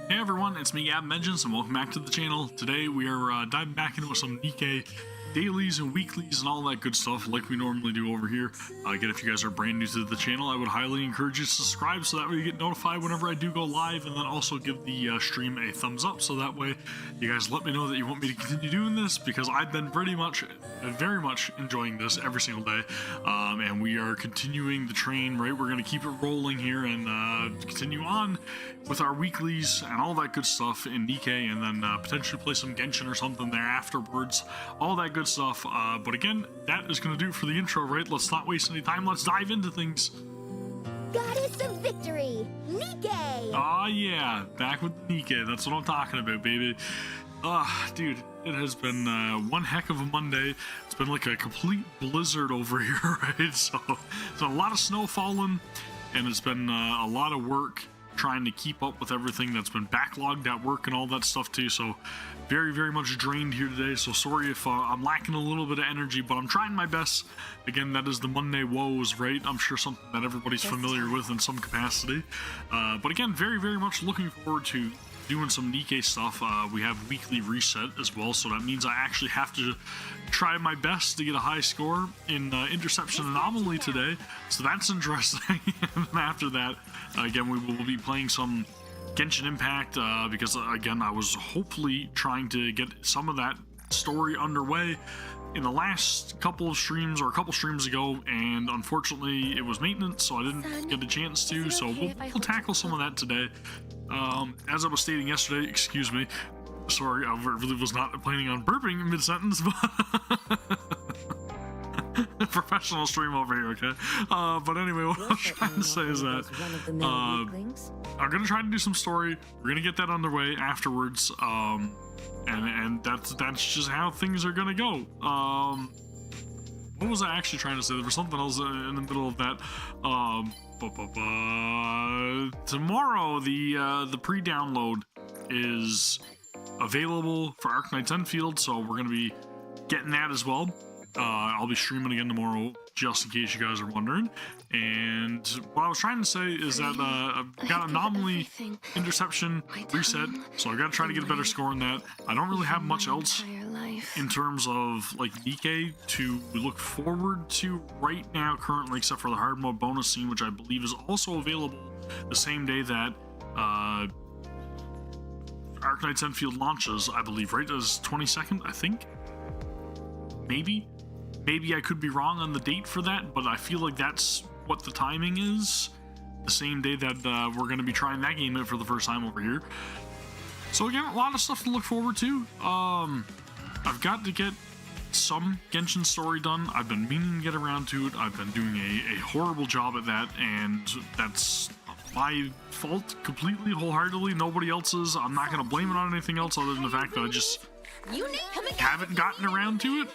Hey everyone, it's me Gavin, and welcome back to the channel. Today we are diving back into some NIKKE dailies and weeklies and all that good stuff like we normally do over here. Again, if you guys are brand new to the channel, I would highly encourage you to subscribe so that way you get notified whenever I do go live, and then also give the stream a thumbs up so that way you guys let me know that you want me to continue doing this, because I've been very much enjoying this every single day, and we are continuing the train, right? We're going to keep it rolling here and continue on with our weeklies and all that good stuff in NIKKE, and then potentially play some Genshin or something there afterwards, all that good stuff. But again, that is going to do it for the intro, right? Let's not waste any time. Let's dive into things. Goddess of Victory, NIKKE! Ah, yeah, back with NIKKE. That's what I'm talking about, baby. Dude, it has been one heck of a Monday. It's been like a complete blizzard over here, right? So it's been a lot of snow falling, and it's been a lot of work trying to keep up with everything that's been backlogged at work and all that stuff too. So very much drained here today, so sorry if I'm lacking a little bit of energy, but I'm trying my best. Again, that is the Monday woes, right? I'm sure something that everybody's familiar with in some capacity, but again, very much looking forward to doing some NIKKE stuff. We have weekly reset as well, so that means I actually have to try my best to get a high score in interception anomaly today, so that's interesting. And then after that, again, we will be playing some Genshin Impact, because again, I was hopefully trying to get some of that story underway in the last couple of streams, or a couple streams ago, and unfortunately it was maintenance, so I didn't get a chance to. So we'll tackle some of that today. As I was stating yesterday, excuse me, sorry, I really was not planning on burping mid-sentence, but professional stream over here, okay? But anyway, what I was trying to say is that I'm gonna try to do some story. We're gonna get that underway afterwards, and that's just how things are gonna go. What was I actually trying to say? There was something else in the middle of that. Tomorrow, the pre-download is available for Arknight's Enfield, so we're gonna be getting that as well. I'll be streaming again tomorrow, just in case you guys are wondering. And what I was trying to say is that I've got anomaly interception reset, so I gotta try to get a better score in that. I don't really have much else in terms of like NIKKE to look forward to right now currently, except for the hard mode bonus scene, which I believe is also available the same day that Arknight's Enfield launches, I believe, right? Is 22nd, I think? Maybe I could be wrong on the date for that, but I feel like that's what the timing is. The same day that we're going to be trying that game out for the first time over here. So again, a lot of stuff to look forward to. I've got to get some Genshin story done. I've been meaning to get around to it. I've been doing a horrible job at that, and that's my fault completely, wholeheartedly. Nobody else's. I'm not going to blame it on anything else other than the fact that I just haven't gotten around to it.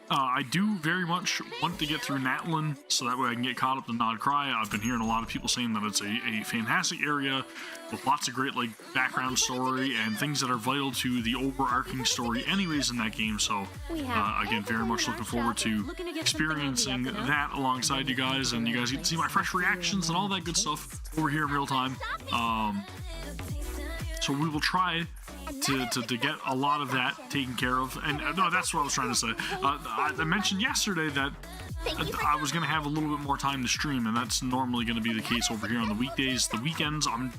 I do very much want to get through Natlin, so that way I can get caught up to Nod Cry. I've been hearing a lot of people saying that it's a fantastic area with lots of great like background story and things that are vital to the overarching story anyways in that game. So again, very much looking forward to experiencing that alongside you guys, and you guys get to see my fresh reactions and all that good stuff over here in real time. So we will try to get a lot of that taken care of. And no, that's what I was trying to say. I mentioned yesterday that I was going to have a little bit more time to stream, and that's normally going to be the case over here on the weekdays. The weekends, I'm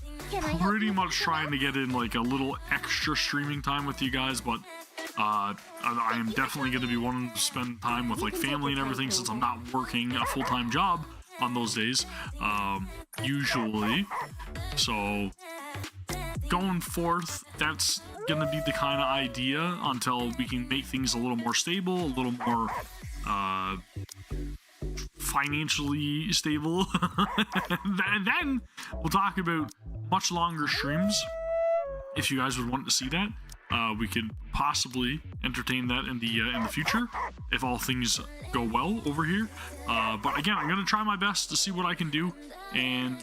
pretty much trying to get in like a little extra streaming time with you guys, but I am definitely going to be wanting to spend time with like family and everything, since I'm not working a full-time job on those days, usually. So going forth, that's gonna be the kind of idea until we can make things a little more stable, a little more financially stable. And then we'll talk about much longer streams if you guys would want to see that. We could possibly entertain that in the future if all things go well over here. But again, I'm gonna try my best to see what I can do and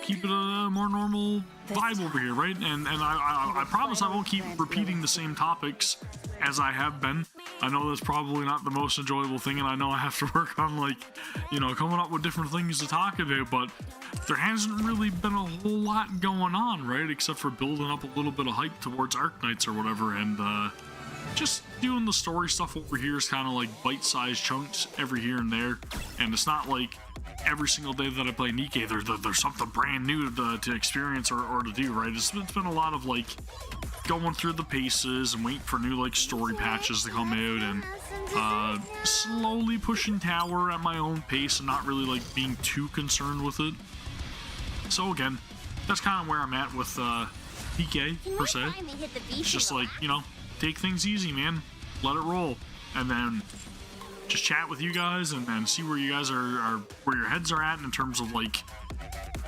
keep it a more normal vibe over here, right? And I promise I won't keep repeating the same topics as I have been. I know that's probably not the most enjoyable thing, and I know I have to work on, like, you know, coming up with different things to talk about, but there hasn't really been a whole lot going on, right? Except for building up a little bit of hype towards Arknights or whatever, and just doing the story stuff over here is kind of like bite-sized chunks every here and there, and it's not like every single day that I play NIKKE there's something brand new to experience or to do, right? It's been a lot of like going through the paces and waiting for new like story patches to come out, and slowly pushing tower at my own pace and not really like being too concerned with it. So again, that's kind of where I'm at with NIKKE per se. It's just like, you know, take things easy, man, let it roll, and then just chat with you guys and see where you guys are where your heads are at in terms of, like,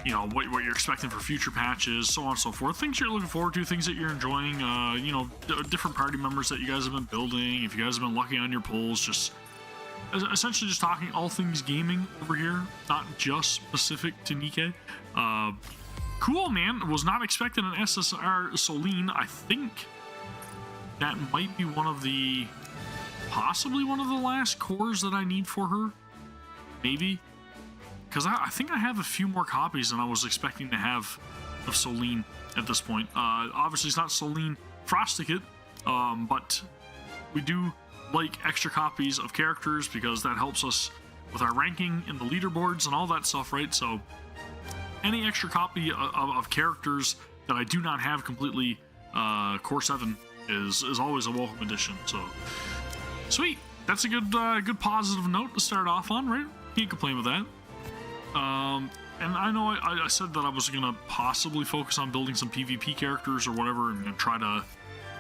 you know, what you're expecting for future patches, so on and so forth, things you're looking forward to, things that you're enjoying, you know, different party members that you guys have been building, if you guys have been lucky on your pulls, just essentially just talking all things gaming over here, not just specific to NIKKE. Cool, man. Was not expecting an SSR Soline. I think that might be possibly one of the last cores that I need for her. Maybe. Because I think I have a few more copies than I was expecting to have of Soline at this point. Obviously, it's not Soline Frostikit, but we do like extra copies of characters because that helps us with our ranking in the leaderboards and all that stuff, right? So any extra copy of characters that I do not have completely Core 7 is always a welcome addition. So sweet, that's a good positive note to start off on, right? Can't complain with that. And I know I said that I was gonna possibly focus on building some PvP characters or whatever and try to,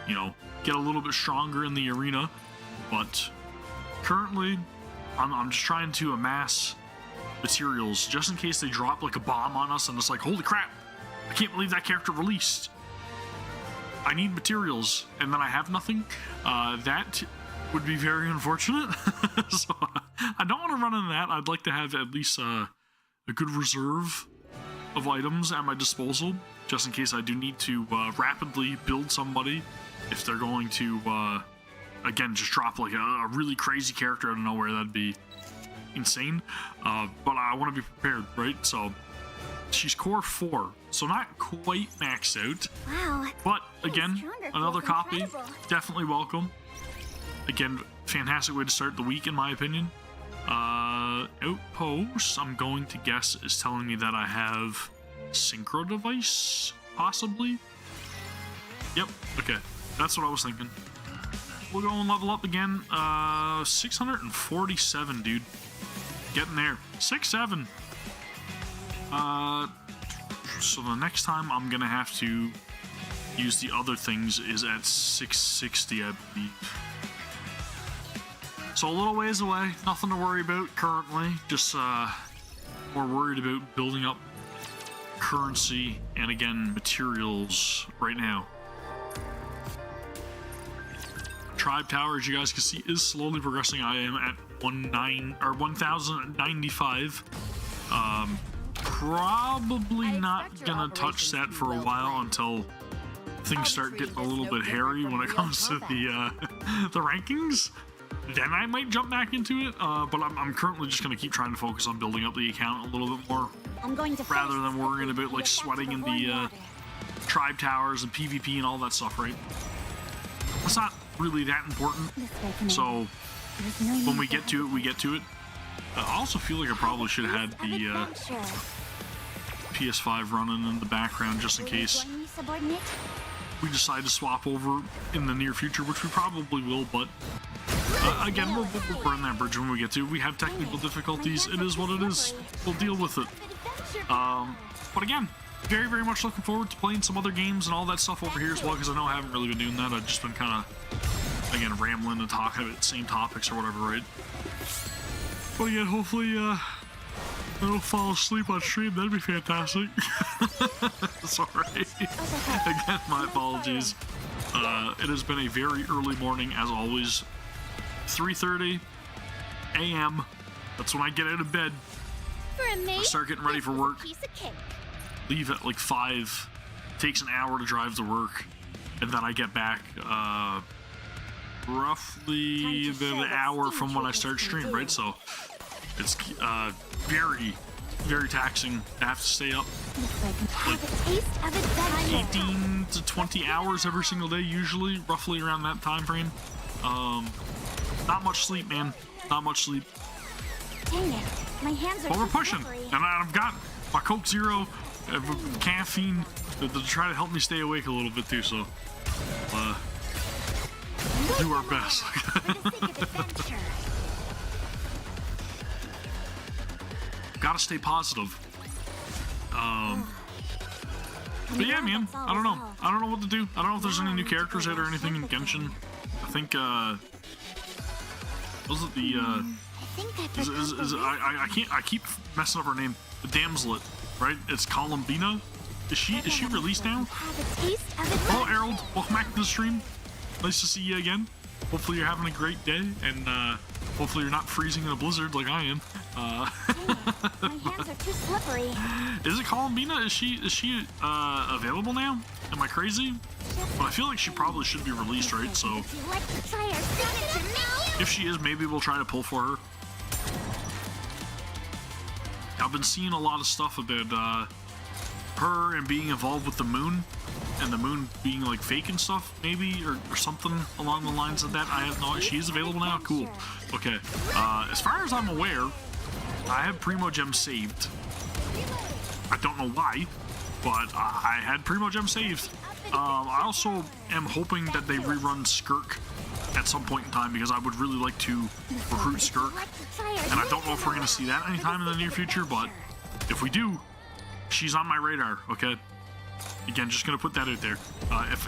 you know, get a little bit stronger in the arena, but currently I'm just trying to amass materials just in case they drop like a bomb on us and it's like, holy crap, I can't believe that character released. I need materials and then I have nothing. That would be very unfortunate. So I don't want to run into that. I'd like to have at least a good reserve of items at my disposal just in case I do need to rapidly build somebody if they're going to again just drop like a really crazy character out of nowhere. That'd be insane, but I want to be prepared, right? So she's core 4, so not quite maxed out. Wow. But again, another copy, definitely welcome. Again, fantastic way to start the week in my opinion. Outpost, I'm going to guess, is telling me that I have synchro device, possibly. Yep, okay, that's what I was thinking. We'll go and level up again. 647, dude. Getting there. 6-7. So the next time I'm gonna have to use the other things is at 660, I believe. So a little ways away. Nothing to worry about currently. Just more worried about building up currency and again materials right now. Tribe Tower, as you guys can see, is slowly progressing. I am at 1095. Probably not gonna touch that for a while until things start getting a little bit hairy when it comes to the rankings. Then I might jump back into it, but I'm currently just gonna keep trying to focus on building up the account a little bit more, rather than worrying about like sweating in the tribe towers and PvP and all that stuff, right? It's not really that important. So when we get to it, we get to it. I also feel like I probably should have had the PS5 running in the background just in case we decide to swap over in the near future, which we probably will, but again, we'll burn that bridge when we get to it. We have technical difficulties. It is what it is. We'll deal with it. But again, very, very much looking forward to playing some other games and all that stuff over here as well, because I know I haven't really been doing that. I've just been kind of, again, rambling and talking about the same topics or whatever, right? But again, hopefully I don't fall asleep on stream. That'd be fantastic. Sorry. Again, my apologies. It has been a very early morning, as always. 3:30 a.m. That's when I get out of bed. I start getting ready for work. leave at like 5, takes an hour to drive to work, and then I get back roughly an hour from when I start stream, right? So it's very, very taxing to have to stay up like 18 to 20 hours every single day, usually, roughly around that time frame. Not much sleep, man. Not much sleep. Dang it. My hands are but we're pushing, and I've got my Coke Zero with caffeine to try to help me stay awake a little bit too, so do our best. Gotta stay positive. But yeah, man, I don't know. I don't know what to do. I don't know if there's any new characters yet or anything in Genshin. I think, was it the, I keep messing up her name. The Damslet, right? It's Columbina. Is she released now? Hello, Harold. Welcome back to the stream. Nice to see you again. Hopefully you're having a great day, and hopefully you're not freezing in a blizzard like I am. My hands are too slippery. Is it Columbina? Is she available now? Am I crazy? But I feel like she probably should be released, right? So if she is, maybe we'll try to pull for her. I've been seeing a lot of stuff about her and being involved with the moon, and the moon being like fake and stuff, maybe, or something along the lines of that. I have no idea. She is available now? Cool. Okay. As far as I'm aware, I have Primo Gem saved. I don't know why, but I had Primo Gem saved. I also am hoping that they rerun Skirk at some point in time, because I would really like to recruit Skirk, and I don't know if we're going to see that anytime in the near future, but if we do, she's on my radar, okay? Again, just going to put that out there.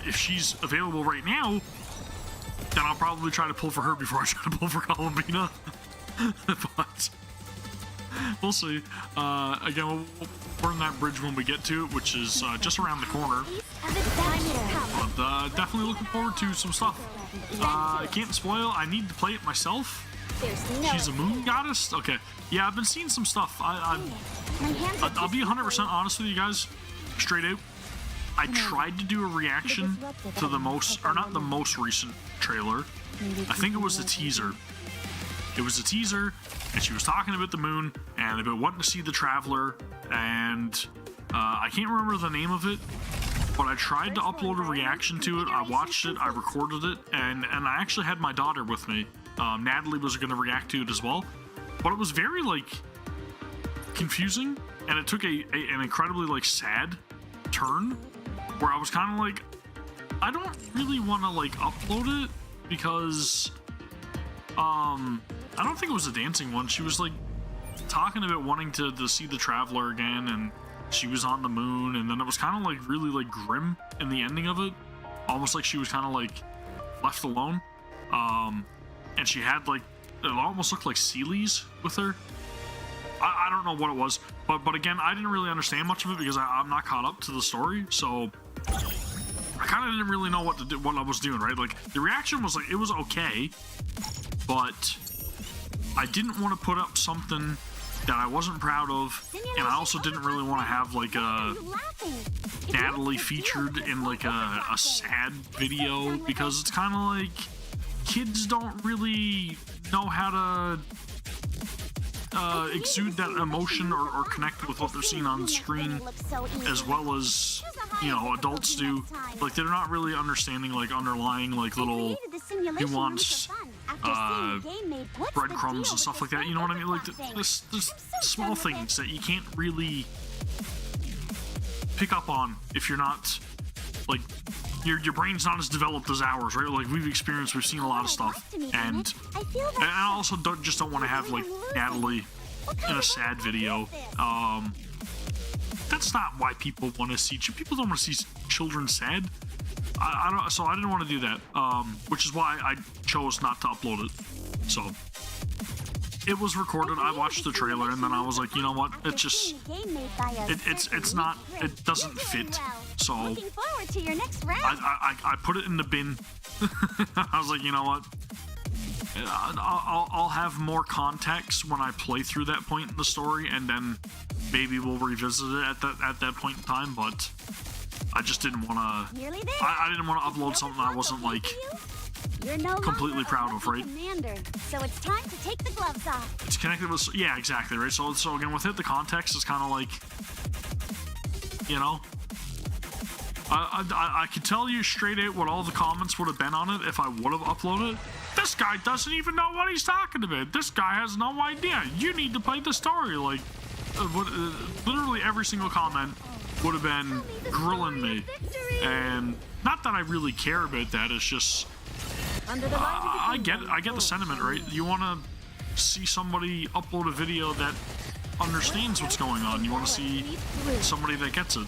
If she's available right now, then I'll probably try to pull for her before I try to pull for Columbina. But we'll see. Again, we'll burn that bridge when we get to it, which is just around the corner. But definitely looking forward to some stuff. I can't spoil. I need to play it myself. She's a moon goddess? Okay. Yeah, I've been seeing some stuff. I'll be 100% honest with you guys, straight out. I tried to do a reaction to the most, or not the most recent trailer. I think it was the teaser. It was a teaser, and she was talking about the moon and about wanting to see the Traveler, and I can't remember the name of it, but I tried to upload a reaction to it. I watched it, I recorded it, and I actually had my daughter with me. Natalie was going to react to it as well, but it was very like confusing, and it took an incredibly like sad turn where I was kind of like, I don't really want to like upload it because I don't think it was a dancing one. She was like talking about wanting to see the Traveler again, and she was on the moon, and then it was kind of like really like grim in the ending of it, almost like she was kind of like left alone. And she had like, it almost looked like Sealies with her. I don't know what it was, but again, I didn't really understand much of it because I'm not caught up to the story, so I kind of didn't really know what to do, what I was doing, right? Like, the reaction was like, it was okay, but I didn't want to put up something that I wasn't proud of, and I also didn't really want to have like a Natalie featured in like a sad video, because it's kind of like kids don't really know how to exude that emotion or connect with what they're seeing on screen as well as, you know, adults do. Like, they're not really understanding like underlying like little nuance breadcrumbs and stuff like that, you know what I mean? Like, there's small things that you can't really pick up on if you're not like, your brain's not as developed as ours, right? Like, we've seen a lot of stuff, and I also don't want to have like Natalie in a sad video. That's not why people want to see. People don't want to see children sad. So I didn't want to do that, which is why I chose not to upload it. So it was recorded. I watched the trailer, and then I was like, you know what? It's just it's not. It doesn't fit. So I put it in the bin. I was like, you know what? I'll have more context when I play through that point in the story, and then maybe we'll revisit it at that point in time. But I just didn't want to. I didn't want to upload something I wasn't like completely proud of, right? Commander, so it's time to take the gloves off. It's connected with, yeah, exactly, right? So again, with it, the context is kind of like, you know, I could tell you straight out what all the comments would have been on it if I would have uploaded it. This guy doesn't even know what he's talking about. This guy has no idea. You need to play the story. Like, literally every single comment would have been grilling me. And not that I really care about that. It's just, I get the sentiment, right? You want to see somebody upload a video that understands what's going on. You want to see somebody that gets it.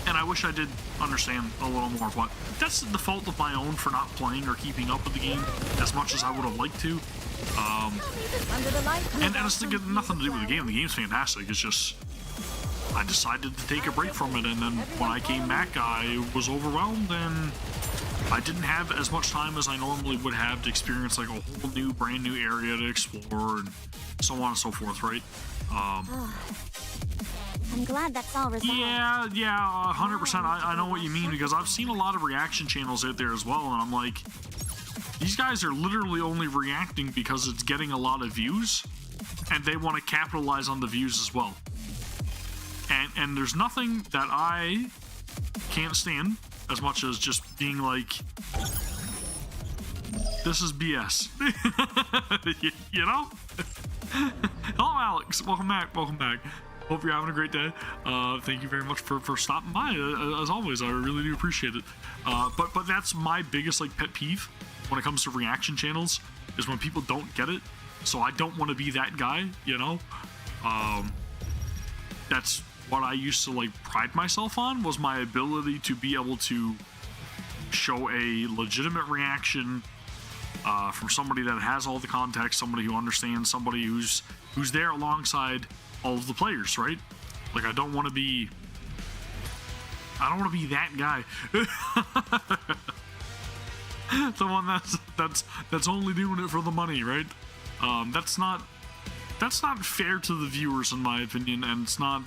And I wish I did understand a little more, but that's the fault of my own for not playing or keeping up with the game as much as I would have liked to. And it's got nothing to do with the game. The game's fantastic. It's just, I decided to take a break from it, and then when I came back, I was overwhelmed, and I didn't have as much time as I normally would have to experience like a whole brand new area to explore, and so on and so forth, right? I'm glad that's all resolved. Yeah, 100%. I know what you mean, because I've seen a lot of reaction channels out there as well, and I'm like, these guys are literally only reacting because it's getting a lot of views, and they want to capitalize on the views as well. And there's nothing that I can't stand as much as just being like, this is BS. you know? Hello, Alex. Welcome back. Hope you're having a great day. Thank you very much for stopping by. As always, I really do appreciate it. But that's my biggest like pet peeve when it comes to reaction channels, is when people don't get it. So I don't want to be that guy, you know? That's what I used to like pride myself on, was my ability to be able to show a legitimate reaction from somebody that has all the context, somebody who understands, somebody who's there alongside all of the players, right? Like, I don't want to be that guy. The one that's only doing it for the money, right? That's not fair to the viewers, in my opinion, and it's not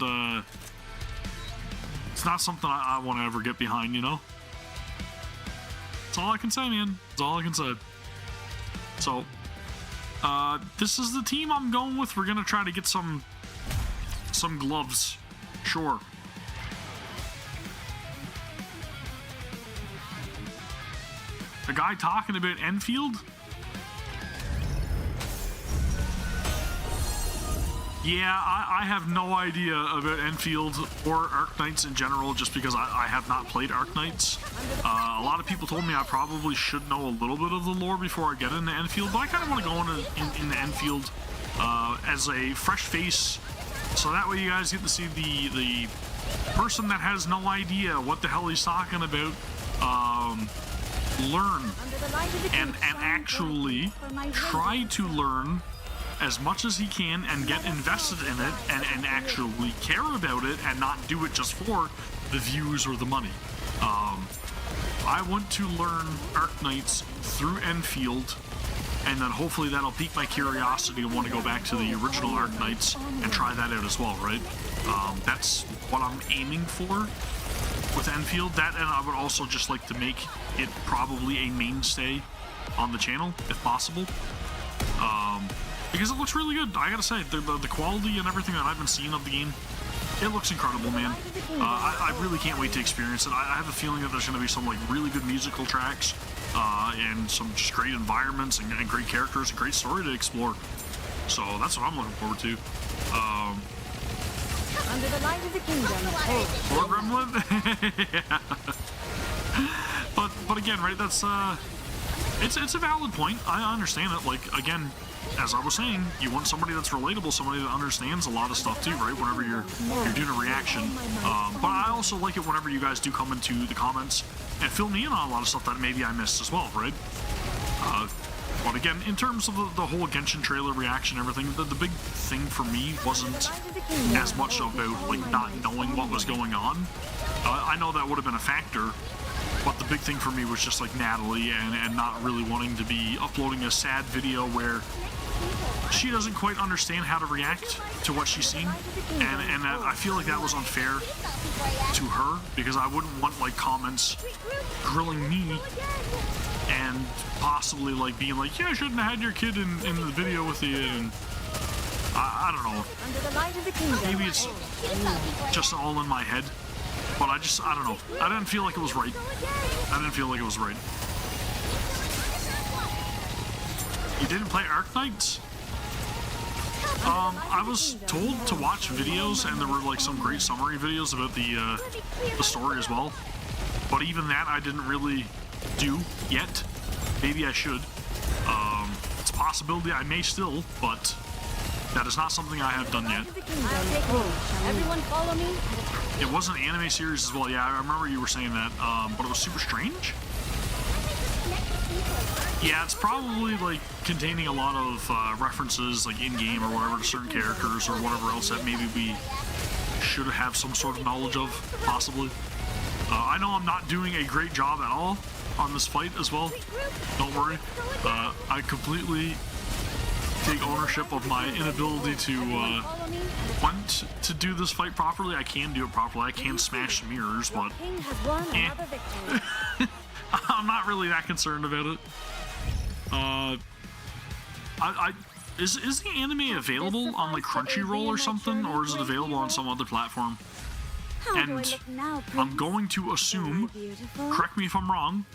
something I want to ever get behind, you know? That's all I can say, man. That's all I can say. So, this is the team I'm going with. We're gonna try to get some gloves, sure. The guy talking about Enfield? Yeah, I have no idea about Enfield or Arknights in general, just because I have not played Arknights. A lot of people told me I probably should know a little bit of the lore before I get into Enfield, but I kind of want to go into Enfield as a fresh face, so that way you guys get to see the person that has no idea what the hell he's talking about, learn and actually try to learn as much as he can and get invested in it and actually care about it and not do it just for the views or the money. I want to learn Arknights through Enfield, and then hopefully that'll pique my curiosity to want to go back to the original Arknights and try that out as well, right? That's what I'm aiming for with Enfield. That, and I would also just like to make it probably a mainstay on the channel, if possible. Because it looks really good. I gotta say, the quality and everything that I've been seeing of the game, it looks incredible, man. I really can't wait to experience it. I have a feeling that there's going to be some like really good musical tracks, and some just great environments and great characters and great story to explore. So that's what I'm looking forward to. Under the light of the kingdom. Poor Gremlin. Yeah. But again, right? That's it's a valid point. I understand it. Like, again, as I was saying, you want somebody that's relatable, somebody that understands a lot of stuff too, right? Whenever you're doing a reaction. But I also like it whenever you guys do come into the comments and fill me in on a lot of stuff that maybe I missed as well, right? But again, in terms of the whole Genshin trailer reaction and everything, the big thing for me wasn't as much about like not knowing what was going on. I know that would have been a factor, But the big thing for me was just like Natalie and not really wanting to be uploading a sad video where she doesn't quite understand how to react to what she's seen, and that, I feel like that was unfair to her, because I wouldn't want like comments grilling me and possibly like being like, yeah, I shouldn't have had your kid in the video with you, and I don't know, maybe it's just all in my head, but I don't know, I didn't feel like it was right. You didn't play Arknights? I was told to watch videos, and there were like some great summary videos about the story as well. But even that I didn't really do yet. Maybe I should. It's a possibility I may still, but that is not something I have done yet. Everyone follow me. It was an anime series as well. Yeah, I remember you were saying that. But it was super strange. Yeah, it's probably like containing a lot of references, like in-game or whatever, to certain characters or whatever else that maybe we should have some sort of knowledge of, possibly. I know I'm not doing a great job at all on this fight as well. Don't worry. I completely take ownership of my inability to want to do this fight properly. I can do it properly. I can smash mirrors, but I'm not really that concerned about it. Is the anime available on like Crunchyroll or something, or is it available on some other platform? And I'm going to assume, correct me if I'm wrong,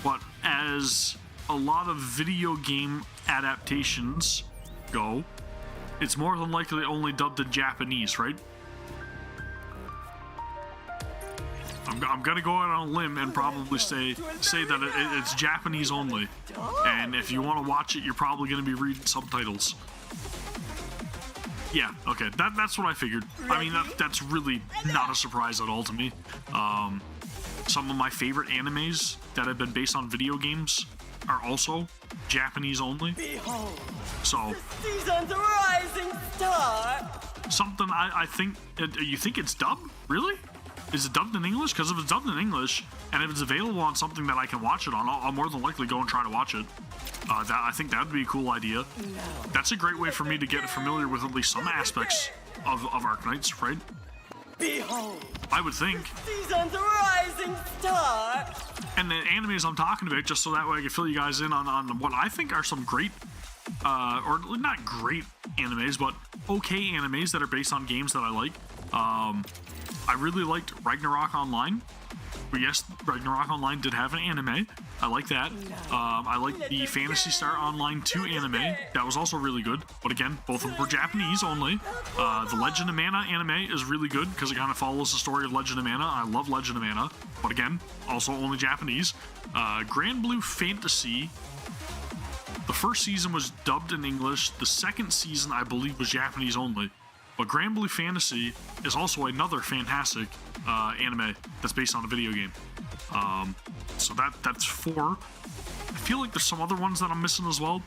but as a lot of video game adaptations go, it's more than likely only dubbed in Japanese, right? I'm gonna go out on a limb and probably say that it's Japanese only, and if you want to watch it, you're probably gonna be reading subtitles. Yeah, okay, that's what I figured. I mean, that's really not a surprise at all to me. Some of my favorite animes that have been based on video games are also Japanese only. So Season's rising star. something I think you think it's dubbed? Really? Is it dubbed in English? Because if it's dubbed in English, and if it's available on something that I can watch it on, I'll more than likely go and try to watch it. I think that would be a cool idea. That's a great way for me to get familiar with at least some aspects of Arknights, right? Behold, I would think. season's rising star. And the animes I'm talking about, just so that way I can fill you guys in on what I think are some great, or not great animes, but okay animes that are based on games that I like. I really liked Ragnarok Online. But yes, Ragnarok Online did have an anime. I like that. I like the Phantasy Star Online 2 anime. That was also really good. But again, both of them were Japanese only. The Legend of Mana anime is really good because it kind of follows the story of Legend of Mana. I love Legend of Mana. But again, also only Japanese. Grand Blue Fantasy. The first season was dubbed in English. The second season, I believe, was Japanese only. But Grand Blue Fantasy is also another fantastic anime that's based on a video game. So that's 4. I feel like there's some other ones that I'm missing as well.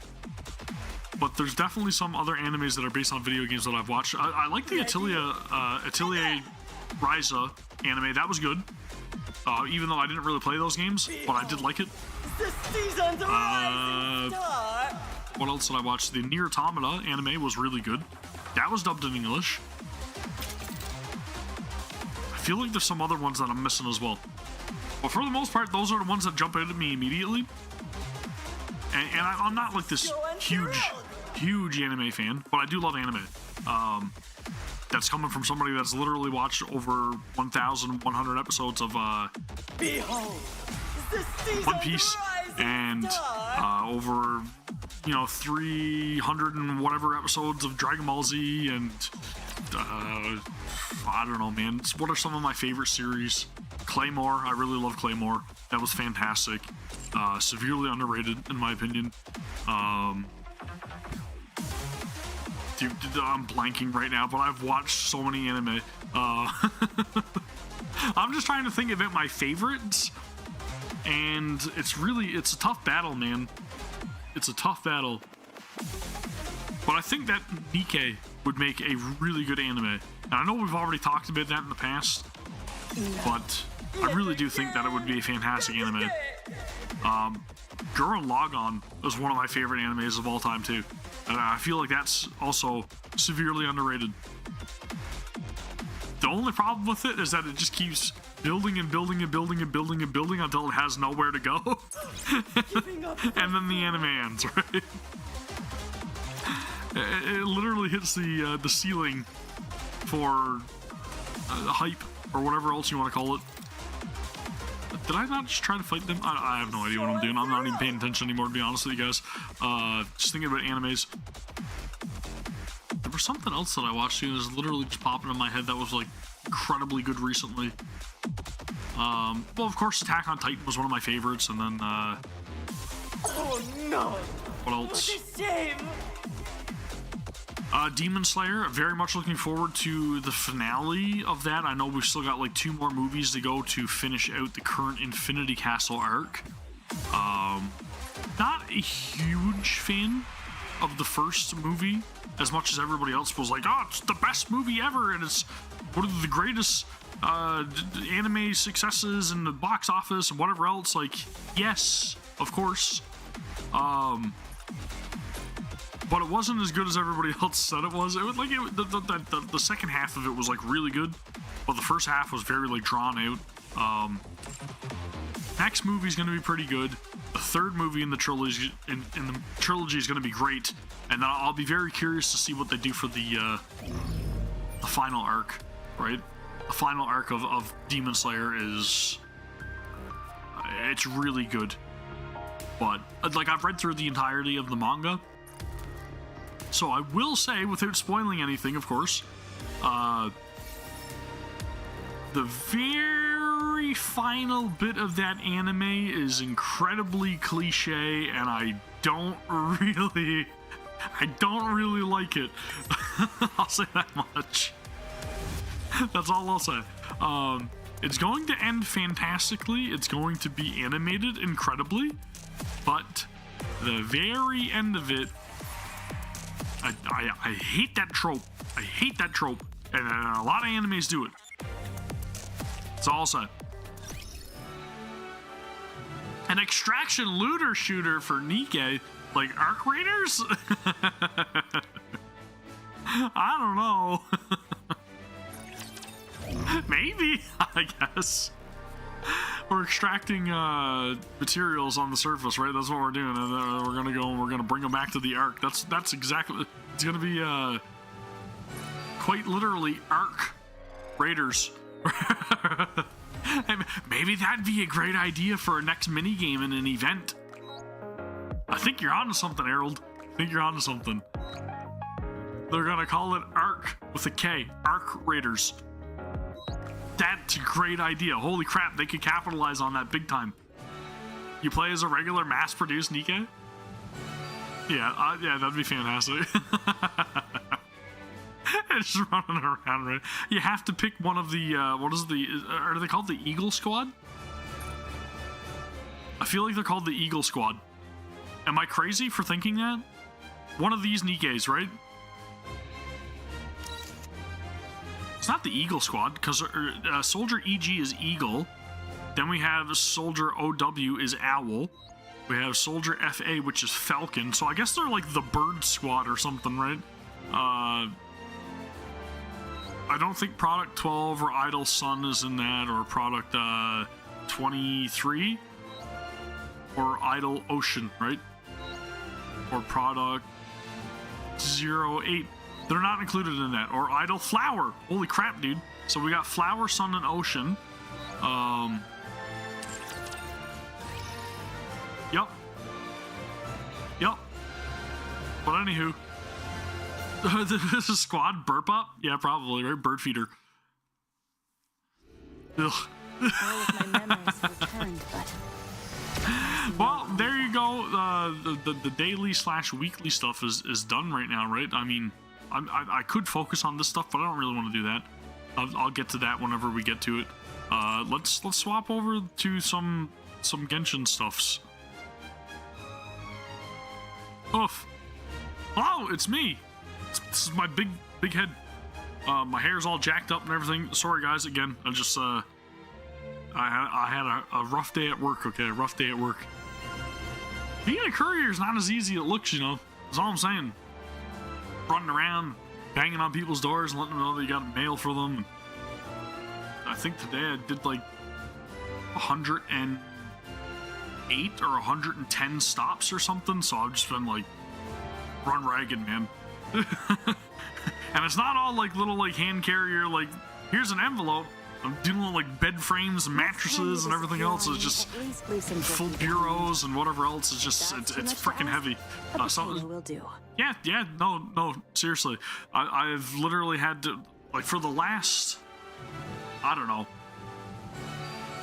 But there's definitely some other animes that are based on video games that I've watched. I like the Atelier Ryza anime. That was good. Even though I didn't really play those games, but I did like it. The season's rising star. What else did I watch? The Nier Automata anime was really good. That was dubbed in English. I feel like there's some other ones that I'm missing as well. But for the most part, those are the ones that jump out at me immediately. And I'm not like this huge anime fan, but I do love anime. That's coming from somebody that's literally watched over 1,100 episodes of Behold, the season's One Piece rising and star. over 300 and whatever episodes of Dragon Ball Z, and I don't know, man. What are some of my favorite series? Claymore, I really love Claymore. That was fantastic. Severely underrated in my opinion. Dude, I'm blanking right now, but I've watched so many anime. I'm just trying to think about my favorites, and it's a tough battle, man. It's a tough battle. But I think that NIKKE would make a really good anime. And I know we've already talked about that in the past, but I really do think that it would be a fantastic anime. Gurren Lagann is one of my favorite animes of all time too, and I feel like that's also severely underrated. The only problem with it is that it just keeps building and building and building and building and building until it has nowhere to go. And then the anime ends, right? It literally hits the ceiling for hype or whatever else you want to call it. Did I not just try to fight them? I have no idea what I'm doing. I'm not even paying attention anymore, to be honest with you guys. Just thinking about animes. There was something else that I watched too. It was literally just popping in my head that was like incredibly good recently. Well, of course, Attack on Titan was one of my favorites, and then Oh no! what else? What a shame! Demon Slayer. Very much looking forward to the finale of that. I know we've still got like 2 more movies to go to finish out the current Infinity Castle arc. Not a huge fan of the first movie, as much as everybody else was like, oh, it's the best movie ever, and it's one of the greatest anime successes in the box office and whatever else. Like, yes, of course. But it wasn't as good as everybody else said it was. It was like the second half of it was like really good, but the first half was very like drawn out. Next movie is going to be pretty good. The third movie in the trilogy is going to be great, and then I'll be very curious to see what they do for the final arc. Right, the final arc of Demon Slayer is it's really good. But like I've read through the entirety of the manga. So I will say, without spoiling anything, of course, the very final bit of that anime is incredibly cliche, and I don't really like it. I'll say that much. That's all I'll say. It's going to end fantastically. It's going to be animated incredibly, but the very end of it, I hate that trope. I hate that trope. And a lot of animes do it. That's all I'll say. An extraction looter shooter for NIKKE? Like Arc Raiders? I don't know. Maybe, I guess. We're extracting materials on the surface, right? That's what we're doing, and we're gonna go and we're gonna bring them back to the Ark. That's exactly. It's gonna be quite literally Ark Raiders. Maybe that'd be a great idea for a next mini game in an event. I think you're onto something, Harold. I think you're onto something. They're gonna call it Ark with a K. Ark Raiders. That's a great idea. Holy crap, they could capitalize on that big time. You play as a regular mass-produced NIKKE? Yeah, yeah, that'd be fantastic. Just running around, right? You have to pick one of the, are they called the Eagle Squad? I feel like they're called the Eagle Squad. Am I crazy for thinking that? One of these NIKKEs, right? It's not the Eagle Squad, because Soldier EG is Eagle. Then we have Soldier OW is Owl. We have Soldier FA, which is Falcon. So I guess they're like the Bird Squad or something, right? I don't think Product 12 or Idle Sun is in that, or Product 23, or Idle Ocean, right? Or Product 08. They're not included in that. Or Idle Flower. Holy crap, dude. So we got Flower, Sun, and Ocean. Yep. Yep. But anywho. This is Squad Burp Up? Yeah, probably, right? Bird feeder. Ugh. All of my memories returned, but... Well, there you go. The daily / weekly stuff is done right now, right? I mean, I could focus on this stuff, but I don't really want to do that. I'll get to that whenever we get to it. Let's swap over to some Genshin stuffs. Oof. Oh, it's me. This is my big head. My hair's all jacked up and everything. Sorry, guys. Again, I just I had a rough day at work. Okay, a rough day at work. Being a courier is not as easy as it looks, you know. That's all I'm saying. Running around, banging on people's doors, and letting them know that you got mail for them. I think today I did like 108 or 110 stops or something. So I've just been like run ragged, man. And it's not all like little like hand carrier, like here's an envelope. I'm dealing with like bed frames and mattresses and everything else. It's just full bureaus and whatever else. It's just it's freaking heavy. Yeah, no, seriously. I've literally had to, like, for the last, I don't know,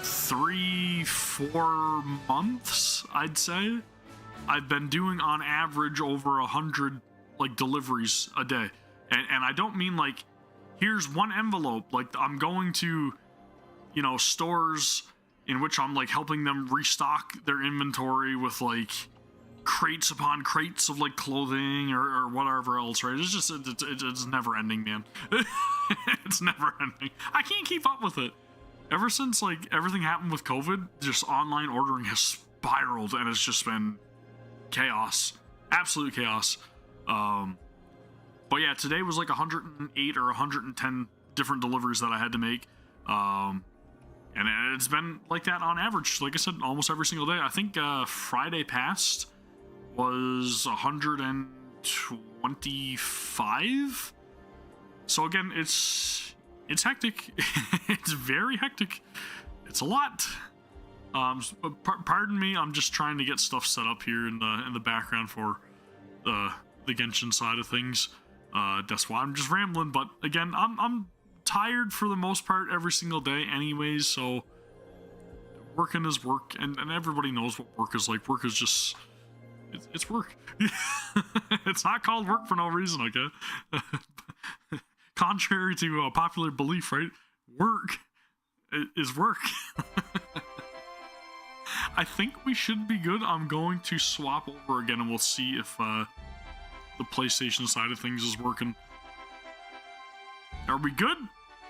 3-4 months, I'd say, I've been doing on average over 100 like deliveries a day. And I don't mean like, here's one envelope. Like, I'm going to, you know, stores in which I'm like helping them restock their inventory with like crates upon crates of like clothing or whatever else, right? It's just it's never ending, man. It's never ending. I can't keep up with it. Ever since like everything happened with COVID, just online ordering has spiraled, and it's just been chaos, absolute chaos. But yeah, today was like 108 or 110 different deliveries that I had to make. And it's been like that on average, like I said, almost every single day. I think Friday past was 125. So again, it's hectic. It's very hectic. It's a lot. Pardon me, I'm just trying to get stuff set up here in the background for the Genshin side of things. That's why I'm just rambling, but again, I'm tired for the most part every single day anyways, so working is work, and everybody knows what work is like. Work is just, it's work. It's not called work for no reason, okay? Contrary to popular belief, right? Work is work. I think we should be good. I'm going to swap over again, and we'll see if the PlayStation side of things is working. Are we good?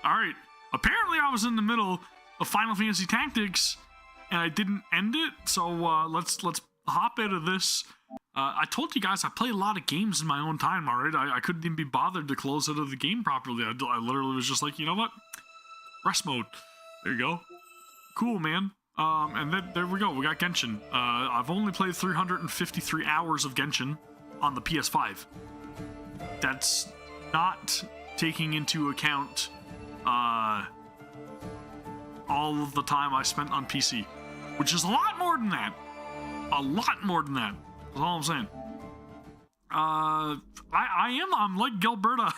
Alright. Apparently I was in the middle of Final Fantasy Tactics and I didn't end it, so let's hop out of this. I told you guys I play a lot of games in my own time, alright? I couldn't even be bothered to close out of the game properly. I literally was just like, you know what? Rest mode. There you go. Cool, man. And then there we go. We got Genshin. I've only played 353 hours of Genshin on the PS5. That's not taking into account all of the time I spent on PC, which is a lot more than that. A lot more than that. That's all I'm saying. I'm like Gilberta.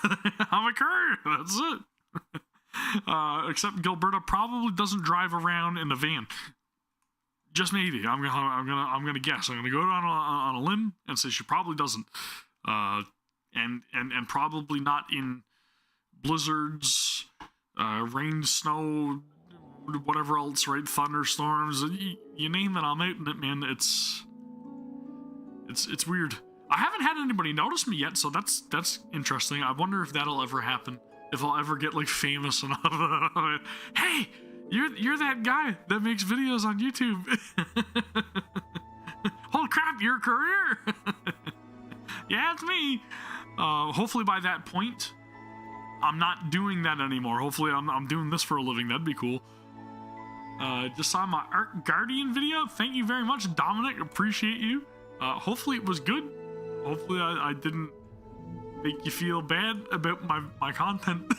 I'm a courier. That's it. Except Gilberta probably doesn't drive around in a van. Just maybe. I'm gonna guess. I'm gonna go on a limb and say she probably doesn't. And probably not in blizzards, rain, snow, whatever else, right? Thunderstorms. You name it, I'm out in it, man. It's weird. I haven't had anybody notice me yet, so that's interesting. I wonder if that'll ever happen. If I'll ever get like famous enough. Hey, you're that guy that makes videos on YouTube. Holy crap, you're a courier. Yeah, it's me. Hopefully by that point, I'm not doing that anymore. Hopefully I'm doing this for a living. That'd be cool. Just saw my Art Guardian video. Thank you very much, Dominic. Appreciate you. Hopefully it was good. Hopefully I didn't make you feel bad about my content.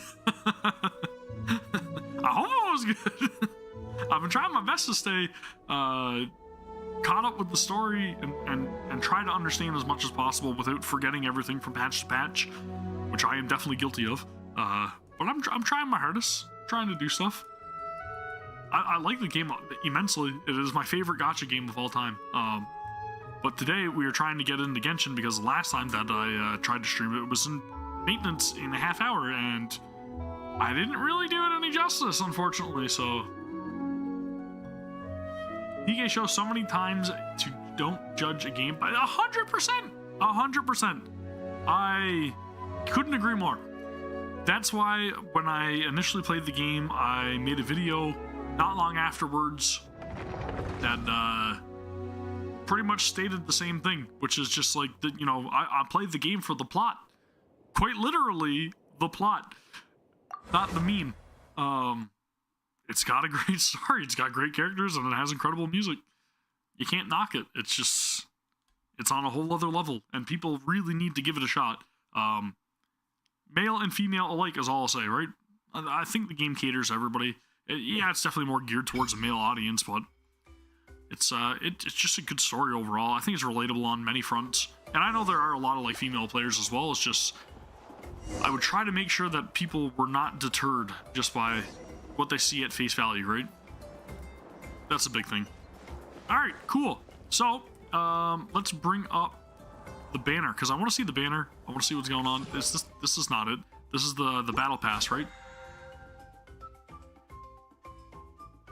I hope it was good. I've been trying my best to stay caught up with the story and try to understand as much as possible without forgetting everything from patch to patch, which I am definitely guilty of. But I'm trying my hardest, trying to do stuff. I like the game immensely. It is my favorite gacha game of all time. But today we were trying to get into Genshin because the last time that I tried to stream it was in maintenance in a half hour, and I didn't really do it any justice, unfortunately. So NIKKE shows so many times to don't judge a game, but 100%. I couldn't agree more. That's why when I initially played the game, I made a video not long afterwards that pretty much stated the same thing, which is just like, that, you know, I played the game for the plot. Quite literally, the plot. Not the meme. It's got a great story, it's got great characters, and it has incredible music. You can't knock it. It's just, it's on a whole other level, and people really need to give it a shot. Male and female alike is all I'll say, right? I think the game caters to everybody. Yeah, it's definitely more geared towards a male audience, but it's just a good story overall. I think it's relatable on many fronts, and I know there are a lot of like female players as well. It's just, I would try to make sure that people were not deterred just by what they see at face value, right? That's a big thing. All right, cool. So let's bring up the banner, because I want to see the banner. I want to see what's going on. This is not it. This is the battle pass, right?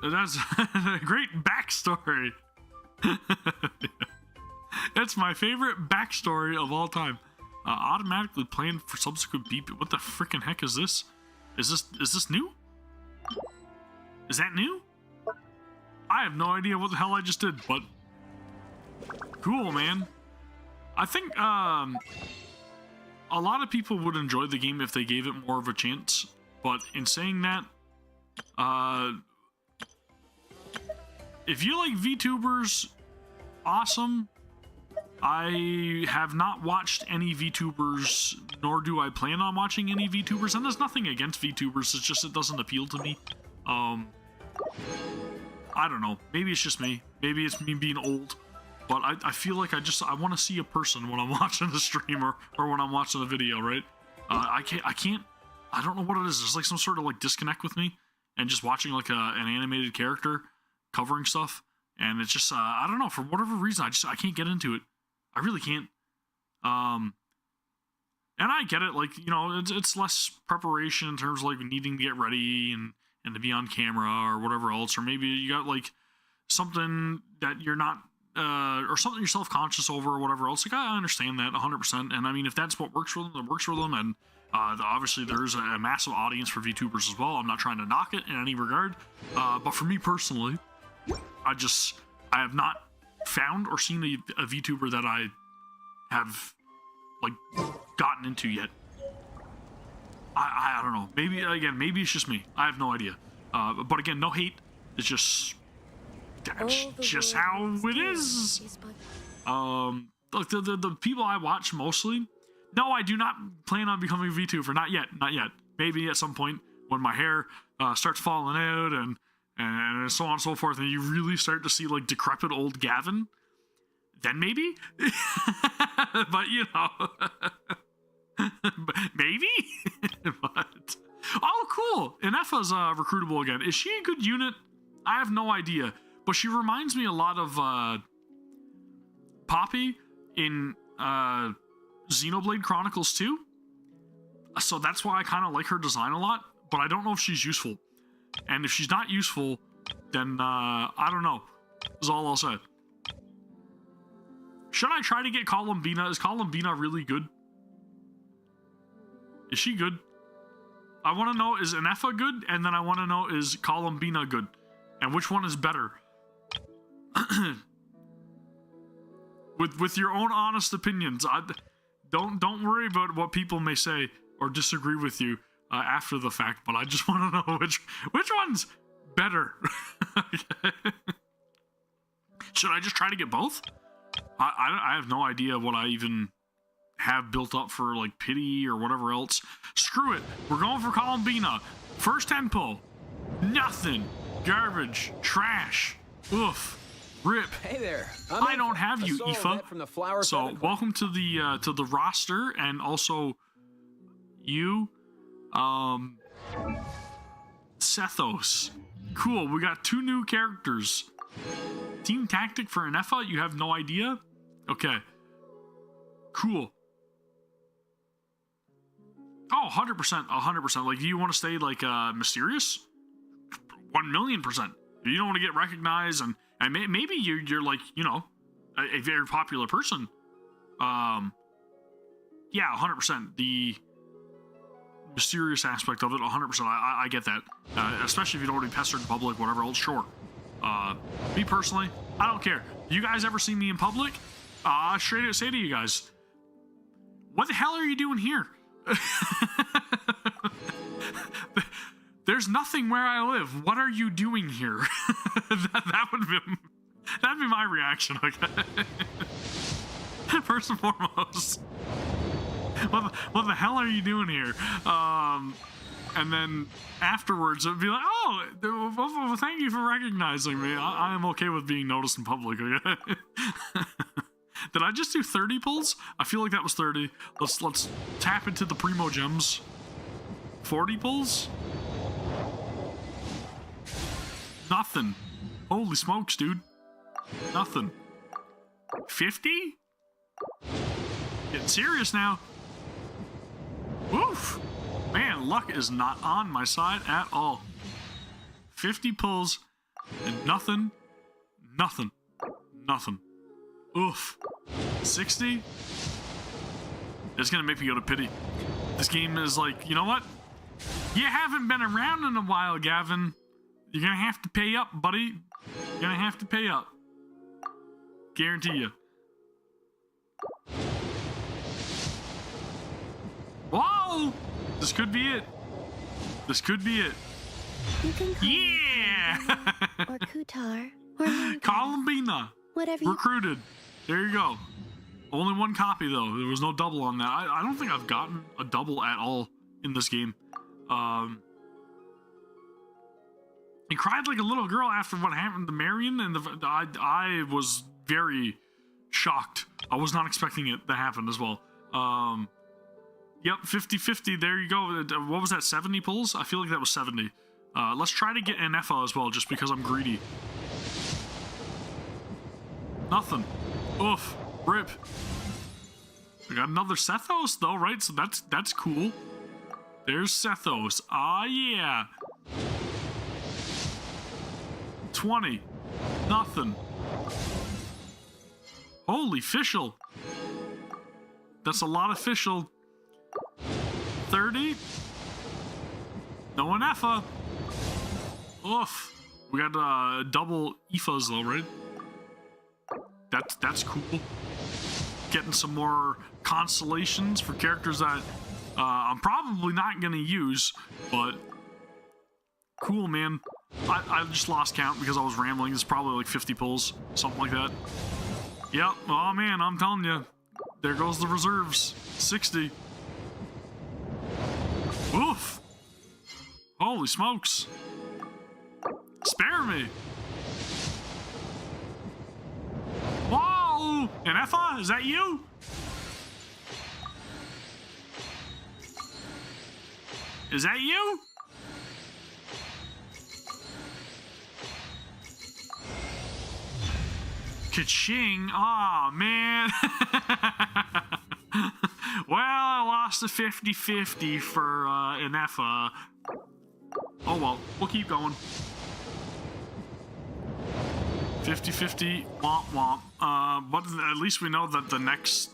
That's a great backstory. It's my favorite backstory of all time. Automatically planned for subsequent beep. What the freaking heck is this? Is this new? Is that new? I have no idea what the hell I just did, but cool, man. I think a lot of people would enjoy the game if they gave it more of a chance, but in saying that, if you like VTubers, awesome. I have not watched any VTubers, nor do I plan on watching any VTubers, and there's nothing against VTubers, it's just it doesn't appeal to me. I don't know, maybe it's just me, maybe it's me being old, but I feel like I want to see a person when I'm watching the stream or when I'm watching the video, right? I don't know what it is, there's like some sort of like disconnect with me, and just watching like an animated character covering stuff, and it's just, I don't know, for whatever reason, I can't get into it. I really can't. And I get it, like, you know, it's less preparation in terms of like needing to get ready and to be on camera or whatever else, or maybe you got like something that you're not, or something you're self-conscious over or whatever else. Like, I understand that 100%, and I mean, if that's what works for them, it works for them, and obviously there's a massive audience for VTubers as well. I'm not trying to knock it in any regard, but for me personally, I have not found or seen a VTuber that I have like gotten into yet. I don't know. Maybe it's just me. I have no idea. But again, no hate. It's just that's just how it is. Look, the people I watch mostly. No, I do not plan on becoming a VTuber. Not yet. Not yet. Maybe at some point when my hair starts falling out and so on and so forth, and you really start to see like decrepit old Gavin, then maybe. But you know, maybe. But oh, cool. Ineffa's recruitable again. Is she a good unit? I have no idea, but she reminds me a lot of Poppy in Xenoblade Chronicles 2. So that's why I kind of like her design a lot, but I don't know if she's useful. And if she's not useful, then I don't know, is all I'll say. Should I try to get Columbina? Is Columbina really good? Is she good? I want to know, is Ineffa good? And then I want to know, is Columbina good? And which one is better? with your own honest opinions. Don't worry about what people may say or disagree with you after the fact, but I just want to know which one's better. Should I just try to get both? I have no idea what I even have built up for like pity or whatever else. Screw it. We're going for Columbina. First tempo. Nothing. Garbage. Trash. Oof. Rip. Hey there. I don't have you, Aoife. So welcome to the roster, and also you, Sethos. Cool. We got 2 new characters. Team tactic for Ineffa. You have no idea. Okay. Cool. Oh, 100%. 100%. Like, do you want to stay like mysterious? 1,000,000%. You don't want to get recognized, and maybe you're like, you know, a very popular person. Yeah, 100%. mysterious aspect of it, 100%. I get that. Especially if you don't want to be pestered in public, whatever else, sure. Me personally, I don't care. You guys ever see me in public? I straight out say to you guys, what the hell are you doing here? There's nothing where I live. What are you doing here? That'd be my reaction, okay? First and foremost. What the hell are you doing here? And then afterwards, it would be like, oh, well, thank you for recognizing me. I am okay with being noticed in public, okay? Did I just do 30 pulls? I feel like that was 30. Let's tap into the primo gems. 40 pulls? Nothing. Holy smokes, dude. Nothing. 50? Getting serious now. Woof! Man, luck is not on my side at all. 50 pulls and nothing. Oof. 60? It's gonna make me go to pity. This game is like, you know what? You haven't been around in a while, Gavin. You're gonna have to pay up, buddy. You're gonna have to pay up. Guarantee you. Whoa! This could be it. This could be it. You can call Yeah! me or Kutar or Minka. Columbina. Whatever you... Recruited. There you go. Only one copy, though. There was no double on that. I don't think I've gotten a double at all in this game. I cried like a little girl after what happened to Marion, and I was very shocked. I was not expecting it to happen as well. Yep, 50-50, there you go. What was that, 70 pulls? I feel like that was 70. Let's try to get an FA as well, just because I'm greedy. Nothing. Oof. Rip. We got another Sethos, though, right? So that's cool. There's Sethos. Ah, yeah. 20. Nothing. Holy fischl. That's a lot of fischl. 30. No an EFA. Oof. We got double EFAs though, right? That's cool. Getting some more constellations for characters that I'm probably not gonna use, but cool, man. I just lost count because I was rambling. It's probably like 50 pulls, something like that. Yep. Oh man, I'm telling you. There goes the reserves. 60. Oof. Holy smokes. Spare me. Whoa! An EFA? Is that you? Is that you? Ka-ching. Aw, oh, man. Well, I lost a 50-50 for an EFA. Oh well, we'll keep going. 50-50, womp womp. But at least we know that the next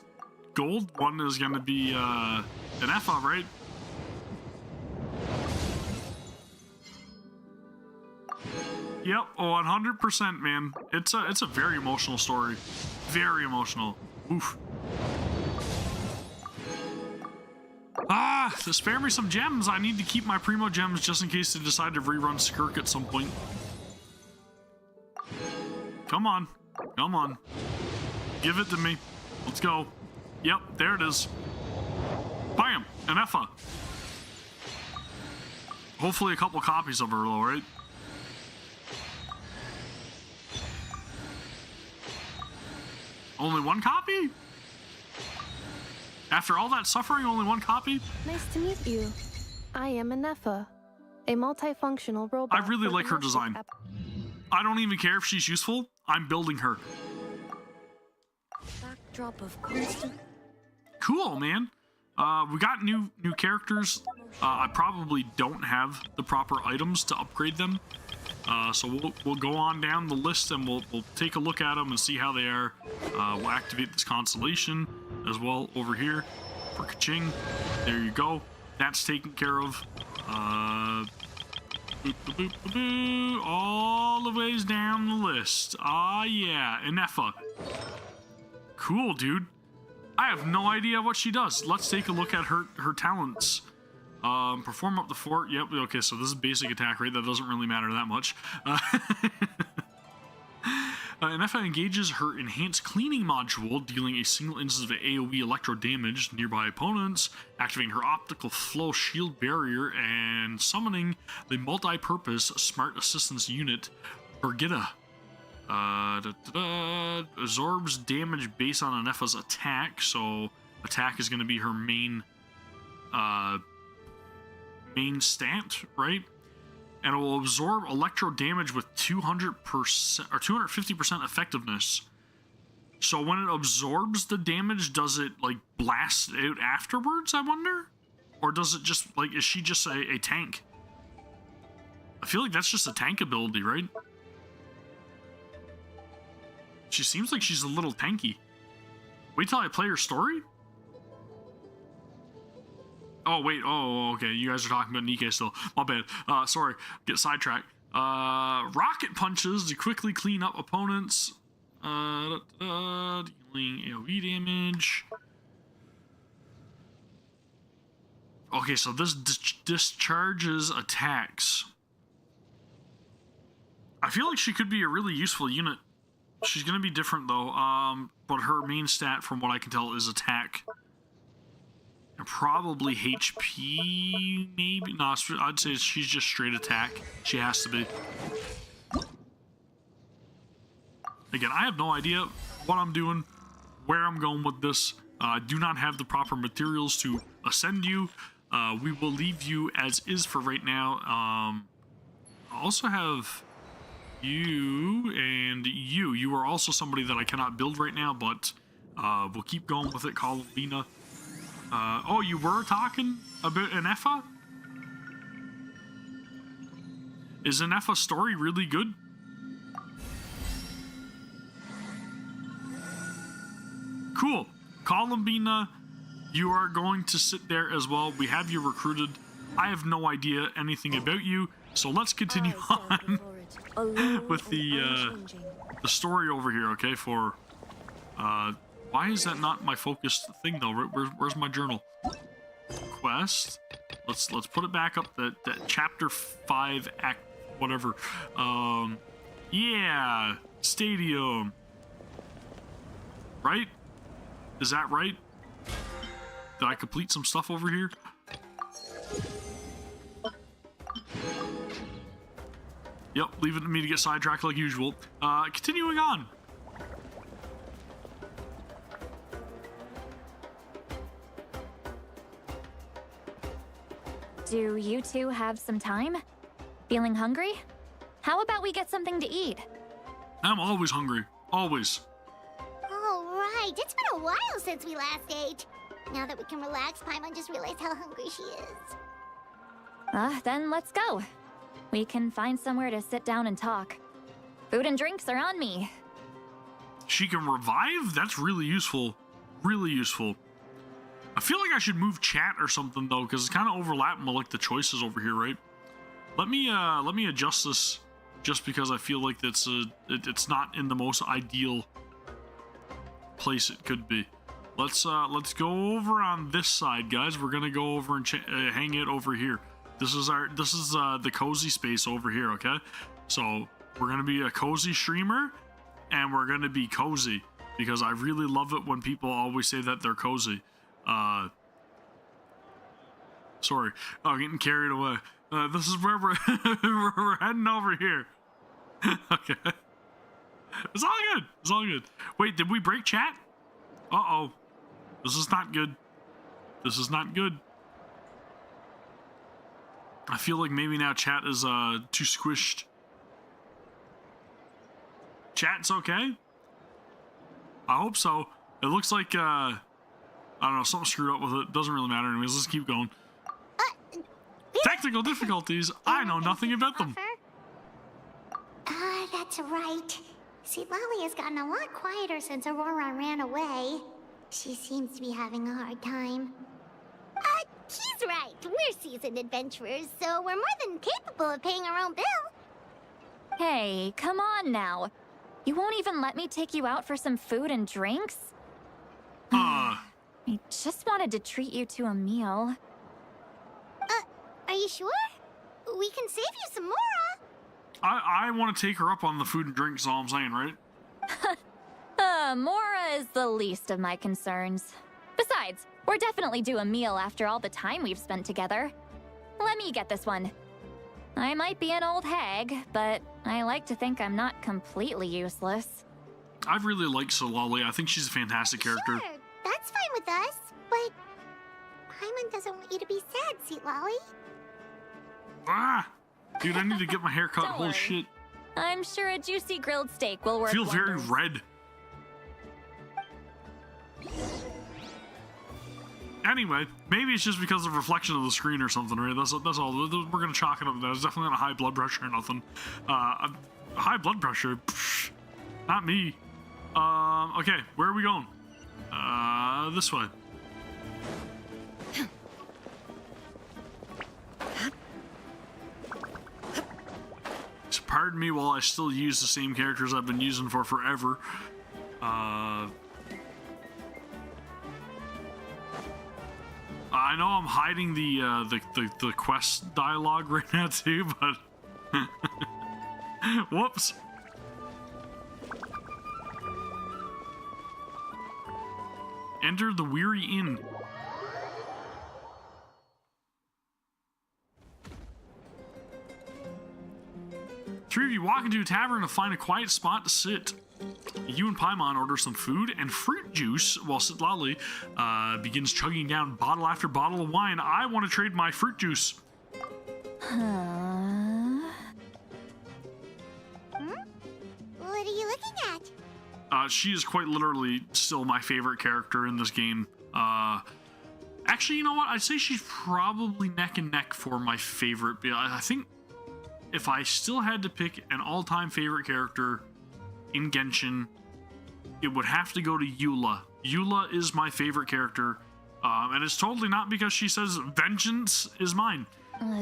gold one is going to be an EFA, right? Yep, 100%, man. It's a very emotional story. Very emotional. Oof. Ah, so spare me some gems. I need to keep my primo gems just in case they decide to rerun Skirk at some point. Come on. Come on. Give it to me. Let's go. Yep, there it is. Bam! An EFA. Hopefully a couple copies of her though, right? Only one copy? After all that suffering, only one copy? Nice to meet you. I am Anefa, a multifunctional robot. I really like her design. I don't even care if she's useful. I'm building her. Backdrop of constant. Cool, man. We got new characters. I probably don't have the proper items to upgrade them. So we'll go on down the list and we'll take a look at them and see how they are. We'll activate this constellation as well over here for Ka-ching. There you go. That's taken care of. Boop, boop, boop, boop, boop, all the ways down the list. Ah, yeah, Inefa. Cool, dude. I have no idea what she does. Let's take a look at her talents. Perform up to 4. Yep, okay, so this is basic attack, right? That doesn't really matter that much. Inefa engages her enhanced cleaning module, dealing a single instance of AoE electro damage to nearby opponents, activating her optical flow shield barrier, and summoning the multi-purpose smart assistance unit, Brigitte. Absorbs damage based on Inefa's attack, so attack is going to be her main stat, right? And it will absorb electro damage with 200% or 250% effectiveness. So when it absorbs the damage, does it like blast out afterwards, I wonder? Or does it just like, is she just a tank? I feel like that's just a tank ability, right? She seems like she's a little tanky. Wait till I play her story? Oh, wait. Oh, okay. You guys are talking about Nikke still. My bad. Sorry. Get sidetracked. Rocket punches to quickly clean up opponents. Dealing AoE damage. Okay, so this discharges attacks. I feel like she could be a really useful unit. She's going to be different, though. But her main stat, from what I can tell, is attack. And probably HP, maybe? No, I'd say she's just straight attack. She has to be. Again, I have no idea what I'm doing, where I'm going with this. I do not have the proper materials to ascend you. We will leave you as is for right now. I also have you and you. You are also somebody that I cannot build right now, but we'll keep going with it. Columbina. Oh, you were talking about Inefa? Is Inefa's story really good? Cool. Columbina, you are going to sit there as well. We have you recruited. I have no idea anything about you, so let's continue on with the story over here, okay? For why is that not my focused thing though? Where's my journal? Quest. Let's put it back up. That chapter 5 act whatever. Yeah, stadium. Right? Is that right? Did I complete some stuff over here? Yep, leave it to me to get sidetracked like usual. Continuing on. Do you two have some time? Feeling hungry? How about we get something to eat? I'm always hungry. Always. All right, it's been a while since we last ate. Now that we can relax, Paimon just realized how hungry she is. Then let's go. We can find somewhere to sit down and talk. Food and drinks are on me. She can revive? That's really useful. Really useful. I feel like I should move chat or something though, because it's kind of overlapping with like the choices over here, right? Let me adjust this, just because I feel like it's not in the most ideal place it could be. Let's go over on this side, guys. We're gonna go over and hang it over here. This is the cozy space over here, okay? So we're gonna be a cozy streamer, and we're gonna be cozy because I really love it when people always say that they're cozy. Sorry, I'm getting carried away. This is where we're we're heading over here. Okay, it's all good. It's all good. Wait, did we break chat? Uh-oh, this is not good. This is not good. I feel like maybe now chat is too squished. Chat's okay? I hope so. It looks like I don't know, something screwed up with it. Doesn't really matter anyways. Let's keep going. Technical difficulties. I know nothing about them. That's right. See, Lolly has gotten a lot quieter since Aurora ran away. She seems to be having a hard time. He's right. We're seasoned adventurers, so we're more than capable of paying our own bill. Hey, come on now. You won't even let me take you out for some food and drinks? I just wanted to treat you to a meal. Are you sure? We can save you some more, I want to take her up on the food and drinks, all I'm saying, right? Mora is the least of my concerns. Besides, we're definitely due a meal after all the time we've spent together. Let me get this one. I might be an old hag, but I like to think I'm not completely useless. I really like Solali. I think she's a fantastic character. Sure, that's fine with us, but Paimon doesn't want you to be sad, sweet Lolly. Ah! Dude, I need to get my hair cut. Don't Holy worry. shit. I'm sure a juicy grilled steak will work I feel very wonders. red. Anyway, maybe it's just because of reflection of the screen or something, right? That's all. We're gonna chalk it up. There's definitely not high blood pressure or nothing. High blood pressure? Psh, not me. Okay, where are we going? This way. So pardon me while I still use the same characters I've been using for forever. I know I'm hiding the quest dialogue right now too, but whoops. Enter the Weary Inn. Three of you walk into a tavern to find a quiet spot to sit. You and Paimon order some food and fruit juice while Sitlali begins chugging down bottle after bottle of wine. I want to trade my fruit juice. What are you looking at? She is quite literally still my favorite character in this game. Actually, you know what? I'd say she's probably neck and neck for my favorite. I think if I still had to pick an all-time favorite character in Genshin, it would have to go to Eula. Eula is my favorite character, and it's totally not because she says vengeance is mine.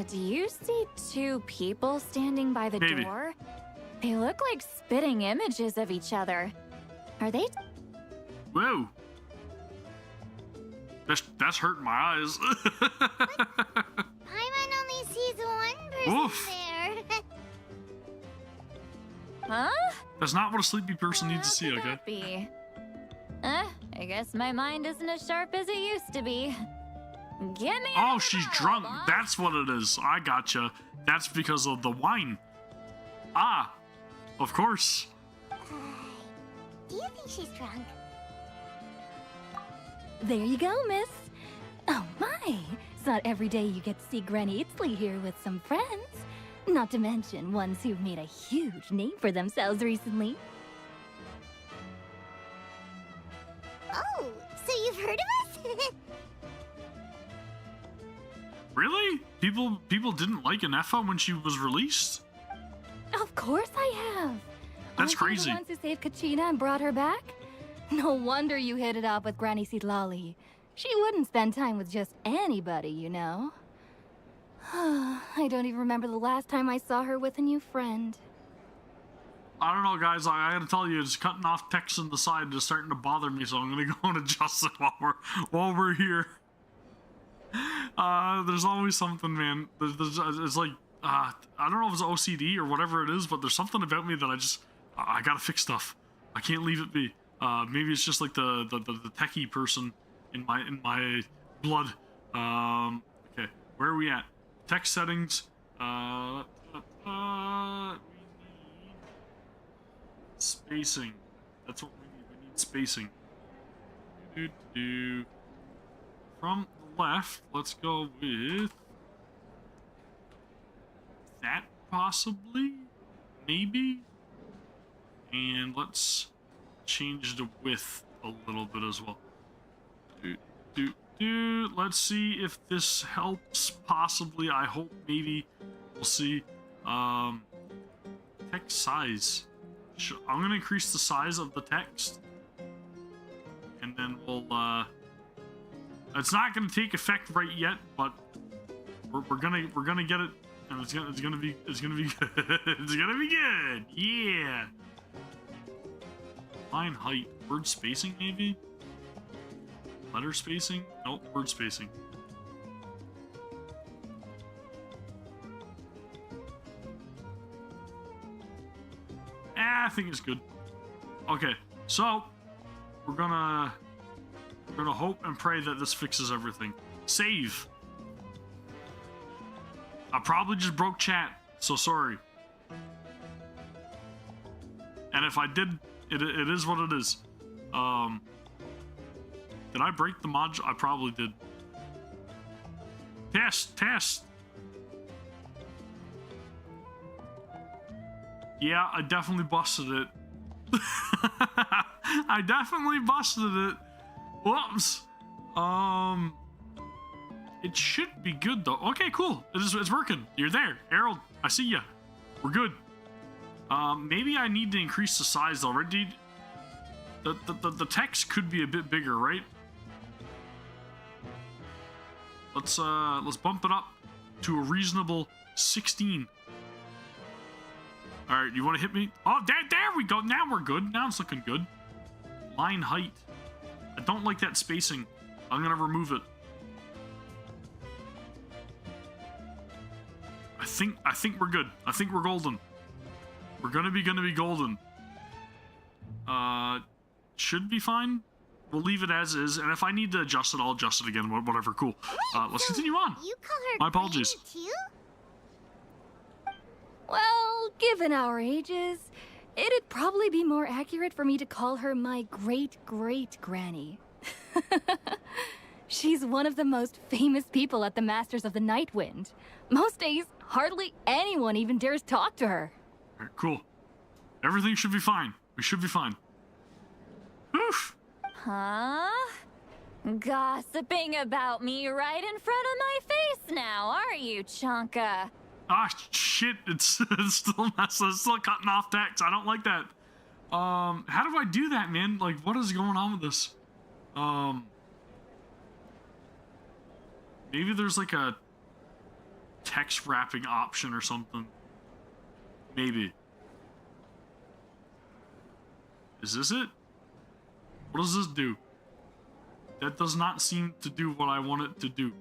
Do you see two people standing by the Maybe. door? They look like spitting images of each other. Are they? Whoa. That's hurting my eyes. Paimon only sees one person Oof. there. Huh? That's not what a sleepy person needs to see, How could okay? that be? I guess my mind isn't as sharp as it used to be. Give me Oh, another she's bottle, drunk. boss. That's what it is. I gotcha. That's because of the wine. Ah, of course. Do you think she's drunk? There you go, miss. Oh my, it's not every day you get to see Granny Itzley here with some friends. Not to mention ones who've made a huge name for themselves recently. Oh, so you've heard of us? Really? People didn't like Anefa when she was released? Of course I have. That's Aren't you crazy. the ones who saved Kachina and brought her back? No wonder you hit it off with Granny Sitlali. She wouldn't spend time with just anybody, you know. I don't even remember the last time I saw her with a new friend. I don't know, guys. I gotta tell you, it's cutting off text on the side is starting to bother me, so I'm gonna go and adjust it while we're here. There's always something, man. It's like I don't know if it's OCD or whatever it is, but there's something about me that I gotta fix stuff. I can't leave it be. Maybe it's just like the techie person in my blood. Okay, where are we at? Text settings. We need spacing. That's what we need. We need spacing. From the left, let's go with that possibly, maybe, and let's change the width a little bit as well. Let's see if this helps. Possibly. I hope. Maybe. We'll see. Text size. I'm gonna increase the size of the text, and then we'll It's not gonna take effect right yet, but we're gonna get it, and it's gonna be good. It's gonna be good. Yeah. Line height, word spacing maybe. Letter spacing? Nope, word spacing. I think it's good. Okay, so we're gonna hope and pray that this fixes everything. Save. I probably just broke chat, so sorry. And if I did, it is what it is. Did I break the module? I probably did. Test. Yeah, I definitely busted it. I definitely busted it. Whoops. It should be good though. Okay, cool. It's working. You're there, Harold. I see ya. We're good. Maybe I need to increase the size already. The text could be a bit bigger, right? Let's bump it up to a reasonable 16. All right, you want to hit me? Oh, there we go. Now we're good. Now it's looking good. Line height. I don't like that spacing. I'm gonna remove it. I think we're good. I think we're golden. We're gonna be golden. Should be fine. We'll leave it as is, and if I need to adjust it, I'll adjust it again. Whatever, cool. Let's continue on. You call her My apologies. Granny, too? Well, given our ages, it'd probably be more accurate for me to call her my great-great-granny. She's one of the most famous people at the Masters of the Nightwind. Most days, hardly anyone even dares talk to her. All right, cool. Everything should be fine. We should be fine. Oof. Huh? Gossiping about me right in front of my face now, are you, Chonka? Ah, shit, it's still messing. It's still cutting off text. I don't like that. How do I do that, man? Like, what is going on with this? Maybe there's like a text wrapping option or something. Maybe. Is this it? What does this do? That does not seem to do what I want it to do.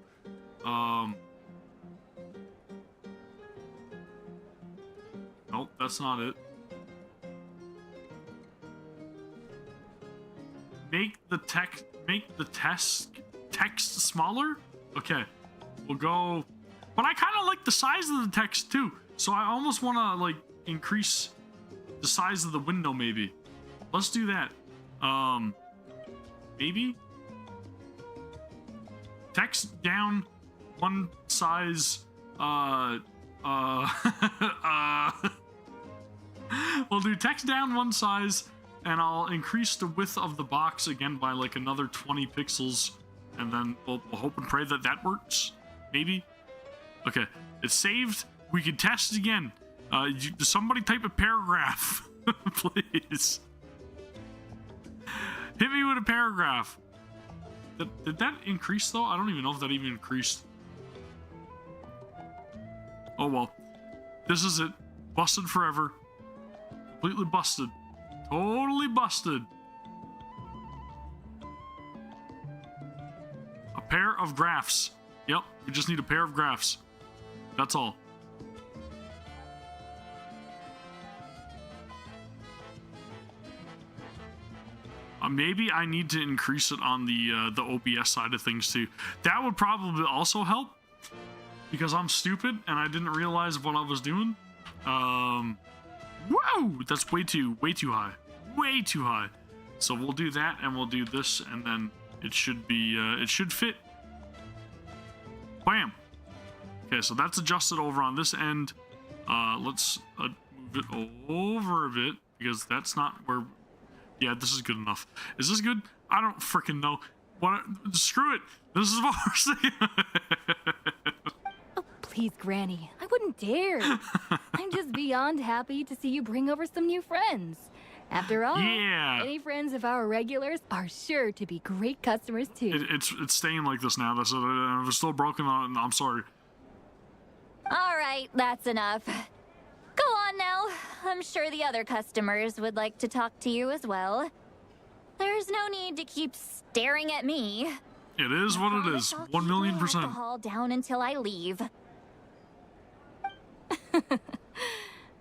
Nope, that's not it. Make the text smaller? Okay. We'll go. But I kind of like the size of the text too. So I almost want to like increase the size of the window maybe. Let's do that. Maybe text down one size. We'll do text down one size, and I'll increase the width of the box again by like another 20 pixels, and then we'll hope and pray that that works. Maybe. Okay, it's saved. We can test it again. Somebody type a paragraph, please. Hit me with a paragraph. Did that increase though? I don't even know if that even increased. Oh well. This is it. Busted forever. Completely busted. Totally busted. A pair of graphs. Yep, we just need a pair of graphs. That's all. Maybe I need to increase it on the OBS side of things too. That would probably also help because I'm stupid and I didn't realize what I was doing. Whoa, that's way too high, way too high. So we'll do that and we'll do this and then it should be it should fit. Bam. Okay, so that's adjusted over on this end. Let's move it over a bit because that's not where. Yeah, this is good enough. Is this good? I don't freaking know. What? Screw it. This is what we're saying. Oh, please, Granny. I wouldn't dare. I'm just beyond happy to see you bring over some new friends. After all, Yeah. any friends of our regulars are sure to be great customers too. It's staying like this now. If it's still broken, I'm sorry. All right, that's enough. Go on now. I'm sure the other customers would like to talk to you as well. There's no need to keep staring at me. It is what it is. I'll 1,000,000%. keep my alcohol down until I leave.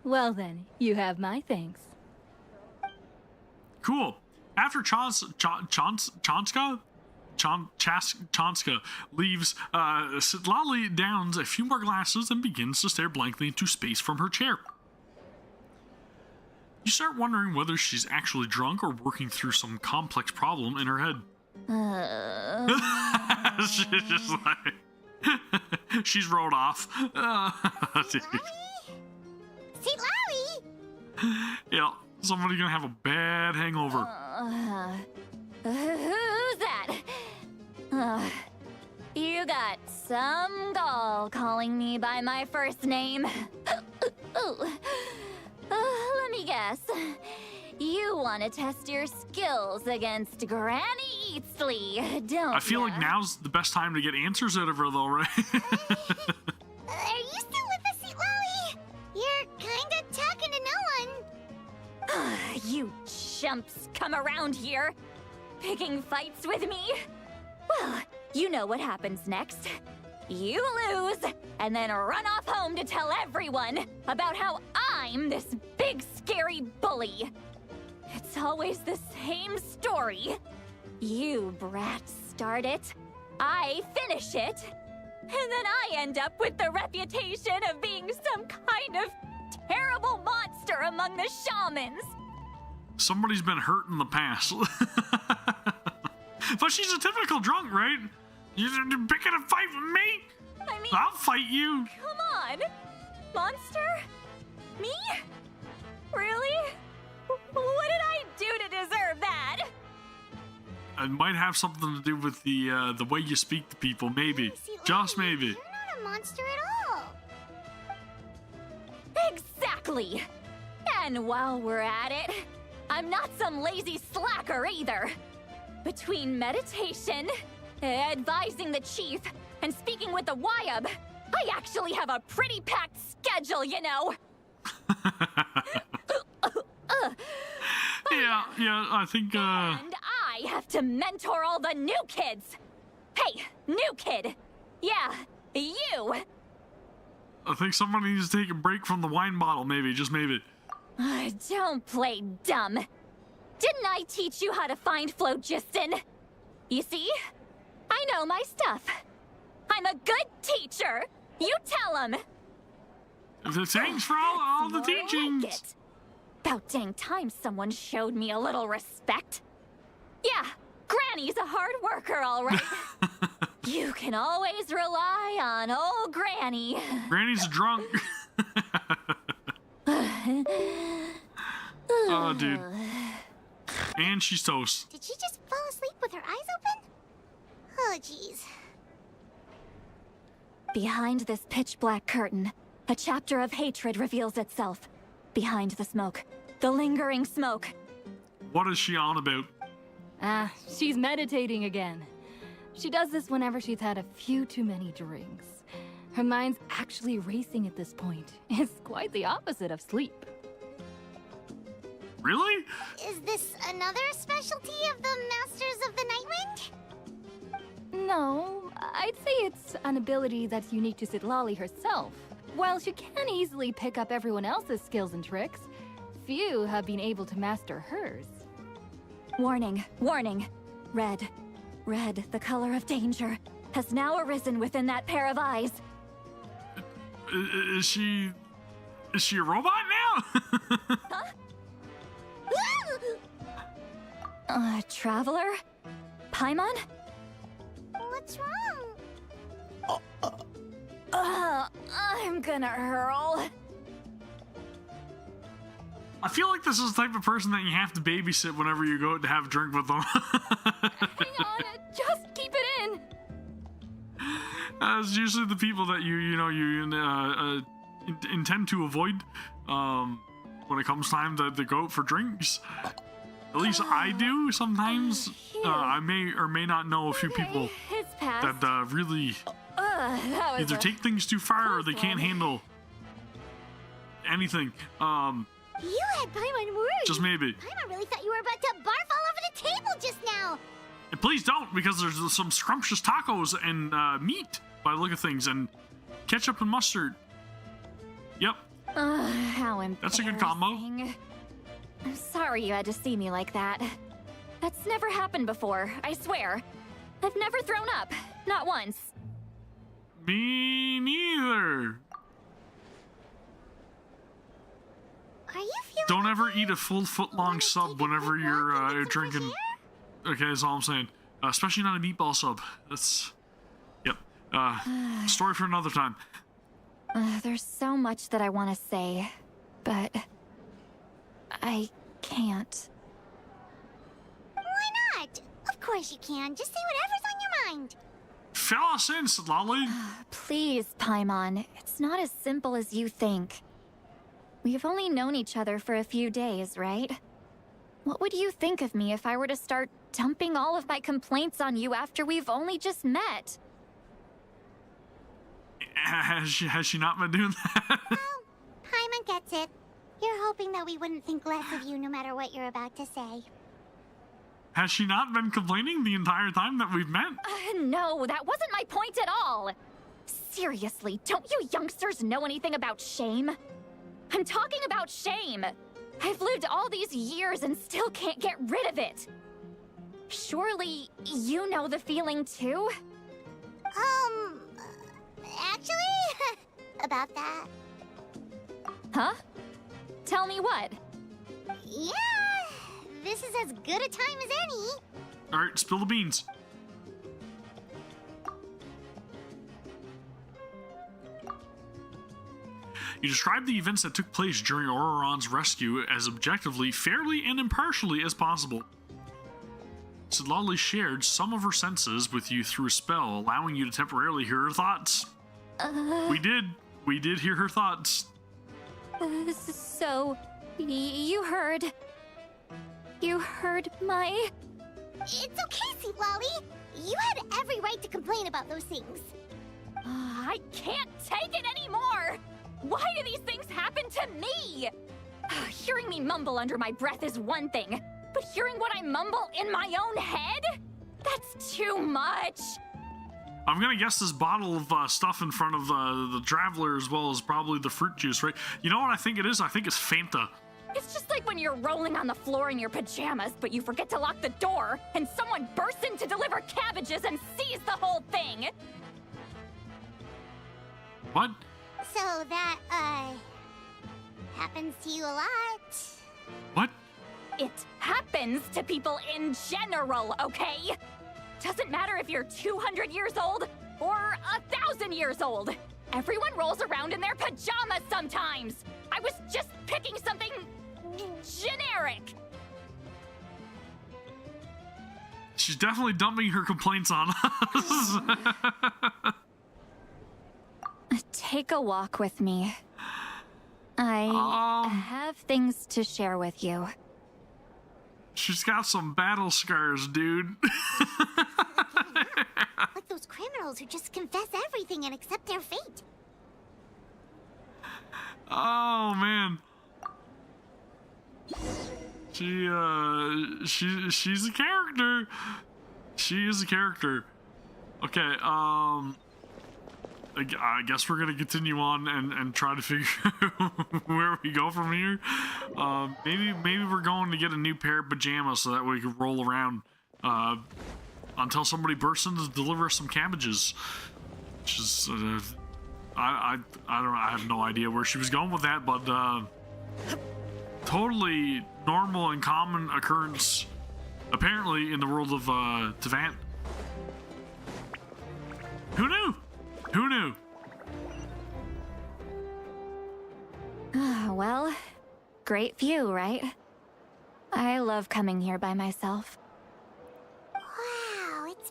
Well then, you have my thanks. Cool. After Chanska leaves, Sitlali downs a few more glasses and begins to stare blankly into space from her chair. You start wondering whether she's actually drunk or working through some complex problem in her head. She's just like... she's rolled off. Sitlali! Yeah, somebody's gonna have a bad hangover. Who's that? You got some gall calling me by my first name. Let me guess. You want to test your skills against Granny Eatsley, don't I feel ya? like now's the best time to get answers out of her, though, right? Are you still with us, Sitlali? You're kinda talking to no one. You chumps come around here, picking fights with me? Well, you know what happens next. You lose, and then run off home to tell everyone about how I'm this big scary bully. It's always the same story. You brats start it, I finish it, and then I end up with the reputation of being some kind of terrible monster among the shamans. Somebody's been hurt in the past. But she's a typical drunk, right? You're picking a fight with me? I mean, I'll fight you. come on. Monster? Me? Really? What did I do to deserve that? It might have something to do with the way you speak to people, maybe. Sitlali, Just maybe. You're not a monster at all. Exactly. And while we're at it, I'm not some lazy slacker either. Between meditation, advising the chief, and speaking with the Wyab, I actually have a pretty packed schedule, you know. Yeah, I think, And I have to mentor all the new kids. Hey, new kid. Yeah, you. I think somebody needs to take a break from the wine bottle, maybe, just maybe. Don't play dumb. Didn't I teach you how to find phlogiston? You see? I know my stuff. I'm a good teacher. You tell him. Thanks for all the teachings. Like it. About dang time someone showed me a little respect. Yeah, Granny's a hard worker, all right. You can always rely on old Granny. Granny's a drunk. Oh, dude. And she's toast. Did she just fall asleep with her eyes open? Oh, jeez. Behind this pitch-black curtain, a chapter of hatred reveals itself. Behind the smoke, the lingering smoke. What is she on about? She's meditating again. She does this whenever she's had a few too many drinks. Her mind's actually racing at this point. It's quite the opposite of sleep. Really? Is this another specialty of the Masters of the Nightwind? No, I'd say it's an ability that's unique to Sitlali herself. While she can easily pick up everyone else's skills and tricks, few have been able to master hers. Warning, warning. Red, the color of danger, has now arisen within that pair of eyes. Is she a robot now? Traveler? Paimon? What's wrong? I'm gonna hurl. I feel like this is the type of person that you have to babysit whenever you go out to have a drink with them. Hang on, just keep it in. It's usually the people that you intend to avoid. when it comes time to go out for drinks. At least I do sometimes. I may or may not know a few people It's past. that really That was either take things too far or they can't handle anything. You had Paimon worried. Just maybe. Paimon really thought you were about to barf all over the table just now. And please don't, because there's some scrumptious tacos and meat by the look of things, and ketchup and mustard. Yep. How embarrassing. That's a good combo. I'm sorry you had to see me like that. That's never happened before, I swear. I've never thrown up. Not once. Me neither. Are you feeling Don't ever okay? eat a full foot-long Wanna sub take a whenever quick you're walk and get some drinking. fresh Okay, that's all I'm saying. Especially not a meatball sub. That's... Yep. Story for another time. There's so much that I want to say, but I can't. Why not? Of course you can. Just say whatever's on your mind. Fill us in, Lolly. Please, Paimon, it's not as simple as you think. We've only known each other for a few days, right? What would you think of me if I were to start dumping all of my complaints on you after we've only just met? Has she not been doing that? Paimon gets it. You're hoping that we wouldn't think less of you no matter what you're about to say. Has she not been complaining the entire time that we've met? No, that wasn't my point at all. Seriously, don't you youngsters know anything about shame? I'm talking about shame. I've lived all these years and still can't get rid of it. Surely, you know the feeling too? Actually, about that. Huh? Tell me what? Yeah, this is as good a time as any. Alright, spill the beans. You described the events that took place during Auroron's rescue as objectively, fairly, and impartially as possible. Sidlali shared some of her senses with you through a spell, allowing you to temporarily hear her thoughts. We did hear her thoughts. So, you heard my... It's okay, Sweet Lolly. You had every right to complain about those things. I can't take it anymore! Why do these things happen to me? Hearing me mumble under my breath is one thing, but hearing what I mumble in my own head? That's too much! I'm gonna guess this bottle of stuff in front of the traveler as well as probably the fruit juice, right? You know what I think it is? I think it's Fanta. It's just like when you're rolling on the floor in your pajamas, but you forget to lock the door, and someone bursts in to deliver cabbages and sees the whole thing! What? So that, happens to you a lot. What? It happens to people in general, okay? Doesn't matter if you're 200 years old or 1,000 years old. Everyone rolls around in their pajamas sometimes. I was just picking something generic. She's definitely dumping her complaints on us. Take a walk with me. I have things to share with you. She's got some battle scars, dude. Like those criminals who just confess everything and accept their fate. Oh man. She's a character. She is a character. Okay, I guess we're gonna continue on and try to figure out where we go from here. Maybe we're going to get a new pair of pajamas so that we can roll around until somebody bursts in to deliver us some cabbages. Which is I don't know. I have no idea where she was going with that, but totally normal and common occurrence apparently in the world of Tavant. Who knew? Who knew? Well, great view, right? I love coming here by myself. Wow, it's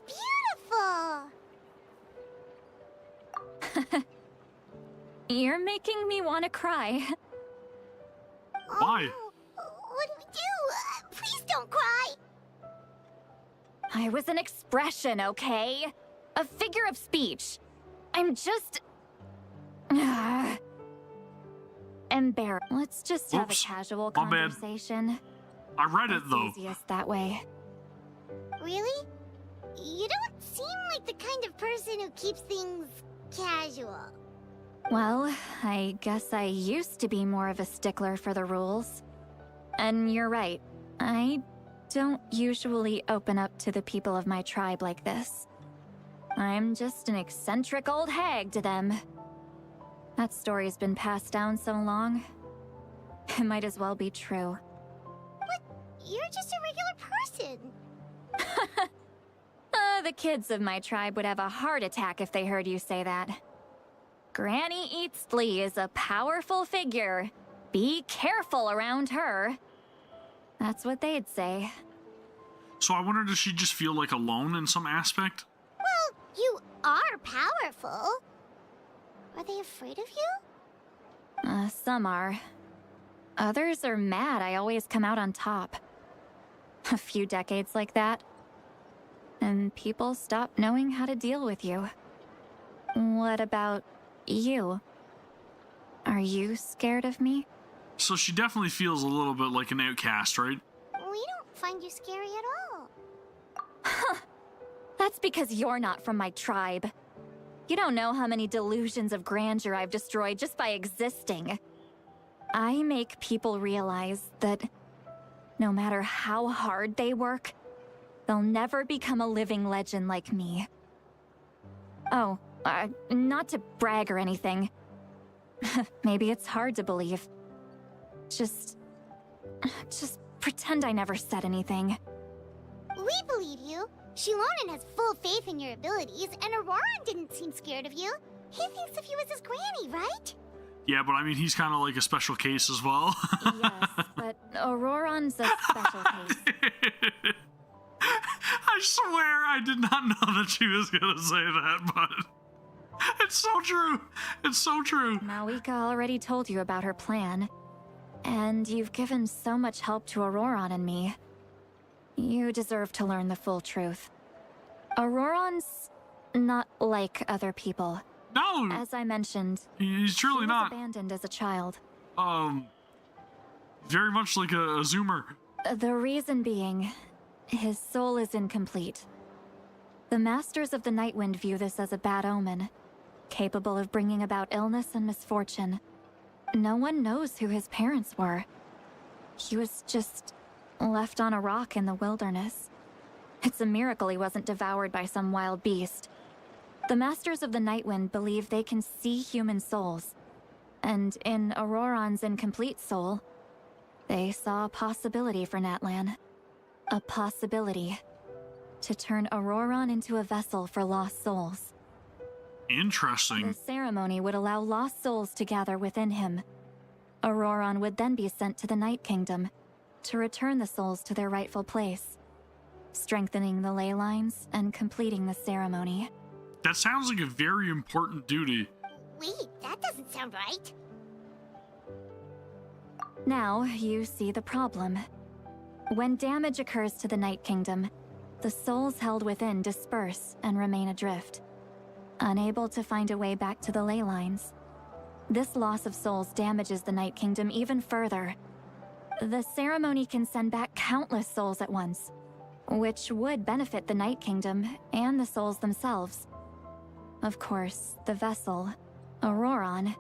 beautiful. You're making me want to cry. Why? No. What do we do? Please don't cry. I was an expression, okay? A figure of speech. I'm just... embarrassed. Let's just have a Oops, casual my bad. conversation. I read it It's though. easiest that way. Really? You don't seem like the kind of person who keeps things casual. Well, I guess I used to be more of a stickler for the rules. And you're right. I don't usually open up to the people of my tribe like this. I'm just an eccentric old hag to them. That story's been passed down so long. It might as well be true. You're just a regular person. The kids of my tribe would have a heart attack if they heard you say that. Granny Eatsley is a powerful figure. Be careful around her. That's what they'd say. So I wonder, does she just feel like alone in some aspect? Well, you are powerful. Are they afraid of you? Some are. Others are mad I always come out on top. A few decades like that, and people stop knowing how to deal with you. What about you? Are you scared of me? So she definitely feels a little bit like an outcast, right? We don't find you scary at all. That's because you're not from my tribe. You don't know how many delusions of grandeur I've destroyed just by existing. I make people realize that no matter how hard they work, they'll never become a living legend like me. Oh, not to brag or anything. Maybe it's hard to believe. Just pretend I never said anything. We believe you. Shilonen has full faith in your abilities, and Auroran didn't seem scared of you. He thinks of you as his granny, right? Yeah, but I mean, he's kind of like a special case as well. Yes, but Auroran's a special case. I swear I did not know that she was gonna say that, but it's so true. It's so true. Malika already told you about her plan. And you've given so much help to Auroran and me. You deserve to learn the full truth. Auroran's not like other people. No, As I mentioned, he's truly he was not. abandoned as a child. Very much like a Zoomer. The reason being, his soul is incomplete. The Masters of the Nightwind view this as a bad omen, capable of bringing about illness and misfortune. No one knows who his parents were. He was just left on a rock in the wilderness. It's a miracle he wasn't devoured by some wild beast. The Masters of the Nightwind believe they can see human souls. And in Auroran's incomplete soul, they saw a possibility for Natlan. A possibility to turn Auroran into a vessel for lost souls. Interesting. The ceremony would allow lost souls to gather within him. Auroran would then be sent to the Night Kingdom to return the souls to their rightful place, strengthening the ley lines and completing the ceremony. That sounds like a very important duty. Wait, that doesn't sound right. Now, you see the problem. When damage occurs to the Night Kingdom, the souls held within disperse and remain adrift, unable to find a way back to the ley lines. This loss of souls damages the Night Kingdom even further. The ceremony can send back countless souls at once, which would benefit the Night Kingdom and the souls themselves. Of course, the vessel, Auroran,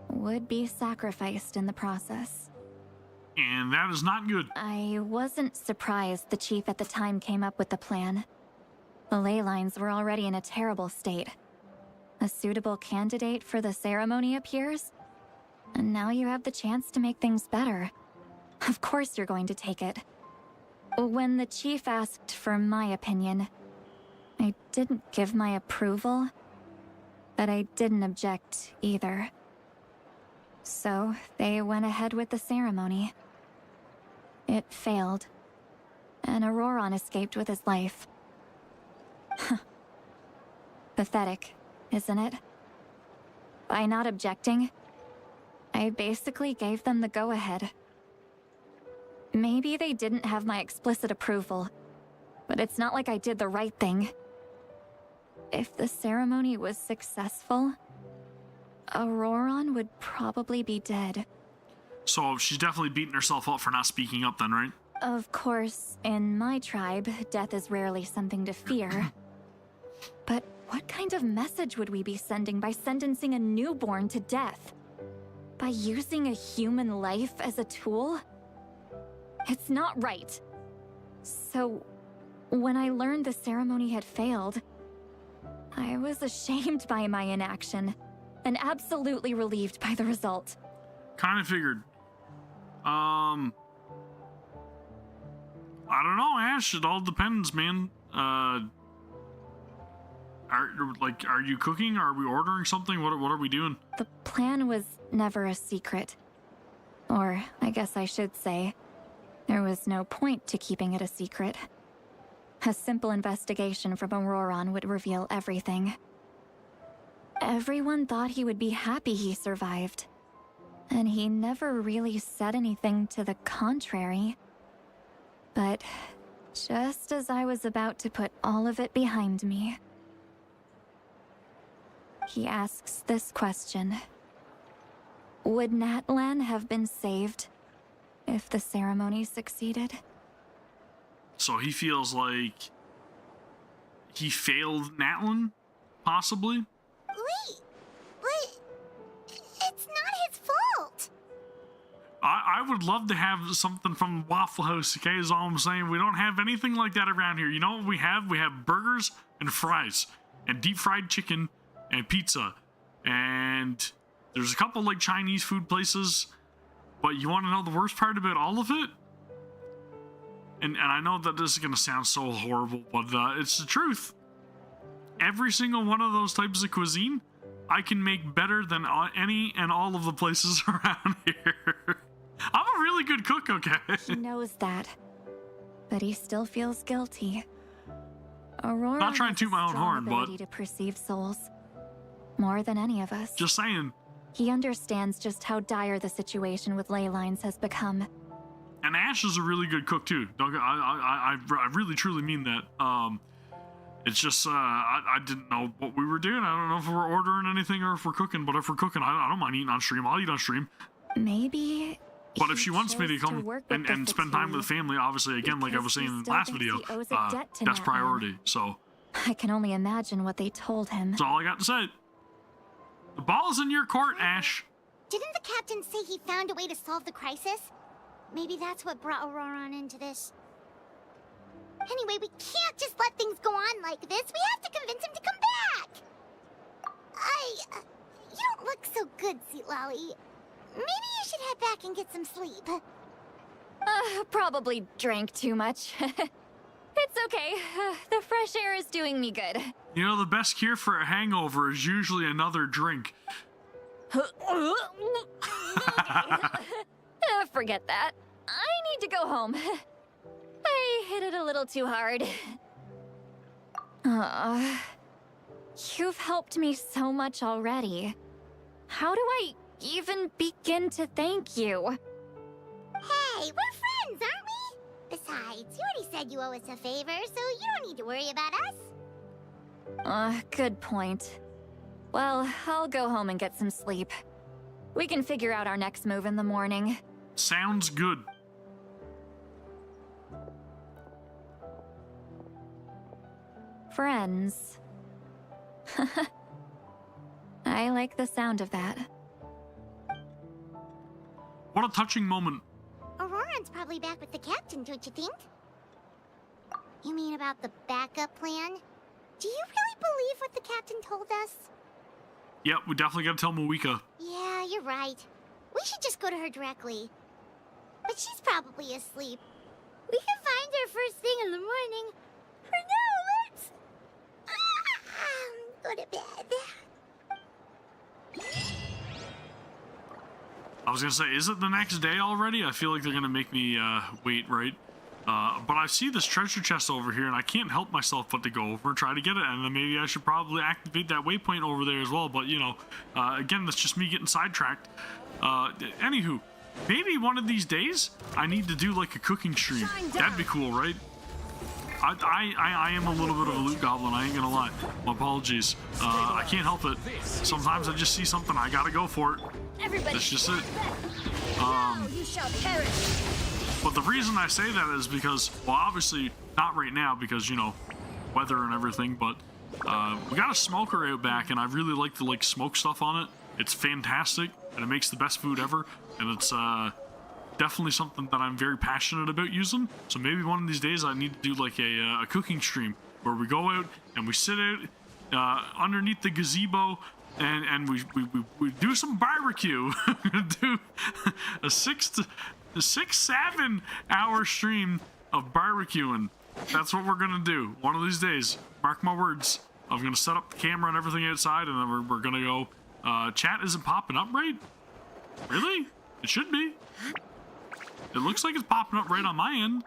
would be sacrificed in the process. And that is not good. I wasn't surprised the chief at the time came up with the plan. The ley lines were already in a terrible state. A suitable candidate for the ceremony appears, and now you have the chance to make things better. Of course you're going to take it. When the chief asked for my opinion, I didn't give my approval, but I didn't object either. So they went ahead with the ceremony. It failed, and Auroran escaped with his life. Pathetic, isn't it? By not objecting, I basically gave them the go-ahead. Maybe they didn't have my explicit approval, but it's not like I did the right thing. If the ceremony was successful, Auroron would probably be dead. So she's definitely beating herself up for not speaking up then, right? Of course, in my tribe, death is rarely something to fear. But what kind of message would we be sending by sentencing a newborn to death? By using a human life as a tool? It's not right. So, when I learned the ceremony had failed, I was ashamed by my inaction, and absolutely relieved by the result. Kind of figured. I don't know, Ash. It all depends, man. Are you cooking? Are we ordering something? What are we doing? The plan was never a secret. Or, I guess I should say, there was no point to keeping it a secret. A simple investigation from Auroron would reveal everything. Everyone thought he would be happy he survived. And he never really said anything to the contrary. But just as I was about to put all of it behind me, he asks this question. Would Natlan have been saved if the ceremony succeeded? So he feels like he failed Natlan, possibly? Wait, but it's not his fault. I would love to have something from Waffle House, okay, is all I'm saying. We don't have anything like that around here. You know what we have? We have burgers and fries and deep fried chicken and pizza. And there's a couple like Chinese food places. But you want to know the worst part about all of it? And I know that this is going to sound so horrible, but it's the truth. Every single one of those types of cuisine, I can make better than any and all of the places around here. I'm a really good cook, okay? He knows that, but he still feels guilty. Aurora Not trying to has toot my a own strong horn, ability but to perceive souls, more than any of us. just saying. He understands just how dire the situation with ley lines has become. And Ash is a really good cook too. I really truly mean that. It's just I didn't know what we were doing. I don't know if we're ordering anything or if we're cooking. But if we're cooking, I don't mind eating on stream. I'll eat on stream. Maybe. But he if she wants me to chose come work with and the spend time with the Fatui family, obviously, again, like I because was he saying in the still last thinks video, he owes a debt to that's Natlan. priority. So I can only imagine what they told him. that's all I got to say. The ball's in your court, Ash. Didn't the captain say he found a way to solve the crisis? Maybe that's what brought Auroron into this. Anyway, we can't just let things go on like this. We have to convince him to come back. You don't look so good, Sweet Lolly. Maybe you should head back and get some sleep. Probably drank too much. It's okay. The fresh air is doing me good. You know, the best cure for a hangover is usually another drink. Forget that. I need to go home. I hit it a little too hard. You've helped me so much already. How do I even begin to thank you? Hey, we're friends, aren't we? Besides, you already said you owe us a favor, so you don't need to worry about us. Good point. Well, I'll go home and get some sleep. We can figure out our next move in the morning. Sounds good. Friends. I like the sound of that. What a touching moment. Auroron's probably back with the captain, don't you think? You mean about the backup plan? Do you really believe what the captain told us? Yep, we definitely gotta tell Moeka. Yeah, you're right. We should just go to her directly. But she's probably asleep. We can find her first thing in the morning. For now, let's... go to bed. I was gonna say, is it the next day already? I feel like they're gonna make me wait, right? But I see this treasure chest over here, and I can't help myself but to go over and try to get it. And then maybe I should probably activate that waypoint over there as well. But, you know, again, that's just me getting sidetracked. Anywho, maybe one of these days I need to do like a cooking stream. That'd be cool, right? I am a little bit of a loot goblin, I ain't gonna lie. My apologies. I can't help it. Sometimes I just see something, I gotta go for it. That's just it. You shall perish. But the reason I say that is because, well, obviously not right now because, you know, weather and everything, but we got a smoker out back and I really like to like smoke stuff on it. It's fantastic and it makes the best food ever, and it's definitely something that I'm very passionate about using. So maybe one of these days I need to do like a cooking stream where we go out and we sit out underneath the gazebo and we do some barbecue. Do a 6-7 hour stream of barbecuing. That's what we're gonna do one of these days. Mark my words. I'm gonna set up the camera and everything outside, and then we're gonna go. Chat isn't popping up right? Really? It should be. It looks like it's popping up right on my end.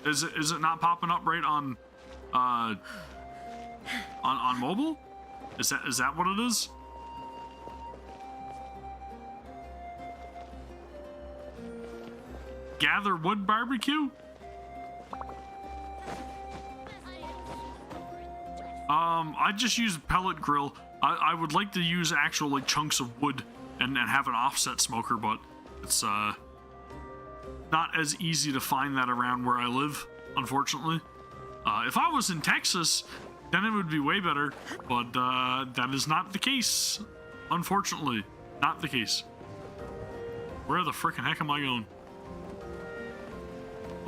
Is it not popping up right on mobile? Is that what it is? Gather wood barbecue? I just use pellet grill. I would like to use actual like chunks of wood and have an offset smoker, but it's not as easy to find that around where I live, unfortunately. If I was in Texas, then it would be way better, but that is not the case, unfortunately. Not the case. Where the frickin' heck am I going?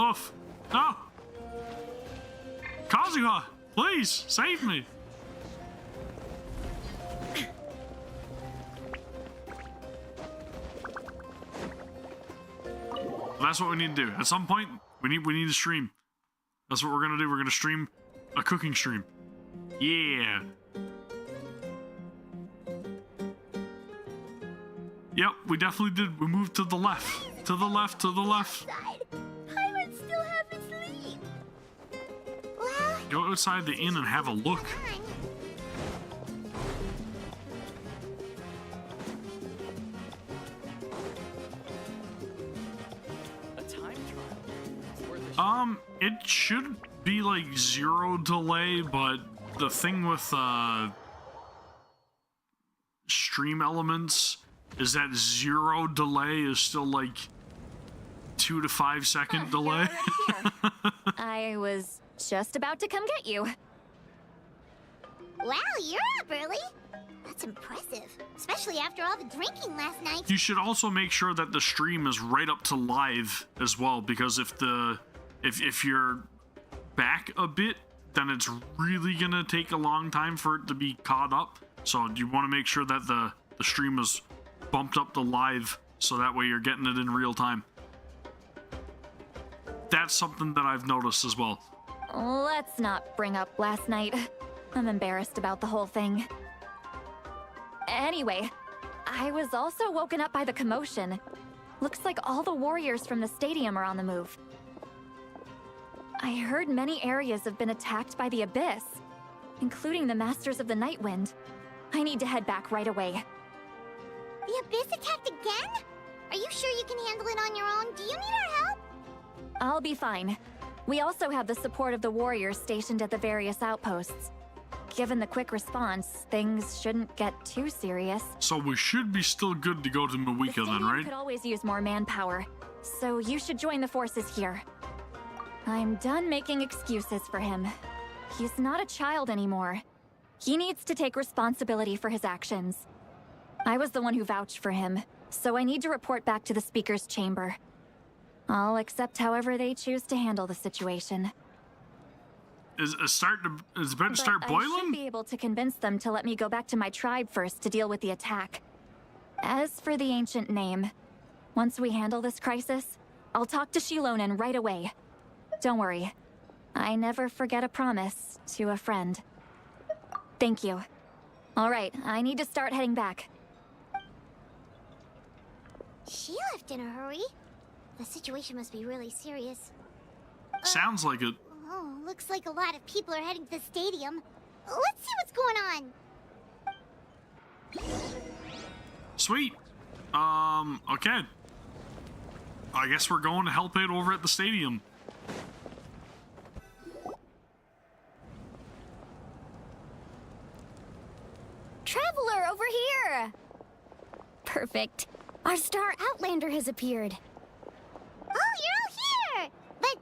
Oof! No! Kazuha, please save me! That's what we need to do. At some point, we need to stream. That's what we're gonna do. We're gonna stream a cooking stream. Yeah. Yep, we definitely did. We moved to the left. To the left, to the left. I would still have to sleep. Well, Go outside the inn and have a look. fine. It should be like 0 delay, but the thing with stream elements is that 0 delay is still like 2 to 5 second delay. I was just about to come get you. Wow, you're up early. That's impressive, especially after all the drinking last night. You should also make sure that the stream is right up to live as well, because if you're back a bit, then it's really gonna take a long time for it to be caught up. So you want to make sure that the stream is bumped up to live, so that way you're getting it in real time. That's something that I've noticed as well. Let's not bring up last night. I'm embarrassed about the whole thing. Anyway, I was also woken up by the commotion. Looks like all the warriors from the stadium are on the move. I heard many areas have been attacked by the Abyss, including the Masters of the Nightwind. I need to head back right away. The Abyss attacked again? Are you sure you can handle it on your own? Do you need our help? I'll be fine. We also have the support of the warriors stationed at the various outposts. Given the quick response, things shouldn't get too serious. So we should be still good to go to The Mawika then, stadium right? could always use more manpower, so you should join the forces here. I'm done making excuses for him. He's not a child anymore. He needs to take responsibility for his actions. I was the one who vouched for him, so I need to report back to the Speaker's chamber. I'll accept however they choose to handle the situation. Is about to start But I should boiling? be able to convince them to let me go back to my tribe first to deal with the attack. As for the ancient name, once we handle this crisis, I'll talk to Shilonen right away. Don't worry. I never forget a promise to a friend. Thank you. All right, I need to start heading back. She left in a hurry. The situation must be really serious. Sounds like it. Oh, looks like a lot of people are heading to the stadium. Let's see what's going on. Sweet. Okay. I guess we're going to help out over at the stadium. Traveler, over here! Perfect. Our star Outlander has appeared. Oh, you're all here! But,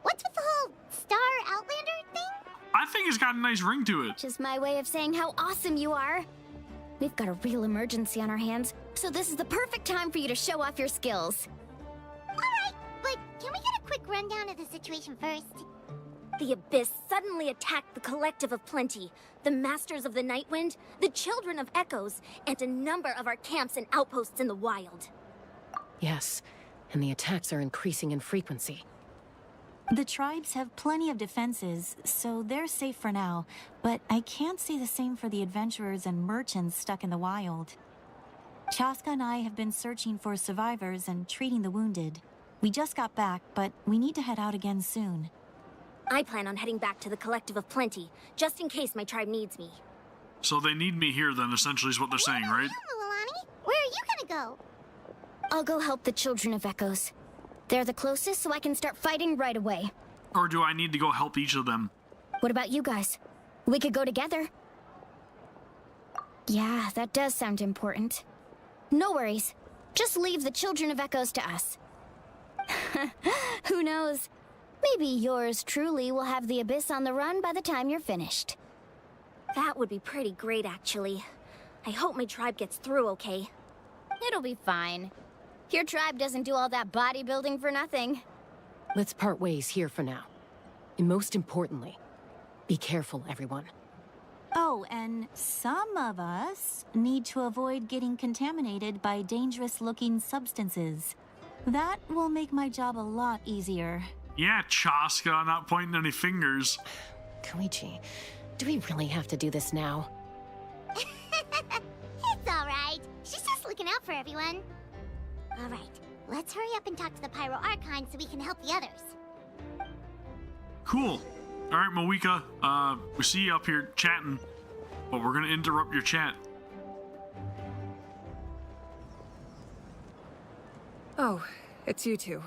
what's with the whole Star Outlander thing? I think it's got a nice ring to it. Just my way of saying how awesome you are. We've got a real emergency on our hands, so this is the perfect time for you to show off your skills. Alright, but can we get a quick rundown of the situation first? The Abyss suddenly attacked the Collective of Plenty, the Masters of the Nightwind, the Children of Echoes, and a number of our camps and outposts in the wild. Yes, and the attacks are increasing in frequency. The tribes have plenty of defenses, so they're safe for now, but I can't say the same for the adventurers and merchants stuck in the wild. Chaska and I have been searching for survivors and treating the wounded. We just got back, but we need to head out again soon. I plan on heading back to the Collective of Plenty, just in case my tribe needs me. So they need me here then, essentially is what they're saying, right? Milani, where are you gonna go? I'll go help the Children of Echoes. They're the closest, so I can start fighting right away. Or do I need to go help each of them? What about you guys? We could go together. Yeah, that does sound important. No worries. Just leave the Children of Echoes to us. Who knows? Maybe yours truly will have the Abyss on the run by the time you're finished. That would be pretty great, actually. I hope my tribe gets through okay. It'll be fine. Your tribe doesn't do all that bodybuilding for nothing. Let's part ways here for now. And most importantly, be careful, everyone. Oh, and some of us need to avoid getting contaminated by dangerous-looking substances. That will make my job a lot easier. Yeah, Chaska, not pointing any fingers. Koichi, do we really have to do this now? It's alright. She's just looking out for everyone. Alright, let's hurry up and talk to the Pyro Archon so we can help the others. Cool. Alright, Moika, we see you up here chatting, but we're gonna interrupt your chat. Oh, it's you two.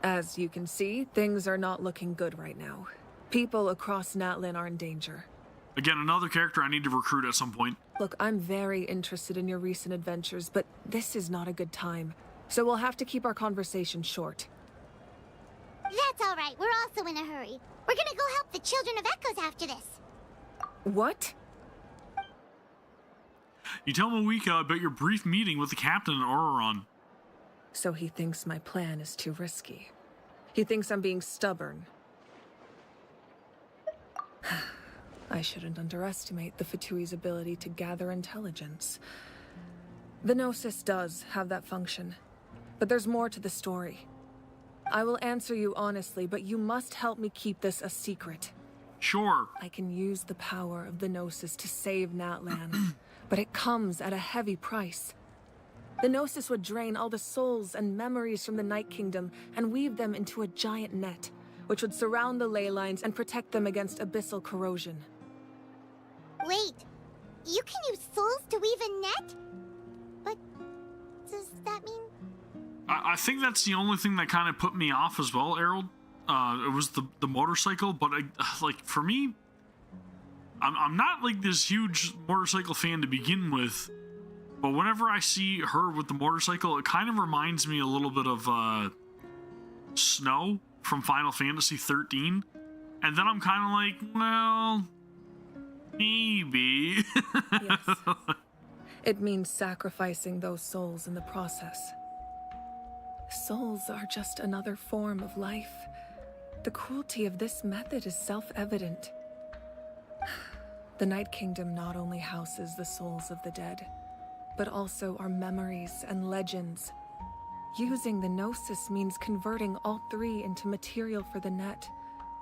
As you can see, things are not looking good right now. People across Natlin are in danger. Again, another character I need to recruit at some point. Look, I'm very interested in your recent adventures, but this is not a good time. So we'll have to keep our conversation short. That's alright, we're also in a hurry. We're gonna go help the Children of Echoes after this. What? You tell Moika about your brief meeting with the captain at Auroron. So he thinks my plan is too risky. He thinks I'm being stubborn. I shouldn't underestimate the Fatui's ability to gather intelligence. The Gnosis does have that function, but there's more to the story. I will answer you honestly, but you must help me keep this a secret. Sure. I can use the power of the Gnosis to save Natlan, but it comes at a heavy price. The Gnosis would drain all the souls and memories from the Night Kingdom and weave them into a giant net, which would surround the ley lines and protect them against abyssal corrosion. Wait, you can use souls to weave a net? But does that mean... I think that's the only thing that kind of put me off as well, Errol. It was the motorcycle, but like for me, I'm not like this huge motorcycle fan to begin with. But whenever I see her with the motorcycle, it kind of reminds me a little bit of Snow from Final Fantasy 13. And then I'm kind of like, well, maybe. Yes. It means sacrificing those souls in the process. Souls are just another form of life. The cruelty of this method is self-evident. The Night Kingdom not only houses the souls of the dead, but also our memories and legends. Using the Gnosis means converting all three into material for the net,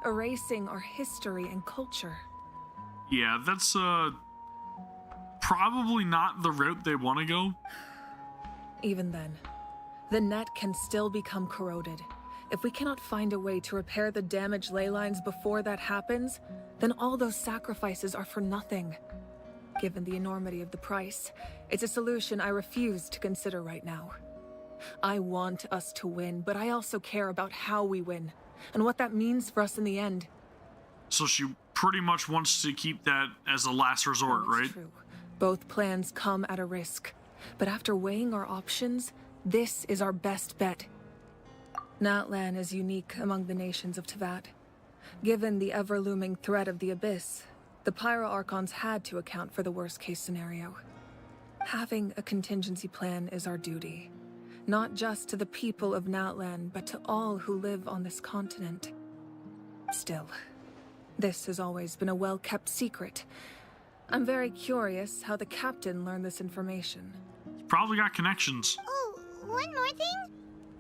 erasing our history and culture. Yeah, that's probably not the route they want to go. Even then, the net can still become corroded. If we cannot find a way to repair the damaged ley lines before that happens, then all those sacrifices are for nothing. given the enormity of the price. It's a solution I refuse to consider right now. I want us to win, but I also care about how we win, and what that means for us in the end. So she pretty much wants to keep that as a last resort, right? True. Both plans come at a risk, but after weighing our options, this is our best bet. Natlan is unique among the nations of Teyvat. Given the ever-looming threat of the Abyss, the Pyro Archons had to account for the worst-case scenario. Having a contingency plan is our duty, not just to the people of Natlan, but to all who live on this continent. Still, this has always been a well-kept secret. I'm very curious how the captain learned this information. Probably got connections. Oh, one more thing?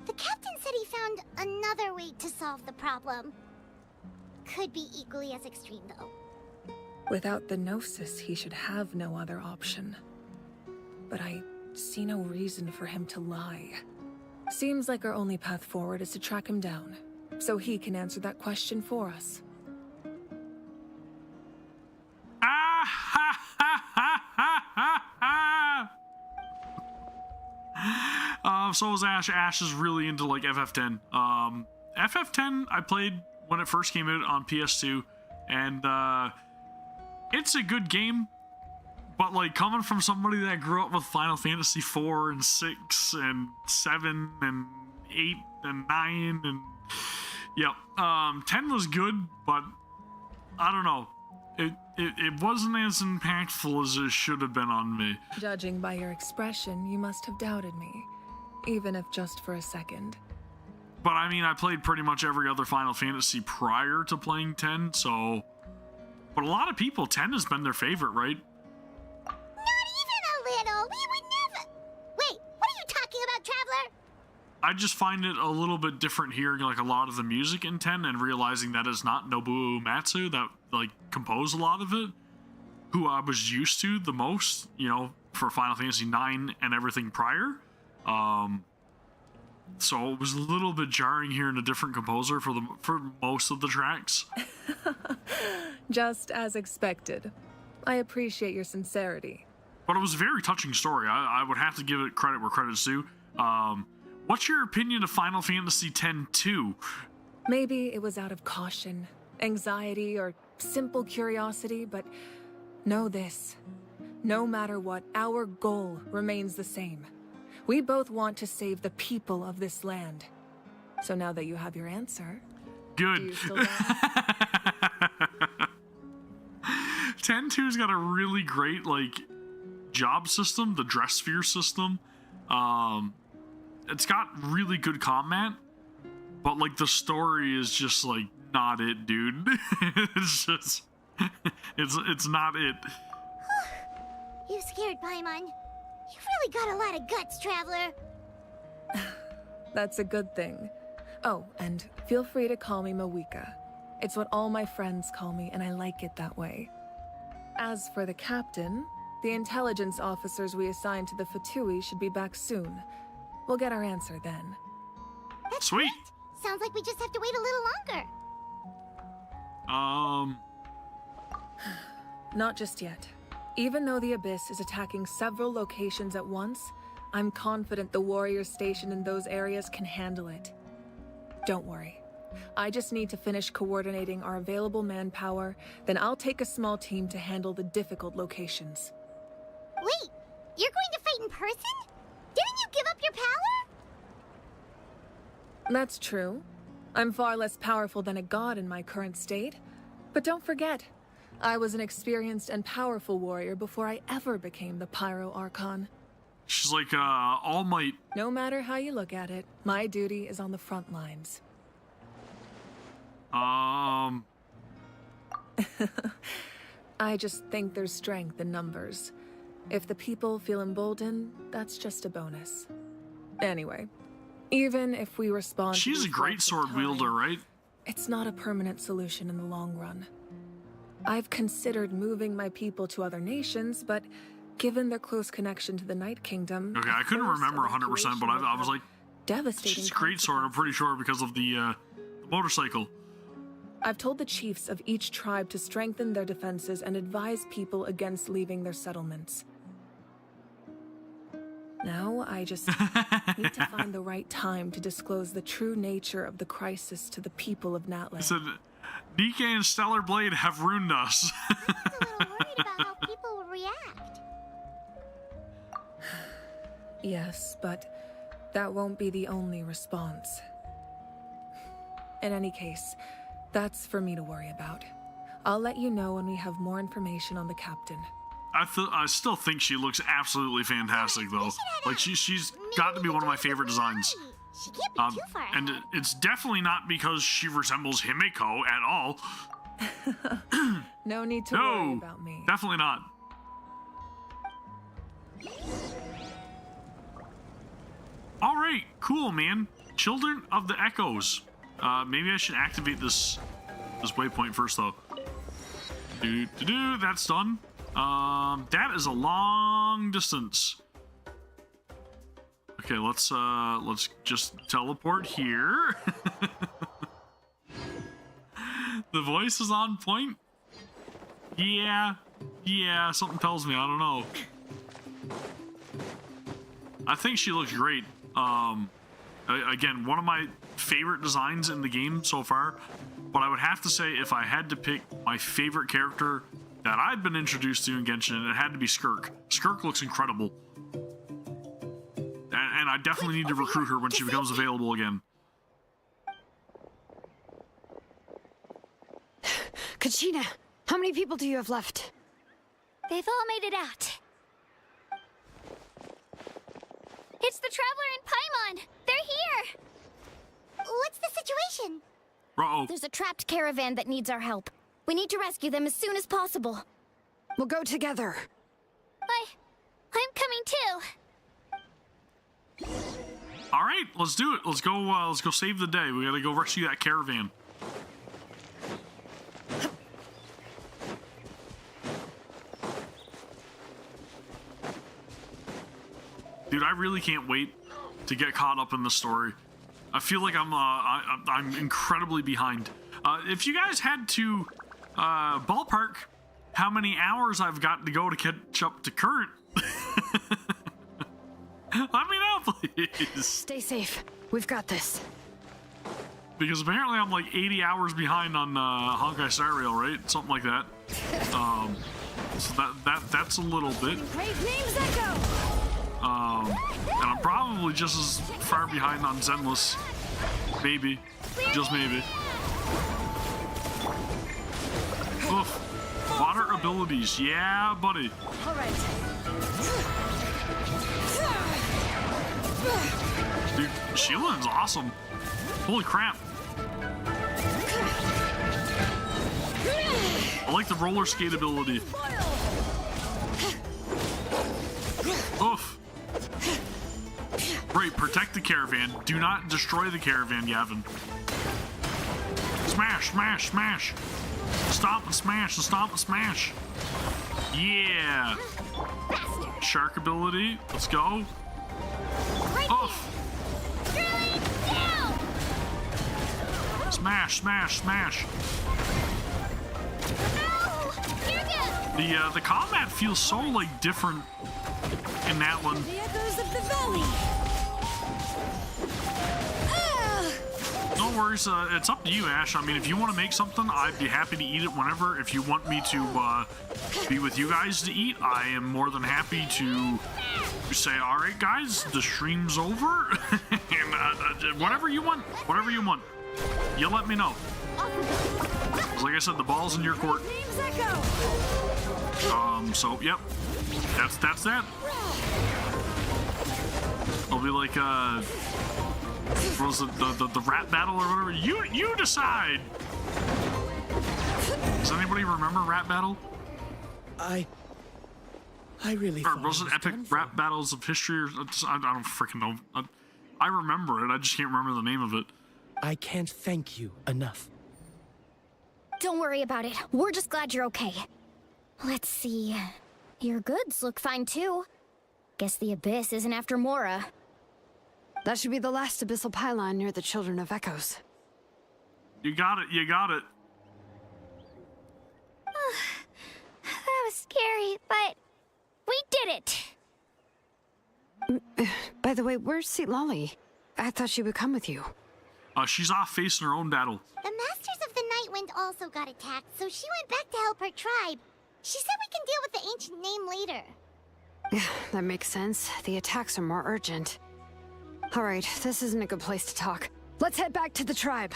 The captain said he found another way to solve the problem. Could be equally as extreme, though. Without the Gnosis, he should have no other option. But I see no reason for him to lie. Seems like our only path forward is to track him down, so he can answer that question for us. So is Ash. Ash is really into like FF10. FF10 I played when it first came out on PS2, and it's a good game. But like coming from somebody that grew up with Final Fantasy 4 and 6 and 7 and 8 and 9 and yeah, 10 was good, but I don't know. It wasn't as impactful as it should have been on me. Judging by your expression, you must have doubted me, even if just for a second. But I mean, I played pretty much every other Final Fantasy prior to playing 10, so... But a lot of people, 10 has been their favorite, right? Not even a little! We would never... Wait, what are you talking about, Traveler? I just find it a little bit different hearing like a lot of the music in 10 and realizing that it's not Nobuo Uematsu that like composed a lot of it, who I was used to the most, you know, for Final Fantasy 9 and everything prior. So it was a little bit jarring hearing a different composer for most of the tracks. Just as expected. I appreciate your sincerity. But it was a very touching story. I would have to give it credit where credit's due. What's your opinion of Final Fantasy X-2? Maybe it was out of caution, anxiety, or simple curiosity, but know this. No matter what, our goal remains the same. We both want to save the people of this land. So now that you have your answer... Good. Do you still doubt? 10-2's got a really great, like, job system, the dress sphere system. It's got really good combat, but, like, the story is just, like, not it, dude. It's just... It's not it. You scared Paimon. You've really got a lot of guts, Traveler. That's a good thing. Oh, and feel free to call me Mawika. It's what all my friends call me, and I like it that way. As for the captain, the intelligence officers we assigned to the Fatui should be back soon. We'll get our answer then. That's Sweet. Great. Sounds like we just have to wait a little longer. Not just yet. Even though the Abyss is attacking several locations at once, I'm confident the warriors stationed in those areas can handle it. Don't worry. I just need to finish coordinating our available manpower, then I'll take a small team to handle the difficult locations. Wait, you're going to fight in person? Didn't you give up your power? That's true. I'm far less powerful than a god in my current state. But don't forget, I was an experienced and powerful warrior before I ever became the Pyro Archon. She's like, All Might. No matter how you look at it, my duty is on the front lines. I just think there's strength in numbers. If the people feel emboldened, that's just a bonus. Anyway, even if we respond... She's a great sword wielder, right? It's not a permanent solution in the long run. I've considered moving my people to other nations, but given their close connection to the Night Kingdom... Okay, I couldn't remember 100%, but I was like... Devastating. She's a great sword, I'm pretty sure, because of the motorcycle. I've told the chiefs of each tribe to strengthen their defenses and advise people against leaving their settlements. Now, I just need to find the right time to disclose the true nature of the crisis to the people of Natlan. So, NIKKE and Stellar Blade have ruined us. I'm a little worried about how people will react. Yes, but that won't be the only response. In any case, that's for me to worry about. I'll let you know when we have more information on the captain. I still think she looks absolutely fantastic, though. Like, she's got to be one of my favorite designs. She can't be too far And ahead. it's definitely not because she resembles Himeko at all. No need to worry about me. Definitely not. All right, cool, man. Children of the Echoes. Maybe I should activate this waypoint first, though. That's done. That is a long distance. Okay, let's just teleport here. The voice is on point. Yeah, something tells me, I don't know. I think she looks great. Again, one of my favorite designs in the game so far. But I would have to say, if I had to pick my favorite character that I've been introduced to in Genshin, it had to be Skirk. Skirk looks incredible. And I definitely need to recruit her when she becomes available again. Kachina, how many people do you have left? They've all made it out. It's the Traveler and Paimon! They're here! What's the situation? Uh-oh. There's a trapped caravan that needs our help. We need to rescue them as soon as possible. We'll go together. I'm coming too. All right, let's do it. Let's go save the day. We gotta go rescue that caravan. Dude, I really can't wait to get caught up in the story. I feel like I'm incredibly behind. If you guys had to ballpark how many hours I've got to go to catch up to current, let me know, please. Stay safe. We've got this. Because apparently I'm like 80 hours behind on Honkai Star Rail, right? Something like that. So that's a little bit. Great names echo. And I'm probably just as far behind on Zenless. Maybe. Just maybe. Oof. Water abilities. Yeah, buddy. All right. Dude, Shielding's awesome. Holy crap. I like the roller skate ability. Oof. Right, protect the caravan. Do not destroy the caravan, Gavin. Smash, smash, smash. Stomp and smash, and stomp and smash. Yeah. Shark ability. Let's go. Oof. Smash, smash, smash. The combat feels so like different in that one. The echoes of the valley. No worries, it's up to you, Ash. I mean, if you want to make something, I'd be happy to eat it whenever. If you want me to be with you guys to eat, I am more than happy to say, all right, guys, the stream's over. And whatever you want, you let me know. 'Cause like I said, the ball's in your court. Names echo. So, yep, that's that. It'll be like, what was it, the rap battle or whatever? You decide! Does anybody remember rap battle? I really Or thought was it epic rap battles of history? Or, I don't freaking know. I remember it, I just can't remember the name of it. I can't thank you enough. Don't worry about it. We're just glad you're okay. Let's see. Your goods look fine too. Guess the Abyss isn't after Mora. That should be the last abyssal pylon near the Children of Echoes. You got it. scary, but we did it. By the way, where's Lolly? I thought she would come with you. She's off facing her own battle. The Masters of the Nightwind also got attacked, so she went back to help her tribe. She said we can deal with the ancient name later. That makes sense. The attacks are more urgent. Alright, this isn't a good place to talk. Let's head back to the tribe.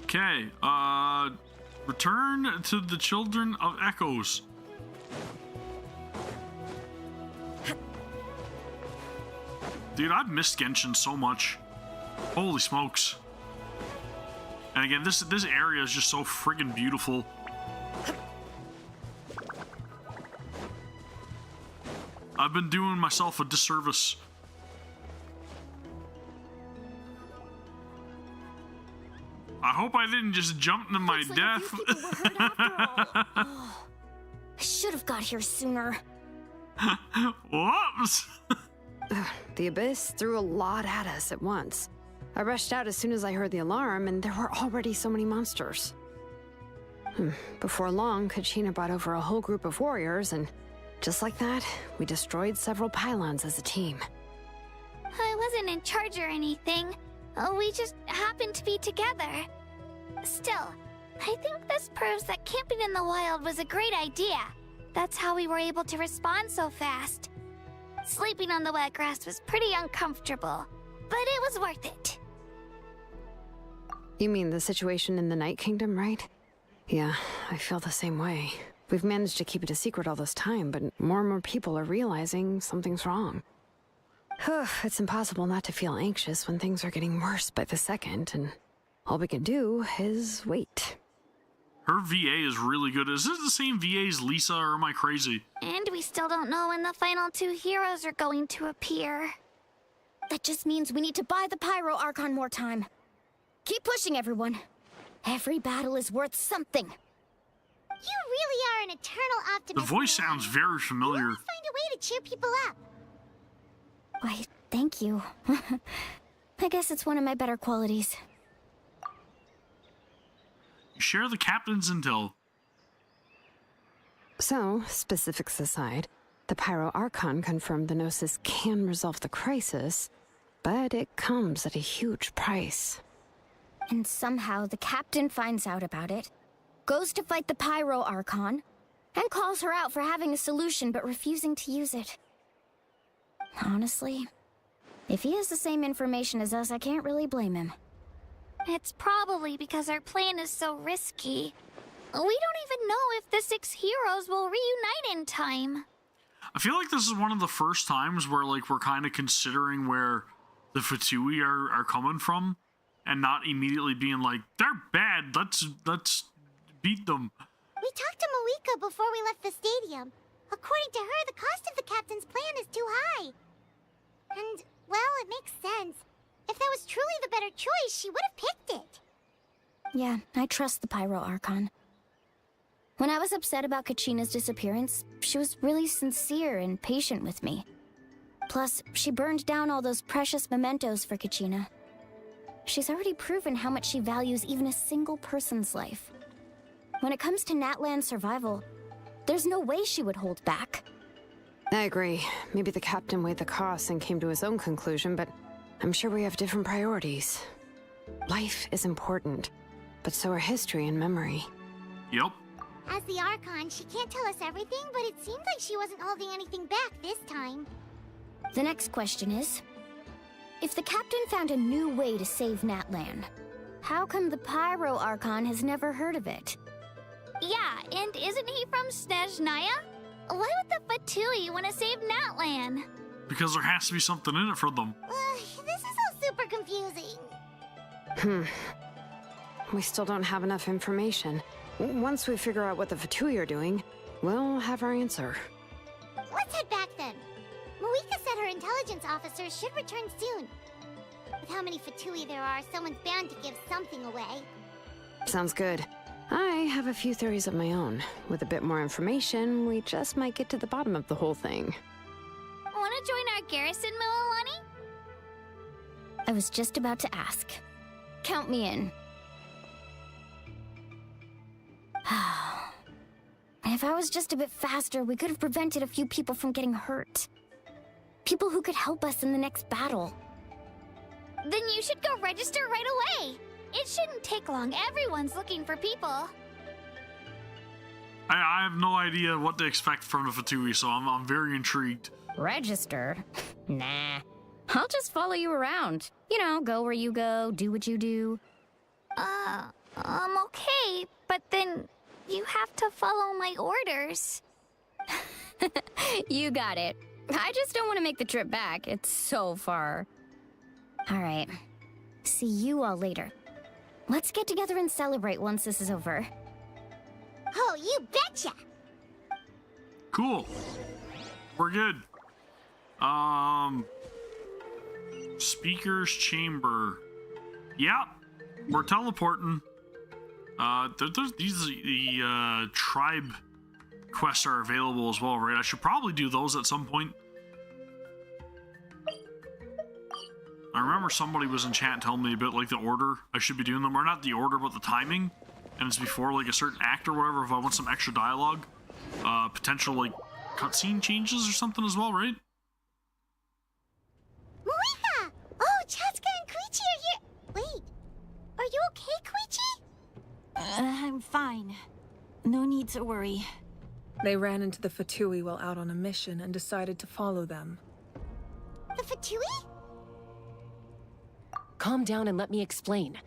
Okay, return to the Children of Echoes. Dude, I've missed Genshin so much. Holy smokes. And again, this area is just so friggin' beautiful. I've been doing myself a disservice. I hope I didn't just jump to my death. I should have got here sooner. Whoops. The Abyss threw a lot at us at once. I rushed out as soon as I heard the alarm, and there were already so many monsters. Before long, Kachina brought over a whole group of warriors, and just like that, we destroyed several pylons as a team. I wasn't in charge or anything. We just happened to be together. Still, I think this proves that camping in the wild was a great idea. That's how we were able to respond so fast. Sleeping on the wet grass was pretty uncomfortable, but it was worth it. You mean the situation in the Night Kingdom, right? Yeah, I feel the same way. We've managed to keep it a secret all this time, but more and more people are realizing something's wrong. It's impossible not to feel anxious when things are getting worse by the second, and all we can do is wait. Her VA is really good. Is this the same VA as Lisa, or am I crazy? And we still don't know when the final two heroes are going to appear. That just means we need to buy the Pyro Archon more time. Keep pushing, everyone. Every battle is worth something. You really are an eternal optimist. The voice sounds very familiar. You always find a way to cheer people up. Why, thank you. I guess it's one of my better qualities. Share the captain's intel. So, specifics aside, the Pyro Archon confirmed the Gnosis can resolve the crisis, but it comes at a huge price. And somehow the captain finds out about it, goes to fight the Pyro Archon, and calls her out for having a solution but refusing to use it. Honestly, if he has the same information as us, I can't really blame him. It's probably because our plan is so risky. We don't even know if the 6 heroes will reunite in time. I feel like this is one of the first times where, like, we're kind of considering where the Fatui are coming from, and not immediately being like, they're bad, let's beat them. We talked to Moika before we left the stadium. According to her, the cost of the captain's plan is too high. And, well, it makes sense. If that was truly the better choice, she would have picked it. Yeah, I trust the Pyro Archon. When I was upset about Kachina's disappearance, she was really sincere and patient with me. Plus, she burned down all those precious mementos for Kachina. She's already proven how much she values even a single person's life. When it comes to Natlan's survival, there's no way she would hold back. I agree. Maybe the captain weighed the costs and came to his own conclusion, but I'm sure we have different priorities. Life is important, but so are history and memory. Yep. As the Archon, she can't tell us everything, but it seems like she wasn't holding anything back this time. The next question is, if the captain found a new way to save Natlan, how come the Pyro Archon has never heard of it? Yeah, and isn't he from Snezhnaya? Why would the Fatui want to save Natlan? Because there has to be something in it for them. This is all super confusing. We still don't have enough information. Once we figure out what the Fatui are doing, we'll have our answer. Let's head back then. Moika said her intelligence officers should return soon. With how many Fatui there are, someone's bound to give something away. Sounds good. I have a few theories of my own. With a bit more information, we just might get to the bottom of the whole thing. Want to join our garrison, Mililani? I was just about to ask. Count me in. If I was just a bit faster, we could have prevented a few people from getting hurt. People who could help us in the next battle. Then you should go register right away. It shouldn't take long. Everyone's looking for people. I have no idea what to expect from the Fatui, so I'm very intrigued. Register? Nah. I'll just follow you around. You know, go where you go, do what you do. Okay, but then you have to follow my orders. You got it. I just don't want to make the trip back. It's so far. All right. See you all later. Let's get together and celebrate once this is over. Oh, you betcha! Cool. We're good. Speaker's chamber. Yeah, we're teleporting. The tribe quests are available as well, right? I should probably do those at some point. I remember somebody was in chat telling me about like the order I should be doing them, or not the order, but the timing. And it's before like a certain act or whatever. If I want some extra dialogue, potential like cutscene changes or something as well, right? Moika! Oh, Chaska and Koichi are here. Wait, are you okay, Koichi? I'm fine. No need to worry. They ran into the Fatui while out on a mission and decided to follow them. The Fatui? Calm down and let me explain.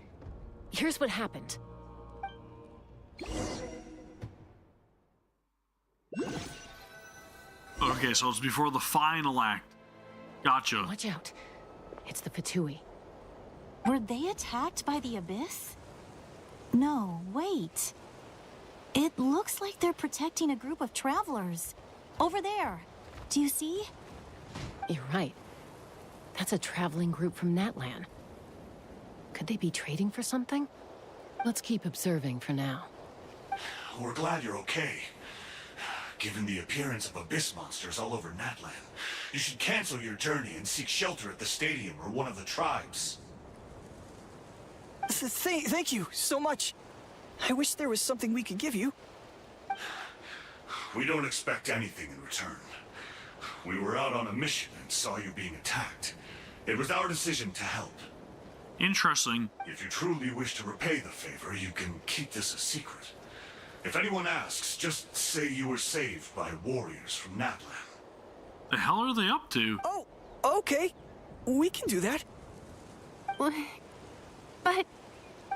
Here's what happened. Okay, so it's before the final act. Gotcha. Watch out. It's the Fatui. Were they attacked by the Abyss? No, wait. It looks like they're protecting a group of travelers. Over there. Do you see? You're right. That's a traveling group from Natlan. Could they be trading for something? Let's keep observing for now. We're glad you're okay. Given the appearance of abyss monsters all over Natlan, you should cancel your journey and seek shelter at the stadium or one of the tribes. Thank you so much. I wish there was something we could give you. We don't expect anything in return. We were out on a mission and saw you being attacked. It was our decision to help. Interesting. If you truly wish to repay the favor, you can keep this a secret. If anyone asks, just say you were saved by warriors from Natlan. The hell are they up to? Oh, okay. We can do that. But...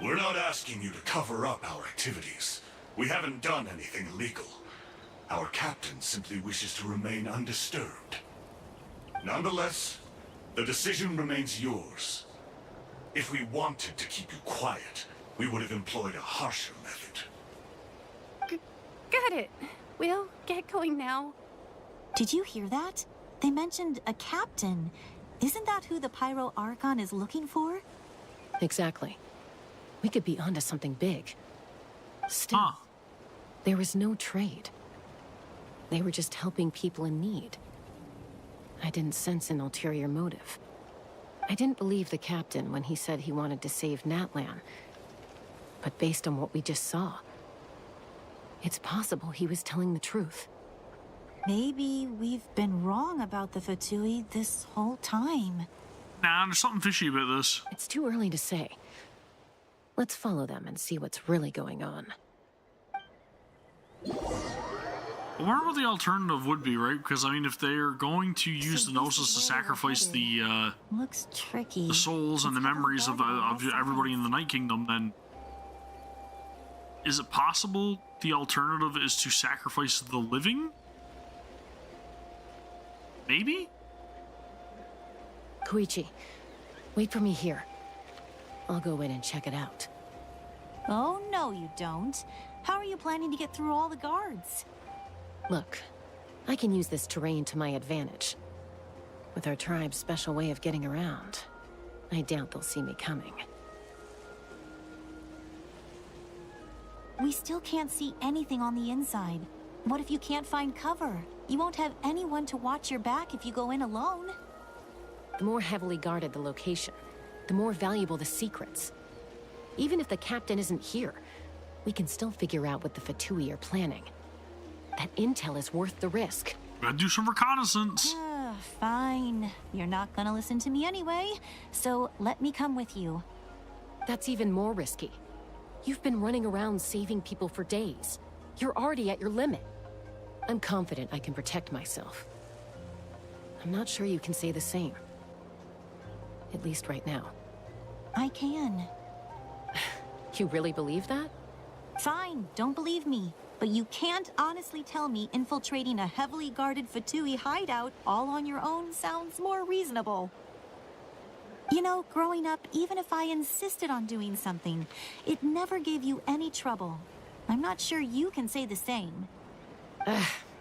We're not asking you to cover up our activities. We haven't done anything illegal. Our captain simply wishes to remain undisturbed. Nonetheless, the decision remains yours. If we wanted to keep you quiet, we would have employed a harsher method. Got it. We'll get going now. Did you hear that? They mentioned a captain. Isn't that who the Pyro Archon is looking for? Exactly. We could be onto something big. Still, there was no trade. They were just helping people in need. I didn't sense an ulterior motive. I didn't believe the captain when he said he wanted to save Natlan. But based on what we just saw, it's possible he was telling the truth. Maybe we've been wrong about the Fatui this whole time. Nah, there's something fishy about this. It's too early to say. Let's follow them and see what's really going on. I wonder what the alternative would be, right? Because, I mean, if they're going to use the Gnosis to sacrifice the, Looks tricky. the souls and the memories of everybody in the Night Kingdom, then is it possible the alternative is to sacrifice the living? Maybe? Koichi, wait for me here. I'll go in and check it out. Oh, no, you don't. How are you planning to get through all the guards? Look, I can use this terrain to my advantage. With our tribe's special way of getting around, I doubt they'll see me coming. We still can't see anything on the inside. What if you can't find cover? You won't have anyone to watch your back if you go in alone. The more heavily guarded the location, the more valuable the secrets. Even if the captain isn't here, we can still figure out what the Fatui are planning. That intel is worth the risk. Gotta do some reconnaissance. Fine. You're not gonna listen to me anyway, so let me come with you. That's even more risky. You've been running around saving people for days. You're already at your limit. I'm confident I can protect myself. I'm not sure you can say the same. At least right now. I can. You really believe that? Fine, don't believe me. But you can't honestly tell me infiltrating a heavily guarded Fatui hideout all on your own sounds more reasonable. You know, growing up, even if I insisted on doing something, it never gave you any trouble. I'm not sure you can say the same.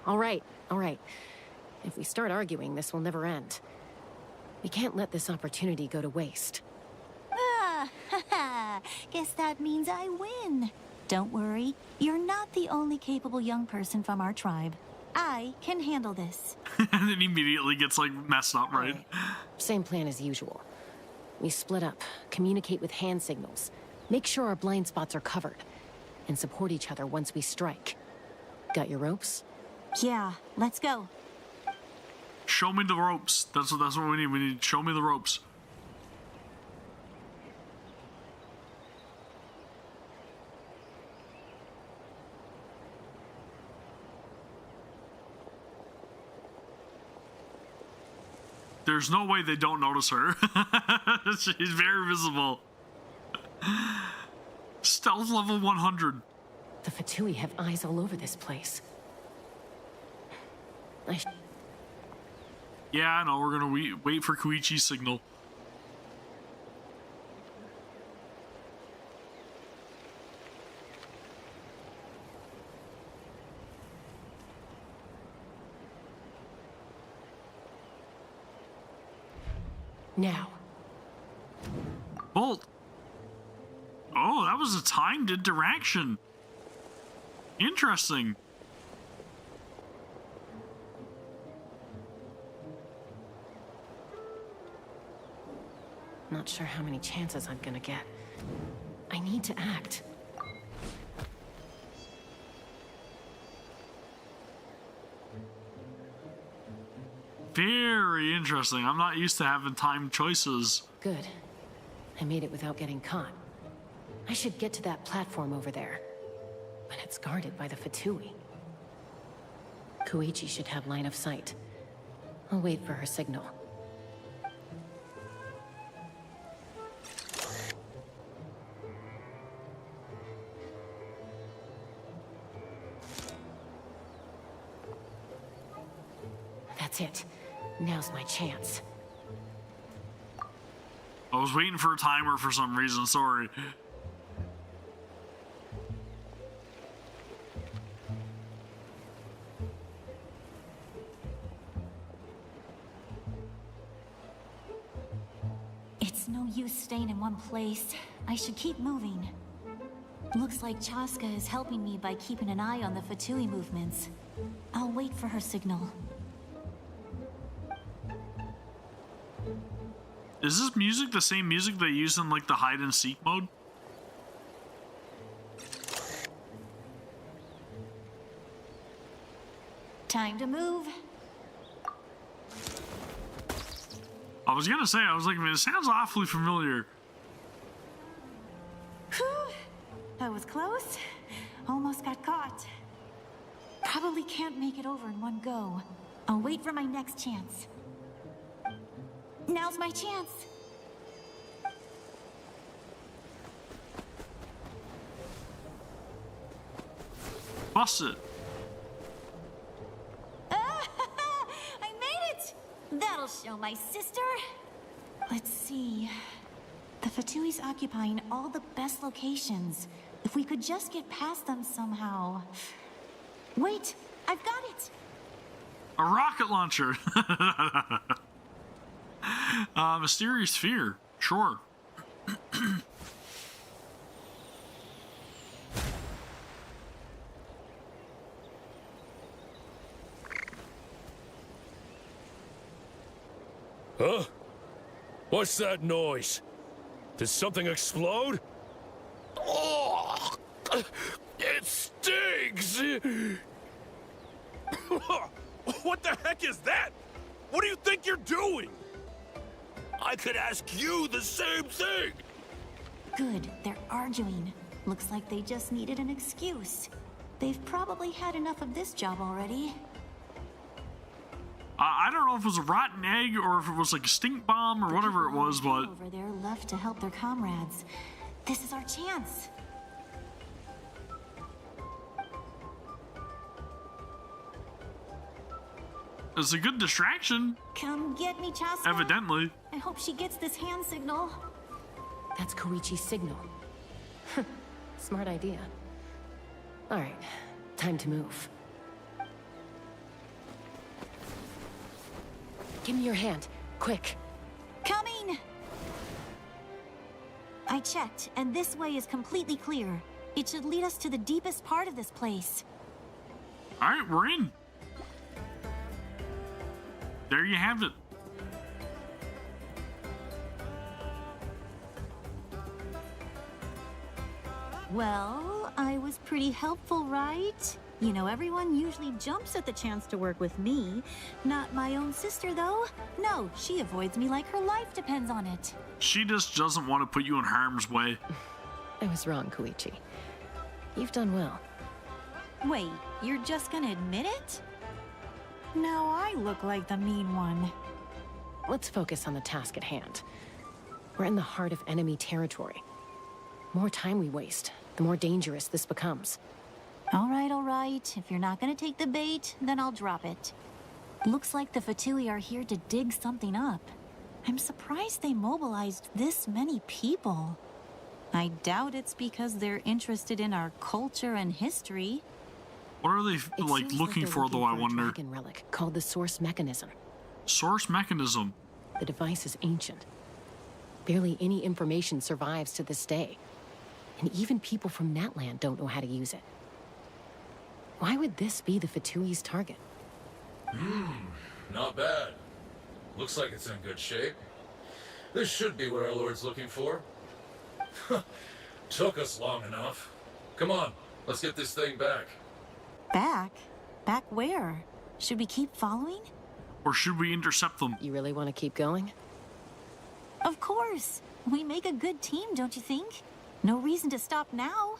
All right. If we start arguing, this will never end. We can't let this opportunity go to waste. Guess that means I win. Don't worry, you're not the only capable young person from our tribe. I can handle this. And then immediately gets, like, messed up, right? Same plan as usual. We split up, communicate with hand signals, make sure our blind spots are covered, and support each other once we strike. Got your ropes? Yeah, let's go. Show me the ropes. That's what we need. We need to show me the ropes. There's no way they don't notice her. She's very visible. Stealth level 100. The Fatui have eyes all over this place. Yeah, I know. We're gonna wait for Koichi's signal. Now. Bolt. Oh, that was a timed interaction. Interesting. Not sure how many chances I'm gonna get. I need to act. Very interesting. I'm not used to having timed choices. Good. I made it without getting caught. I should get to that platform over there. But it's guarded by the Fatui. Koichi should have line of sight. I'll wait for her signal. That's it. Now's my chance. I was waiting for a timer for some reason, sorry. It's no use staying in one place. I should keep moving. Looks like Chaska is helping me by keeping an eye on the Fatui movements. I'll wait for her signal. Is this music the same music they use in, like, the hide-and-seek mode? Time to move. I was gonna say, I was like, man, it sounds awfully familiar. Whew. That was close. Almost got caught. Probably can't make it over in one go. I'll wait for my next chance. Now's my chance. Bust it. I made it! That'll show my sister. Let's see. The Fatui's occupying all the best locations. If we could just get past them somehow. Wait, I've got it! A rocket launcher. Mysterious sphere. Sure. Huh? What's that noise? Did something explode? Oh! It stinks! What the heck is that? What do you think you're doing? I could ask you the same thing! Good, they're arguing. Looks like they just needed an excuse. They've probably had enough of this job already. I don't know if it was a rotten egg or if it was like a stink bomb or whatever it was, but... Over there left to help their comrades. This is our chance. It's a good distraction. Come get me, Chaska. Evidently. I hope she gets this hand signal. That's Koichi's signal. Smart idea. All right, time to move. Give me your hand, quick. Coming! I checked, and this way is completely clear. It should lead us to the deepest part of this place. All right, we're in. There you have it. Well, I was pretty helpful, right? You know, everyone usually jumps at the chance to work with me. Not my own sister, though. No, she avoids me like her life depends on it. She just doesn't want to put you in harm's way. I was wrong, Koichi. You've done well. Wait, you're just gonna admit it? Now I look like the mean one. Let's focus on the task at hand. We're in the heart of enemy territory. More time we waste, the more dangerous this becomes. All right. If you're not gonna take the bait, then I'll drop it. Looks like the Fatui are here to dig something up. I'm surprised they mobilized this many people. I doubt it's because they're interested in our culture and history. What are they like looking for, though? I wonder. A dragon relic called the Source Mechanism. Source Mechanism. The device is ancient. Barely any information survives to this day, and even people from Natland don't know how to use it. Why would this be the Fatui's target? Not bad. Looks like it's in good shape. This should be what our Lord's looking for. Took us long enough. Come on, let's get this thing back. Back? Back where? Should we keep following? Or should we intercept them? You really want to keep going? Of course. We make a good team, don't you think? No reason to stop now.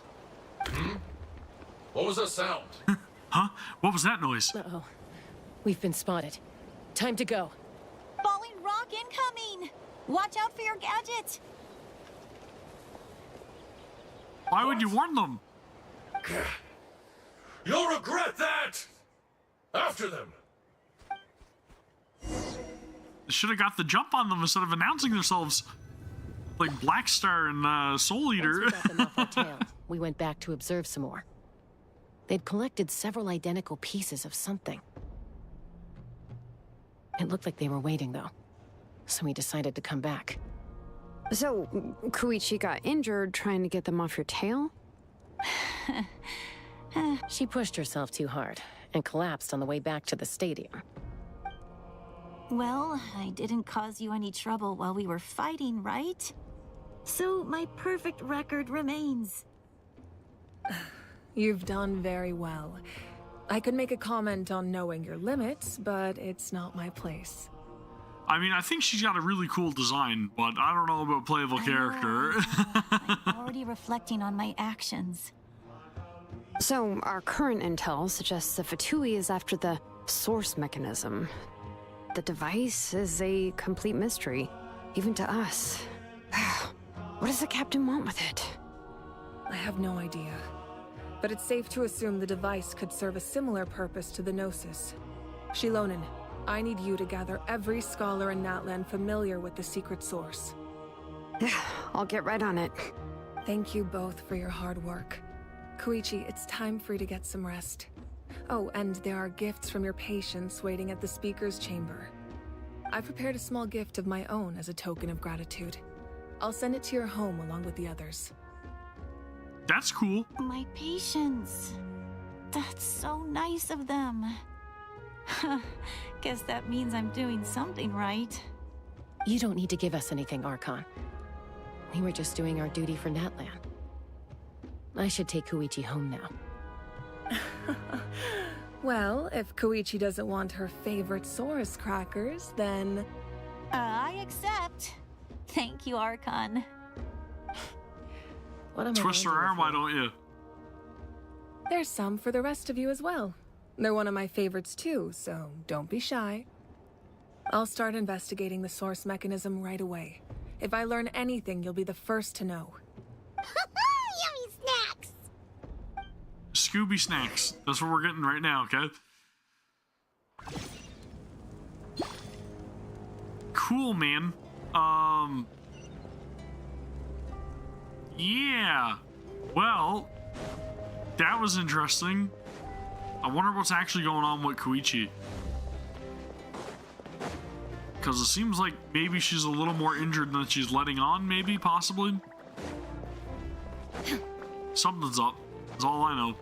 What was that sound? Huh? What was that noise? Uh-oh. We've been spotted. Time to go. Falling rock incoming! Watch out for your gadget! Why would you warn them? You'll regret that! After them! Should have got the jump on them instead of announcing themselves. Like Black Star and Soul Eater. Once we got them off our tail, we went back to observe some more. They'd collected several identical pieces of something. It looked like they were waiting, though. So we decided to come back. So, Koichi got injured trying to get them off your tail? She pushed herself too hard and collapsed on the way back to the stadium. Well, I didn't cause you any trouble while we were fighting, right? So my perfect record remains. You've done very well. I could make a comment on knowing your limits, but it's not my place. I mean, I think she's got a really cool design, but I don't know about playable character. I'm already reflecting on my actions. So, our current intel suggests the Fatui is after the Source Mechanism. The device is a complete mystery, even to us. What does the captain want with it? I have no idea. But it's safe to assume the device could serve a similar purpose to the Gnosis. Shilonen, I need you to gather every scholar in Natland familiar with the secret source. I'll get right on it. Thank you both for your hard work. Koichi, it's time for you to get some rest. Oh, and there are gifts from your patients waiting at the speaker's chamber. I've prepared a small gift of my own as a token of gratitude. I'll send it to your home along with the others. That's cool. My patients. That's so nice of them. Guess that means I'm doing something right. You don't need to give us anything, Archon. We were just doing our duty for Natland. I should take Koichi home now. Well, if Koichi doesn't want her favorite Saurus crackers, then... I accept. Thank you, Archon. What am Twist her arm, why don't you? There's some for the rest of you as well. They're one of my favorites too, so don't be shy. I'll start investigating the source mechanism right away. If I learn anything, you'll be the first to know. Yummy snacks! Scooby snacks. That's what we're getting right now, okay? Cool, man. Yeah. Well, that was interesting. I wonder what's actually going on with Koichi. Because it seems like maybe she's a little more injured than she's letting on, maybe, possibly. Something's up. That's all I know.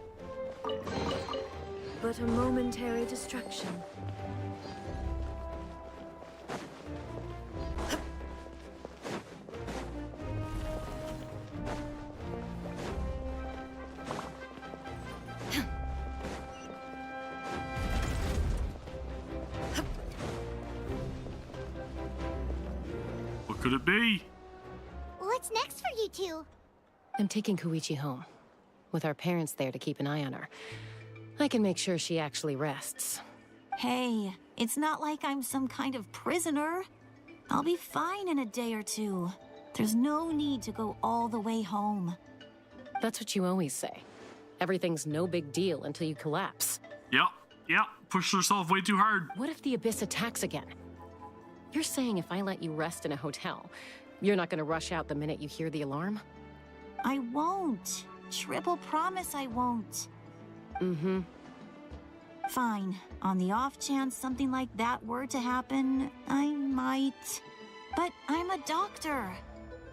But a momentary distraction. What could it be? What's next for you two? I'm taking Koichi home. With our parents there to keep an eye on her. I can make sure she actually rests. Hey, it's not like I'm some kind of prisoner. I'll be fine in a day or two. There's no need to go all the way home. That's what you always say. Everything's no big deal until you collapse. Yep. Pushed herself way too hard. What if the Abyss attacks again? You're saying if I let you rest in a hotel, you're not gonna rush out the minute you hear the alarm? I won't. Triple promise I won't. Mm-hmm. Fine. On the off chance something like that were to happen, I might. But I'm a doctor.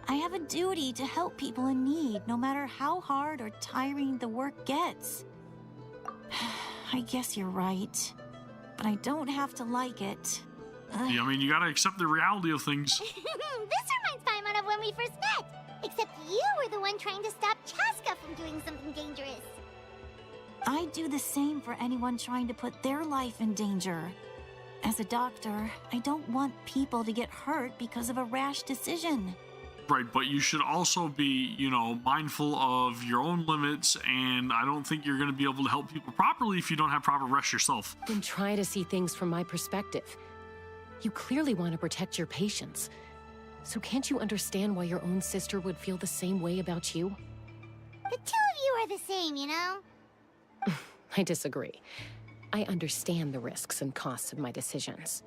I have a duty to help people in need, no matter how hard or tiring the work gets. I guess you're right. But I don't have to like it. Yeah, I mean, you gotta accept the reality of things. This reminds Paimon of when we first met. Except you were the one trying to stop Chaska from doing something dangerous. I do the same for anyone trying to put their life in danger. As a doctor, I don't want people to get hurt because of a rash decision. Right, but you should also be, mindful of your own limits, and I don't think you're gonna be able to help people properly if you don't have proper rest yourself. Then try to see things from my perspective. You clearly want to protect your patients. So can't you understand why your own sister would feel the same way about you? The two of you are the same, you know? I disagree. I understand the risks and costs of my decisions.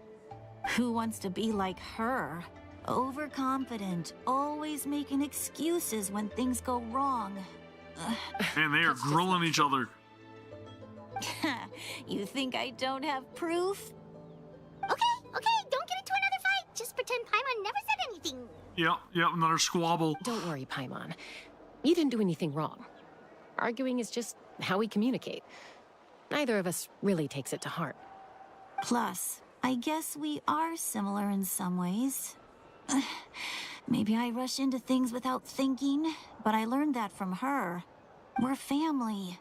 Who wants to be like her? Overconfident, always making excuses when things go wrong. And they are grilling each other. You think I don't have proof? Okay, don't get into another fight. Just pretend Paimon never said anything. Yep, another squabble. Don't worry, Paimon. You didn't do anything wrong. Arguing is just how we communicate. Neither of us really takes it to heart. Plus, I guess we are similar in some ways. Maybe I rush into things without thinking, but I learned that from her. We're family.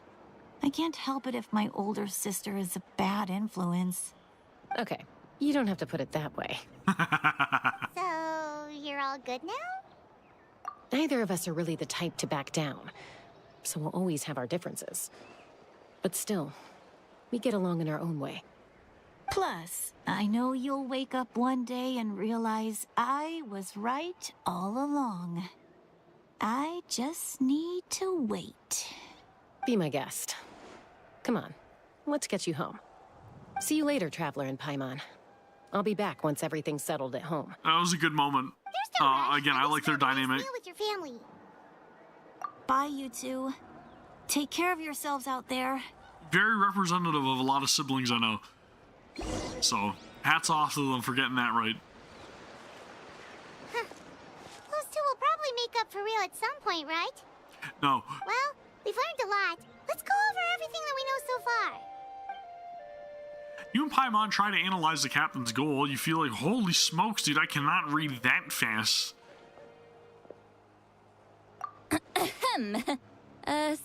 I can't help it if my older sister is a bad influence. Okay, you don't have to put it that way. So, you're all good now? Neither of us are really the type to back down, so we'll always have our differences. But still, we get along in our own way. Plus, I know you'll wake up one day and realize I was right all along. I just need to wait. Be my guest. Come on, let's get you home. See you later, Traveler and Paimon. I'll be back once everything's settled at home. That was a good moment. There's no rush. Again, I like their dynamic. Meal with your family. Bye, you two. Take care of yourselves out there. Very representative of a lot of siblings I know. So, hats off to them for getting that right. Those two will probably make up for real at some point, right? No. Well, we've learned a lot. Let's go over everything that we know so far. You and Paimon try to analyze the captain's goal. You feel like, holy smokes, dude, I cannot read that fast.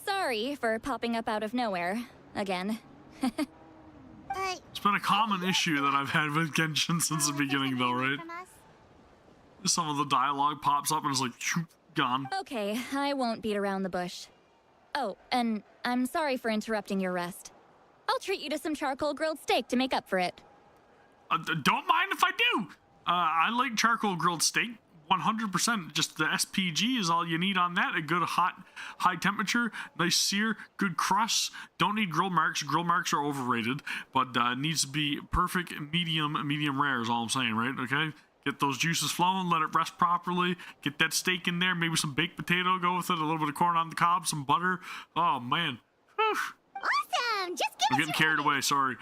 Sorry for popping up out of nowhere. Again. It's been a common issue that I've had with Genshin since the beginning, though, right? Some of the dialogue pops up and it's like, shoot, gone. Okay, I won't beat around the bush. Oh, and I'm sorry for interrupting your rest. I'll treat you to some charcoal grilled steak to make up for it. Don't mind if I do. I like charcoal grilled steak. 100%. Just the SPG is all you need on that. A good hot, high temperature, nice sear, good crust. Don't need grill marks. Grill marks are overrated, but needs to be perfect medium rare is all I'm saying, right? Okay? Get those juices flowing, let it rest properly. Get that steak in there, maybe some baked potato, go with it, a little bit of corn on the cob, some butter. Oh, man. Whew. Awesome! Just give I'm getting carried away, sorry.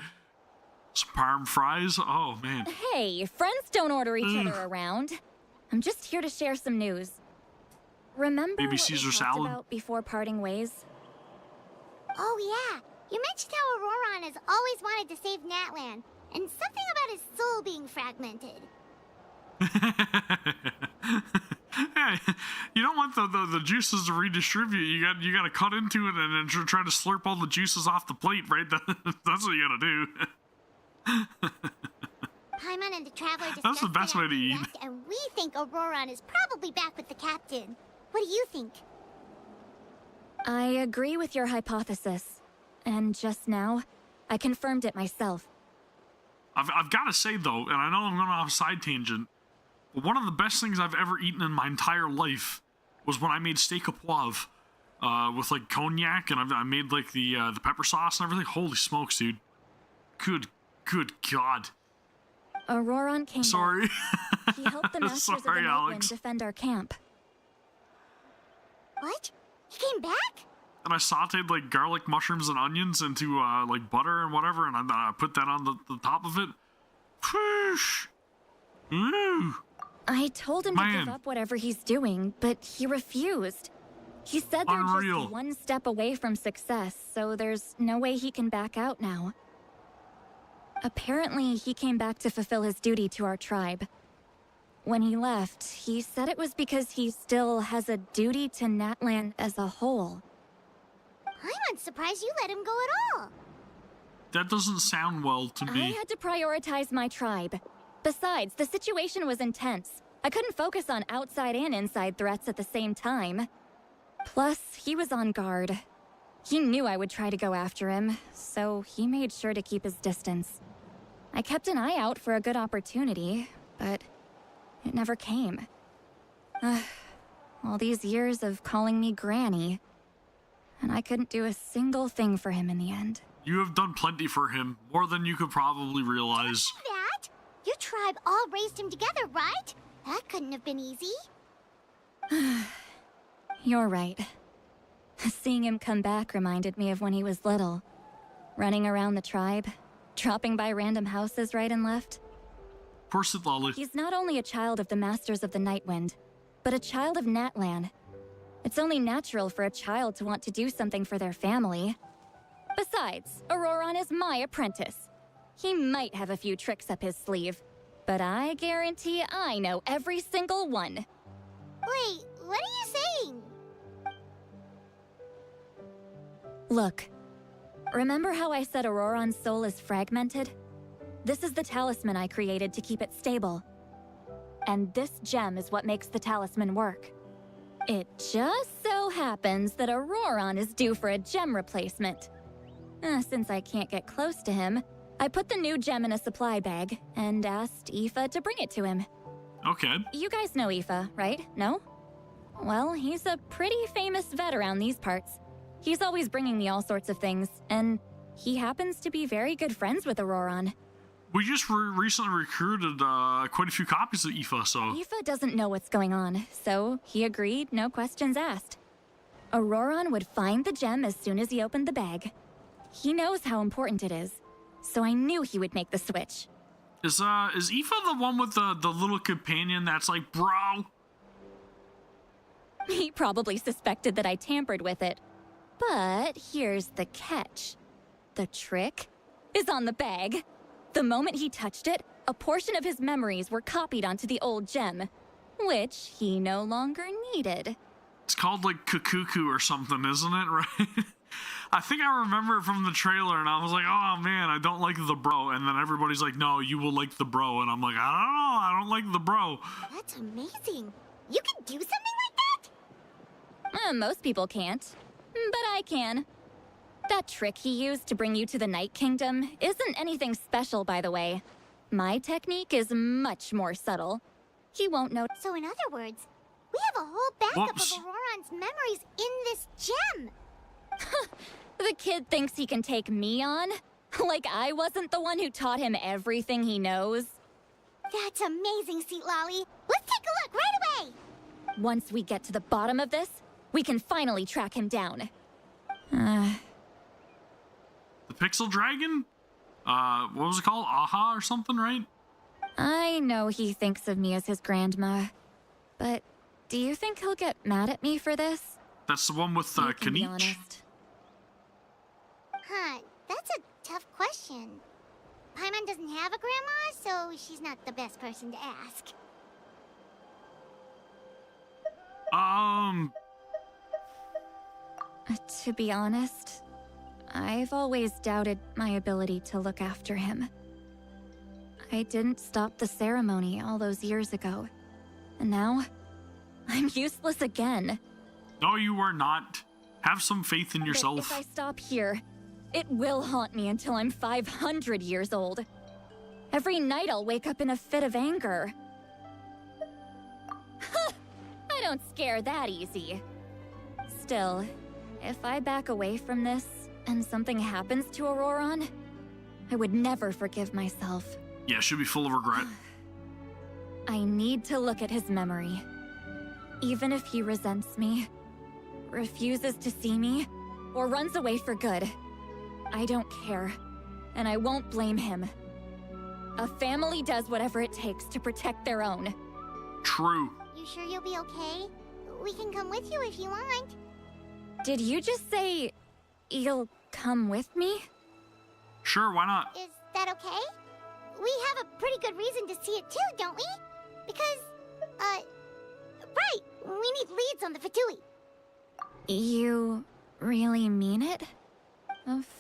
Some parm fries? Oh, man. Hey, friends don't order each other around. I'm just here to share some news. Remember maybe what Caesar we talked salad about before parting ways? Oh yeah, you mentioned how Auroron has always wanted to save Natlan, and something about his soul being fragmented. Hey, you don't want the juices to redistribute. You got to cut into it and then try to slurp all the juices off the plate, right? That's what you got to do. Paimon and the Traveler discussed That's the best way to eat. And we think Auroron is probably back with the captain. What do you think? I agree with your hypothesis. And just now, I confirmed it myself. I've got to say, though, and I know I'm going off a side tangent, but one of the best things I've ever eaten in my entire life was when I made steak au poivre with, like, cognac, and I made, like, the pepper sauce and everything. Holy smokes, dude. Good God. Auroron came Sorry. back. He helped the Masters of the Nightwind defend our camp. What? He came back? And I sauteed, like, garlic, mushrooms, and onions into, like, butter and whatever, and I put that on the top of it. Whoosh! Ooh! I told him to give up whatever he's doing, but he refused. He said they're just one step away from success, so there's no way he can back out now. Apparently, he came back to fulfill his duty to our tribe. When he left, he said it was because he still has a duty to Natlan as a whole. I'm surprised you let him go at all. That doesn't sound well to me. I had to prioritize my tribe. Besides, the situation was intense. I couldn't focus on outside and inside threats at the same time. Plus, he was on guard. He knew I would try to go after him, so he made sure to keep his distance. I kept an eye out for a good opportunity, but it never came. All these years of calling me Granny, and I couldn't do a single thing for him in the end. You have done plenty for him, more than you could probably realize. That? Your tribe all raised him together, right? That couldn't have been easy. You're right. Seeing him come back reminded me of when he was little. Running around the tribe, dropping by random houses right and left. Poor Sitlali. He's not only a child of the Masters of the Nightwind, but a child of Natlan. It's only natural for a child to want to do something for their family. Besides, Auroron is my apprentice. He might have a few tricks up his sleeve, but I guarantee I know every single one. Wait, what are you saying? Look, remember how I said Auroron's soul is fragmented? This is the talisman I created to keep it stable. And this gem is what makes the talisman work. It just so happens that Auroron is due for a gem replacement. Since I can't get close to him, I put the new gem in a supply bag and asked Aoife to bring it to him. Okay. You guys know Aoife, right? No? Well, he's a pretty famous vet around these parts. He's always bringing me all sorts of things, and he happens to be very good friends with Auroron. We just recently recruited quite a few copies of Aoife, so... Aoife doesn't know what's going on, so he agreed, no questions asked. Auroron would find the gem as soon as he opened the bag. He knows how important it is, so I knew he would make the switch. Is Aoife the one with the little companion that's like, bro? He probably suspected that I tampered with it. But here's the catch. The trick is on the bag. The moment he touched it, a portion of his memories were copied onto the old gem, which he no longer needed. It's called like Kukuku or something, isn't it? Right? I think I remember it from the trailer, and I was like, oh man, I don't like the bro. And then everybody's like, no, you will like the bro. And I'm like, I don't know, I don't like the bro. That's amazing. You can do something like that? Most people can't, but I can. That trick he used to bring you to the Night Kingdom isn't anything special, by the way. My technique is much more subtle. He won't know. So in other words, we have a whole backup of Auroran's memories in this gem. The kid thinks he can take me on? Like I wasn't the one who taught him everything he knows? That's amazing, Sweet Lolly. Let's take a look right away. Once we get to the bottom of this, we can finally track him down. The Pixel Dragon? What was it called? Aha or something, right? I know he thinks of me as his grandma, but do you think he'll get mad at me for this? That's the one with You can be Kanich? honest. Huh, that's a tough question. Paimon doesn't have a grandma, so she's not the best person to ask. To be honest, I've always doubted my ability to look after him. I didn't stop the ceremony all those years ago, and now I'm useless again. No, you are not. Have some faith in yourself. But if I stop here, it will haunt me until I'm 500 years old. Every night I'll wake up in a fit of anger. I don't scare that easy. Still, if I back away from this and something happens to Auroran, I would never forgive myself. Yeah, should be full of regret. I need to look at his memory. Even if he resents me, refuses to see me, or runs away for good, I don't care, and I won't blame him. A family does whatever it takes to protect their own. True. You sure you'll be okay? We can come with you if you want. Did you just say you'll come with me? Sure, why not? Is that okay? We have a pretty good reason to see it too, don't we? Because, right, we need leads on the Fatui. You really mean it?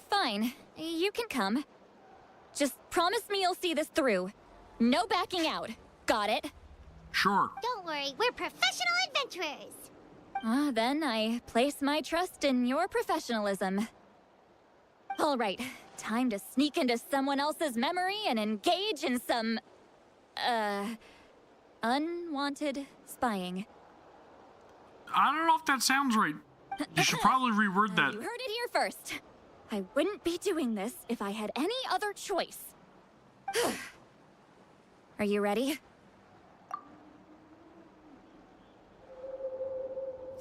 Fine, you can come. Just promise me you'll see this through. No backing out. Got it? Sure. Don't worry, we're professional adventurers. Then I place my trust in your professionalism. All right, time to sneak into someone else's memory and engage in some, unwanted spying. I don't know if that sounds right. You should probably reword that. You heard it here first. I wouldn't be doing this if I had any other choice. Are you ready?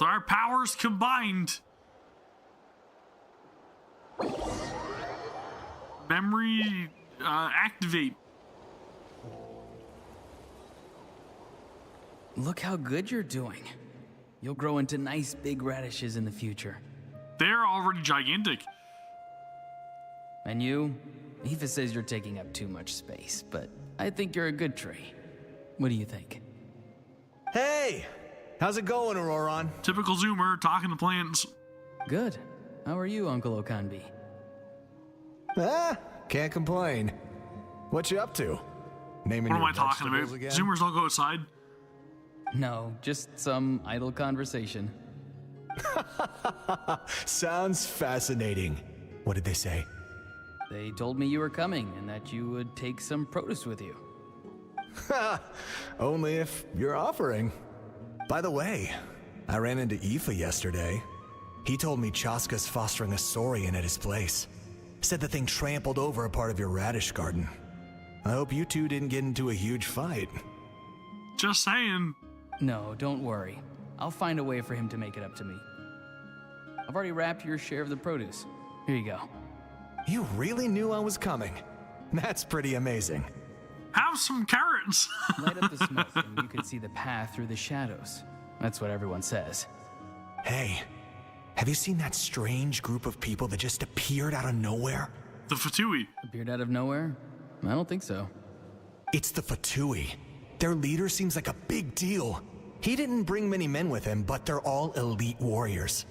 With our powers combined. Memory, activate. Look how good you're doing. You'll grow into nice big radishes in the future. They're already gigantic. And you? Aoife says you're taking up too much space, but I think you're a good tree. What do you think? Hey! How's it going, Auroran? Typical Zoomer, talking to plants. Good. How are you, Uncle Okanbi? Can't complain. What you up to? Naming What am your I talking about? vegetables again? Zoomers don't go outside. No, just some idle conversation. Sounds fascinating. What did they say? They told me you were coming and that you would take some produce with you. Only if you're offering. By the way, I ran into Aoife yesterday. He told me Chaska's fostering a saurian at his place. Said the thing trampled over a part of your radish garden. I hope you two didn't get into a huge fight. Just saying. No, don't worry. I'll find a way for him to make it up to me. I've already wrapped your share of the produce. Here you go. You really knew I was coming. That's pretty amazing. Have some carrots. Light up the smoke and you can see the path through the shadows. That's what everyone says. Hey, have you seen that strange group of people that just appeared out of nowhere? The Fatui. Appeared out of nowhere? I don't think so. It's the Fatui. Their leader seems like a big deal. He didn't bring many men with him, but they're all elite warriors.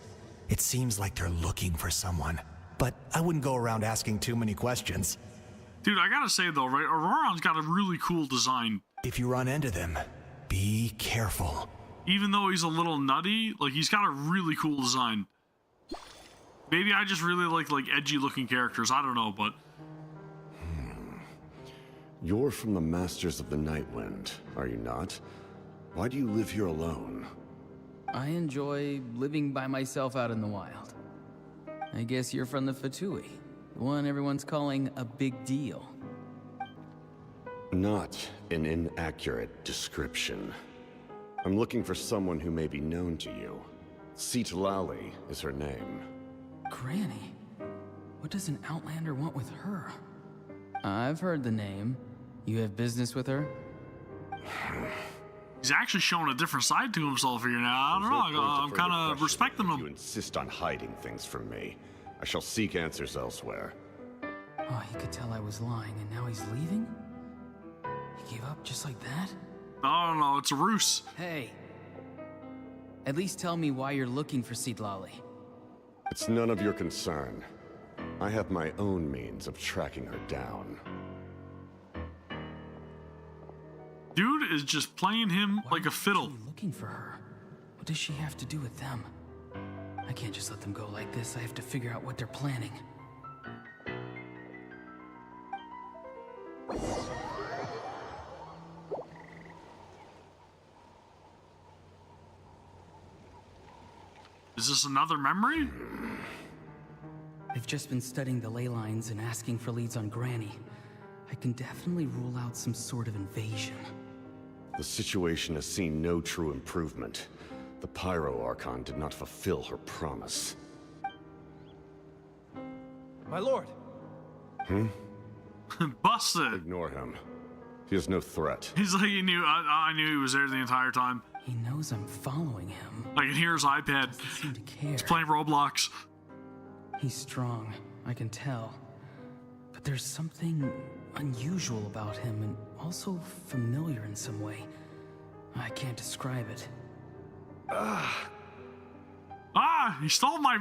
It seems like they're looking for someone, but I wouldn't go around asking too many questions. Dude, I gotta say though, right? Auroron's got a really cool design. If you run into them, be careful. Even though he's a little nutty, like he's got a really cool design. Maybe I just really like edgy looking characters. I don't know, but You're from the Masters of the Nightwind, are you not? Why do you live here alone? I enjoy living by myself out in the wild. I guess you're from the Fatui, the one everyone's calling a big deal. Not an inaccurate description. I'm looking for someone who may be known to you. Citlali is her name. Granny? What does an Outlander want with her? I've heard the name. You have business with her? he's actually showing a different side to himself here now. I don't know. I'm kind of respecting him. You insist on hiding things from me. I shall seek answers elsewhere. Oh, he could tell I was lying, and now he's leaving? He gave up just like that? No, it's a ruse. Hey. At least tell me why you're looking for Citlali. It's none of your concern. I have my own means of tracking her down. Dude is just playing him like a fiddle. Why are you looking for her? What does she have to do with them? I can't just let them go like this. I have to figure out what they're planning. Is this another memory? I've just been studying the ley lines and asking for leads on Granny. I can definitely rule out some sort of invasion. The situation has seen no true improvement. The Pyro Archon did not fulfill her promise. My lord! Busted! Ignore him. He is no threat. He's like, I knew he was there the entire time. He knows I'm following him. I can hear his iPad. Doesn't seem to care. He's playing Roblox. He's strong, I can tell. But there's something unusual about him and also familiar in some way. I can't describe it. He stole my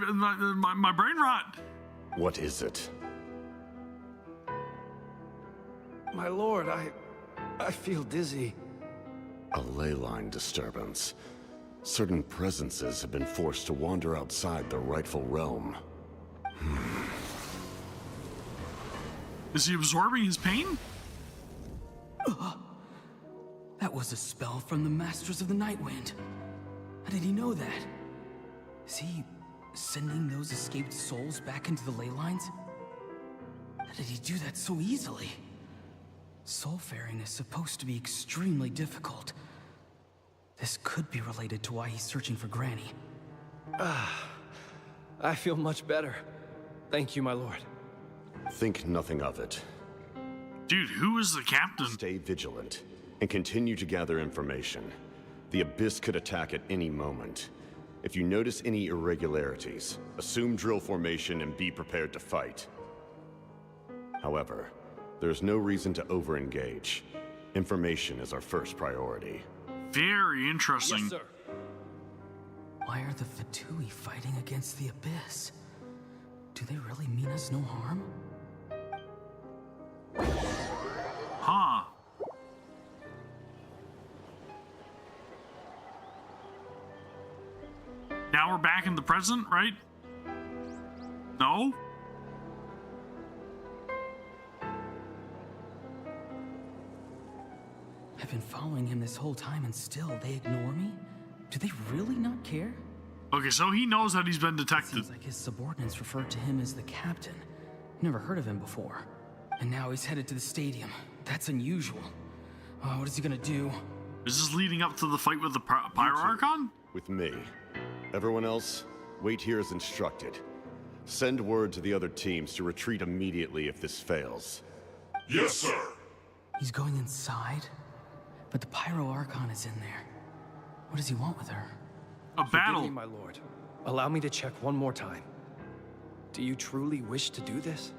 brain rot. What is it? My lord, I feel dizzy. A ley line disturbance. Certain presences have been forced to wander outside their rightful realm. Is he absorbing his pain? That was a spell from the Masters of the Nightwind. How did he know that? Is he sending those escaped souls back into the ley lines? How did he do that so easily? Soulfaring is supposed to be extremely difficult. This could be related to why he's searching for Granny. I feel much better. Thank you, my lord. Think nothing of it. Dude, who is the captain? Stay vigilant and continue to gather information. The Abyss could attack at any moment. If you notice any irregularities, assume drill formation and be prepared to fight. However, there's no reason to over-engage. Information is our first priority. Very interesting. Yes, sir. Why are the Fatui fighting against the Abyss? Do they really mean us no harm? Huh. Now we're back in the present, right? No? I've been following him this whole time and still they ignore me? Do they really not care? Okay, so he knows that he's been detected. Seems like his subordinates referred to him as the captain. Never heard of him before. And now he's headed to the stadium. That's unusual. What is he gonna do? Is this leading up to the fight with the Pyro Archon? With me. Everyone else, wait here as instructed. Send word to the other teams to retreat immediately if this fails. Yes, sir. He's going inside? But the Pyro Archon is in there. What does he want with her? A battle. Forgive me, my lord. Allow me to check one more time. Do you truly wish to do this?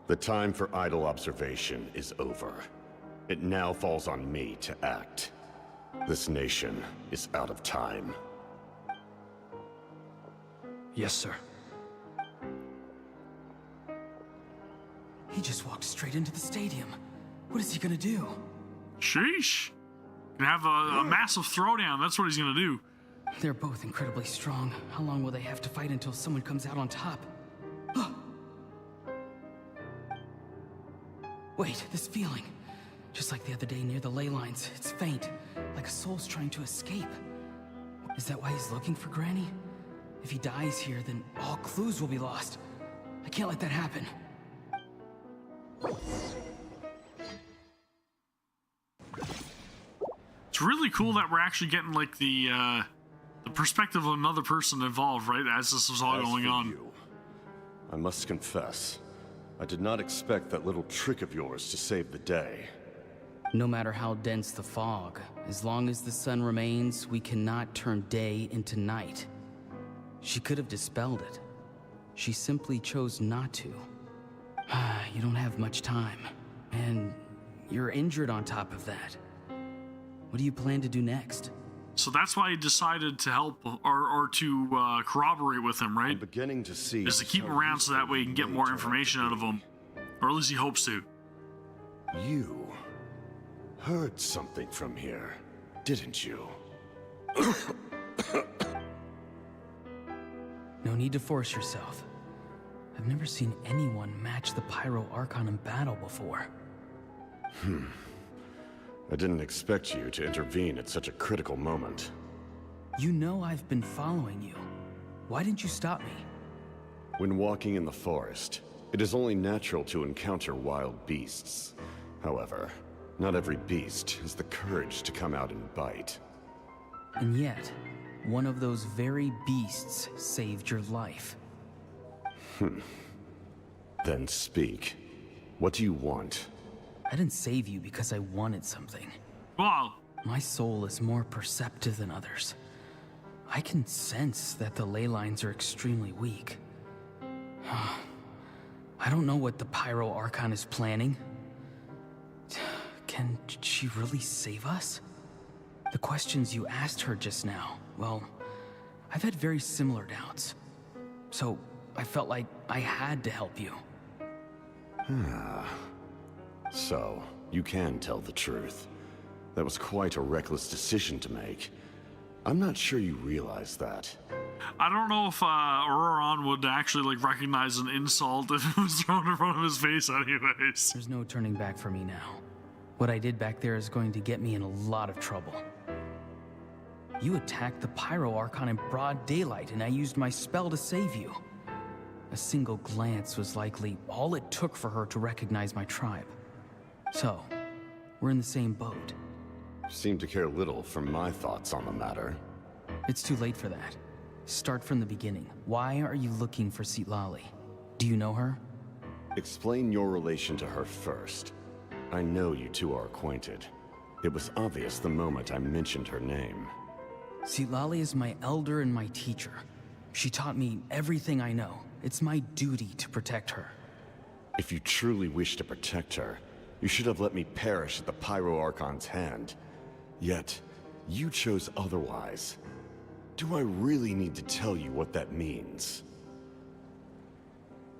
The time for idle observation is over. It now falls on me to act. This nation is out of time. Yes, sir. He just walked straight into the stadium. What is he gonna do? Sheesh. Gonna have a massive throwdown. That's what he's gonna do. They're both incredibly strong. How long will they have to fight until someone comes out on top? Wait, this feeling. Just like the other day near the ley lines, it's faint, like a soul's trying to escape. Is that why he's looking for Granny? If he dies here, then all clues will be lost. I can't let that happen. It's really cool that we're actually getting like the perspective of another person involved, right? As this is all going on. I must confess, I did not expect that little trick of yours to save the day. No matter how dense the fog, as long as the sun remains, we cannot turn day into night. She could have dispelled it. She simply chose not to. You don't have much time, and you're injured on top of that. What do you plan to do next? So that's why he decided to help or to corroborate with him, right? I'm beginning to see. Is to keep him around so that way he can get more information out of him, or at least he hopes to. You heard something from here, didn't you? No need to force yourself. I've never seen anyone match the Pyro Archon in battle before. I didn't expect you to intervene at such a critical moment. You know I've been following you. Why didn't you stop me? When walking in the forest, it is only natural to encounter wild beasts. However, not every beast has the courage to come out and bite. And yet, one of those very beasts saved your life. Then speak. What do you want? I didn't save you because I wanted something. Wow. My soul is more perceptive than others. I can sense that the ley lines are extremely weak. I don't know what the Pyro Archon is planning. Can she really save us? The questions you asked her just now, well, I've had very similar doubts. So I felt like I had to help you. So, you can tell the truth. That was quite a reckless decision to make. I'm not sure you realize that. I don't know if Auroron would actually like recognize an insult if it was thrown in front of his face anyways. There's no turning back for me now. What I did back there is going to get me in a lot of trouble. You attacked the Pyro Archon in broad daylight, and I used my spell to save you. A single glance was likely all it took for her to recognize my tribe. So, we're in the same boat. You seem to care little for my thoughts on the matter. It's too late for that. Start from the beginning. Why are you looking for Citlali? Do you know her? Explain your relation to her first. I know you two are acquainted. It was obvious the moment I mentioned her name. Citlali is my elder and my teacher. She taught me everything I know. It's my duty to protect her. If you truly wish to protect her, you should have let me perish at the Pyro Archon's hand. Yet, you chose otherwise. Do I really need to tell you what that means?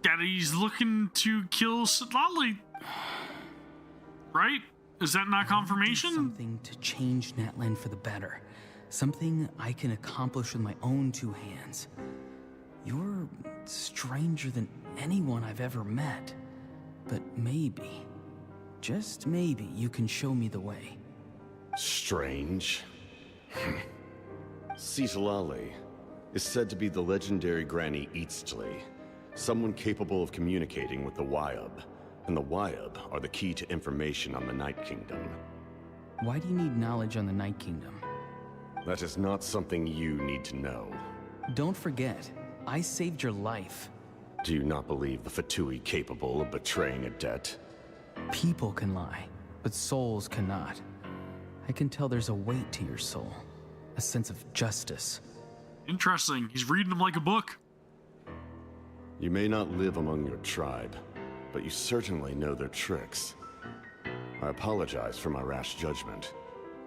That he's looking to kill Citlali. Right? Is that not confirmation? Something to change Natlan for the better. Something I can accomplish with my own two hands. You're stranger than anyone I've ever met. But maybe, just maybe, you can show me the way. Strange? Citlali is said to be the legendary Granny Eastly, someone capable of communicating with the Wyub, and the Wyub are the key to information on the Night Kingdom. Why do you need knowledge on the Night Kingdom? That is not something you need to know. Don't forget, I saved your life. Do you not believe the Fatui capable of betraying a debt? People can lie, but souls cannot. I can tell there's a weight to your soul, a sense of justice. Interesting. He's reading them like a book. You may not live among your tribe, but you certainly know their tricks. I apologize for my rash judgment.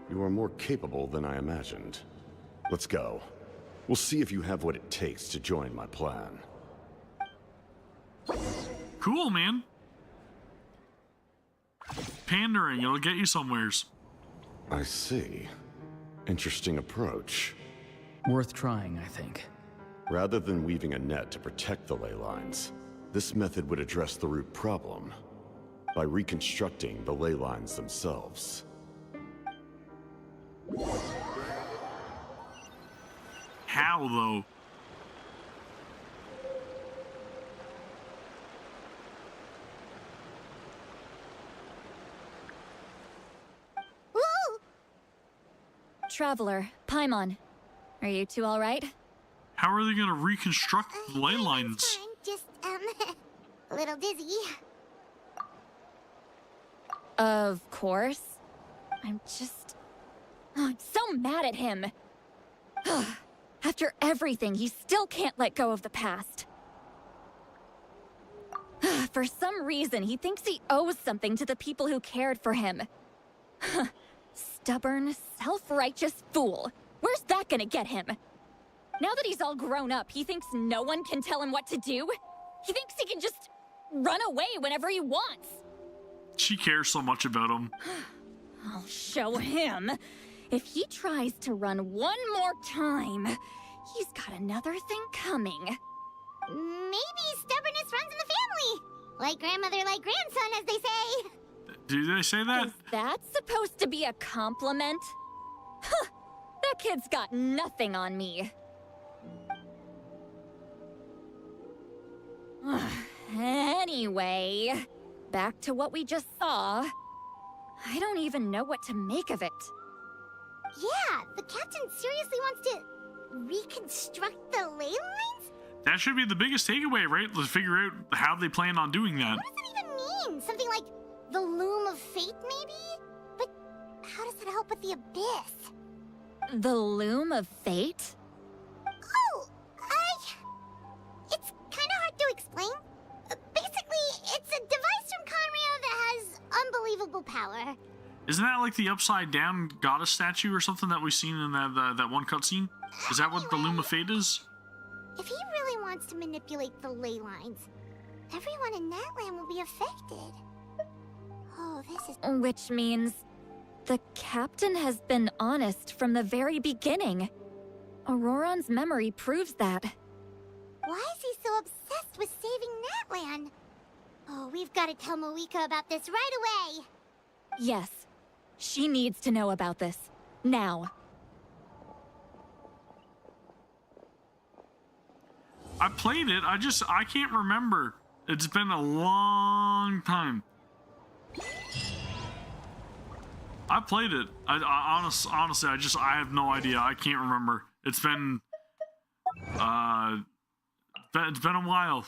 You are more capable than I imagined. Let's go. We'll see if you have what it takes to join my plan. Cool, man. Pandering, it'll get you somewheres. I see. Interesting approach. Worth trying, I think. Rather than weaving a net to protect the ley lines, this method would address the root problem by reconstructing the ley lines themselves. How, though? Traveler, Paimon, are you two all right? How are they gonna reconstruct the ley lines? Fine, just, a little dizzy. Of course. I'm so mad at him. After everything, he still can't let go of the past. For some reason, he thinks he owes something to the people who cared for him. Stubborn, self-righteous fool. Where's that gonna get him? Now that he's all grown up, he thinks no one can tell him what to do? He thinks he can just run away whenever he wants. She cares so much about him. I'll show him. If he tries to run one more time, he's got another thing coming. Maybe stubbornness runs in the family. Like grandmother, like grandson, as they say. Do they say that? Is that supposed to be a compliment? Huh, that kid's got nothing on me. Anyway, back to what we just saw. I don't even know what to make of it. Yeah, the captain seriously wants to reconstruct the ley lines? That should be the biggest takeaway, right? Let's figure out how they plan on doing that. What does that even mean? Something like the loom of fate, maybe? But how does that help with the abyss? The loom of fate? Oh, it's kind of hard to explain. Basically, it's a device from Conrio that has unbelievable power. Isn't that like the upside down goddess statue or something that we've seen in that one cutscene? Is that what the loom of fate is? If he really wants to manipulate the ley lines, everyone in that land will be affected. Oh, this is... Which means the captain has been honest from the very beginning. Auroron's memory proves that. Why is he so obsessed with saving that land? Oh, we've got to tell Moika about this right away. Yes, she needs to know about this. Now. I played it, I can't remember. It's been a long time. I played it. Honestly, I have no idea. I can't remember. It's been a while.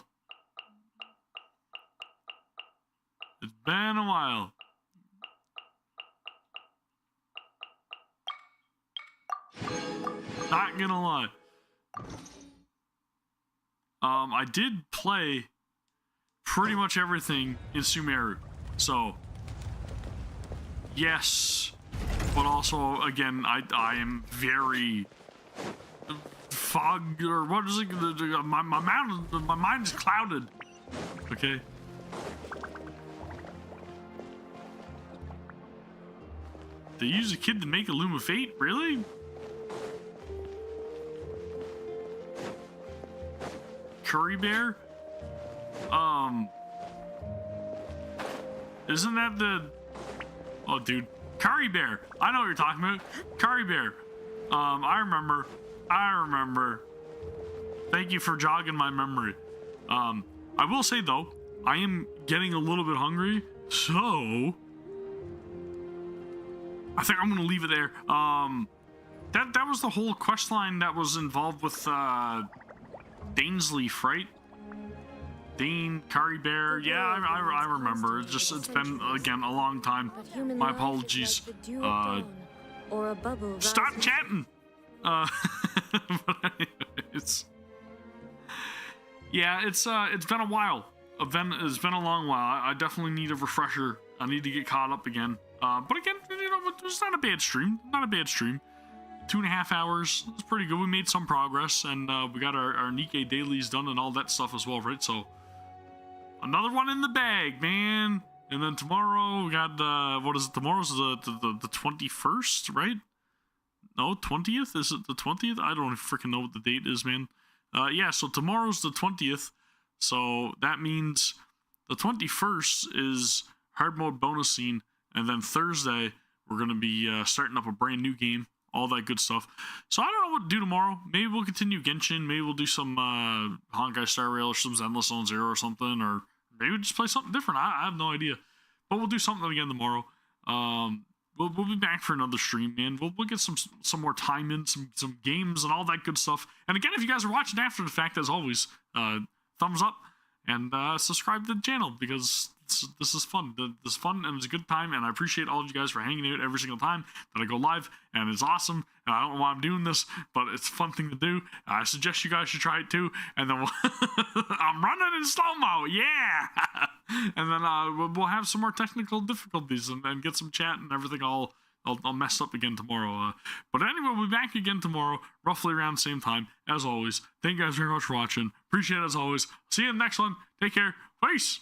It's been a while. Not gonna lie. I did play pretty much everything in Sumeru, so yes, but also again, I am very fogged, or what is it? My mind is clouded. Okay. They use a kid to make a loom of fate, really? Curry Bear? Isn't that the... Oh, dude. Curry Bear. I know what you're talking about. Curry Bear. I remember. Thank you for jogging my memory. I will say, though, I am getting a little bit hungry, so... I think I'm gonna leave it there. That was the whole quest line that was involved with, Dainsleif, right? Dane, Curry Bear, yeah, I remember. It's been, again, a long time. My apologies. Or a bubble Stop chatting! But anyways. Yeah, it's been a while. It's been a long while. I definitely need a refresher. I need to get caught up again. But again, you know, it was not a bad stream. Not a bad stream. 2.5 hours. It was pretty good. We made some progress, and we got our NIKKE dailies done and all that stuff as well, right? So, another one in the bag, man. And then tomorrow, we got, what is it? Tomorrow's the 21st, right? No, 20th? Is it the 20th? I don't freaking know what the date is, man. Yeah, so tomorrow's the 20th. So, that means the 21st is hard mode bonus scene, and then Thursday we're gonna be starting up a brand new game, all that good stuff. So I don't know what to do tomorrow. Maybe we'll continue Genshin. Maybe we'll do some Honkai Star Rail or some Zenless Zone Zero or something, or maybe we'll just play something different. I have no idea, but we'll do something again tomorrow. We'll be back for another stream, man. We'll get some more time in, some games and all that good stuff. And again, if you guys are watching after the fact, as always, thumbs up and subscribe to the channel, because this is fun. This is fun, and it's a good time, and I appreciate all of you guys for hanging out every single time that I go live, and it's awesome, and I don't know why I'm doing this, but it's a fun thing to do. I suggest you guys should try it too, and then I'm running in slow-mo, yeah! And then we'll have some more technical difficulties and get some chat and everything all mess up again tomorrow. But anyway, we'll be back again tomorrow, roughly around the same time, as always. Thank you guys very much for watching. Appreciate it as always. See you in the next one. Take care. Peace!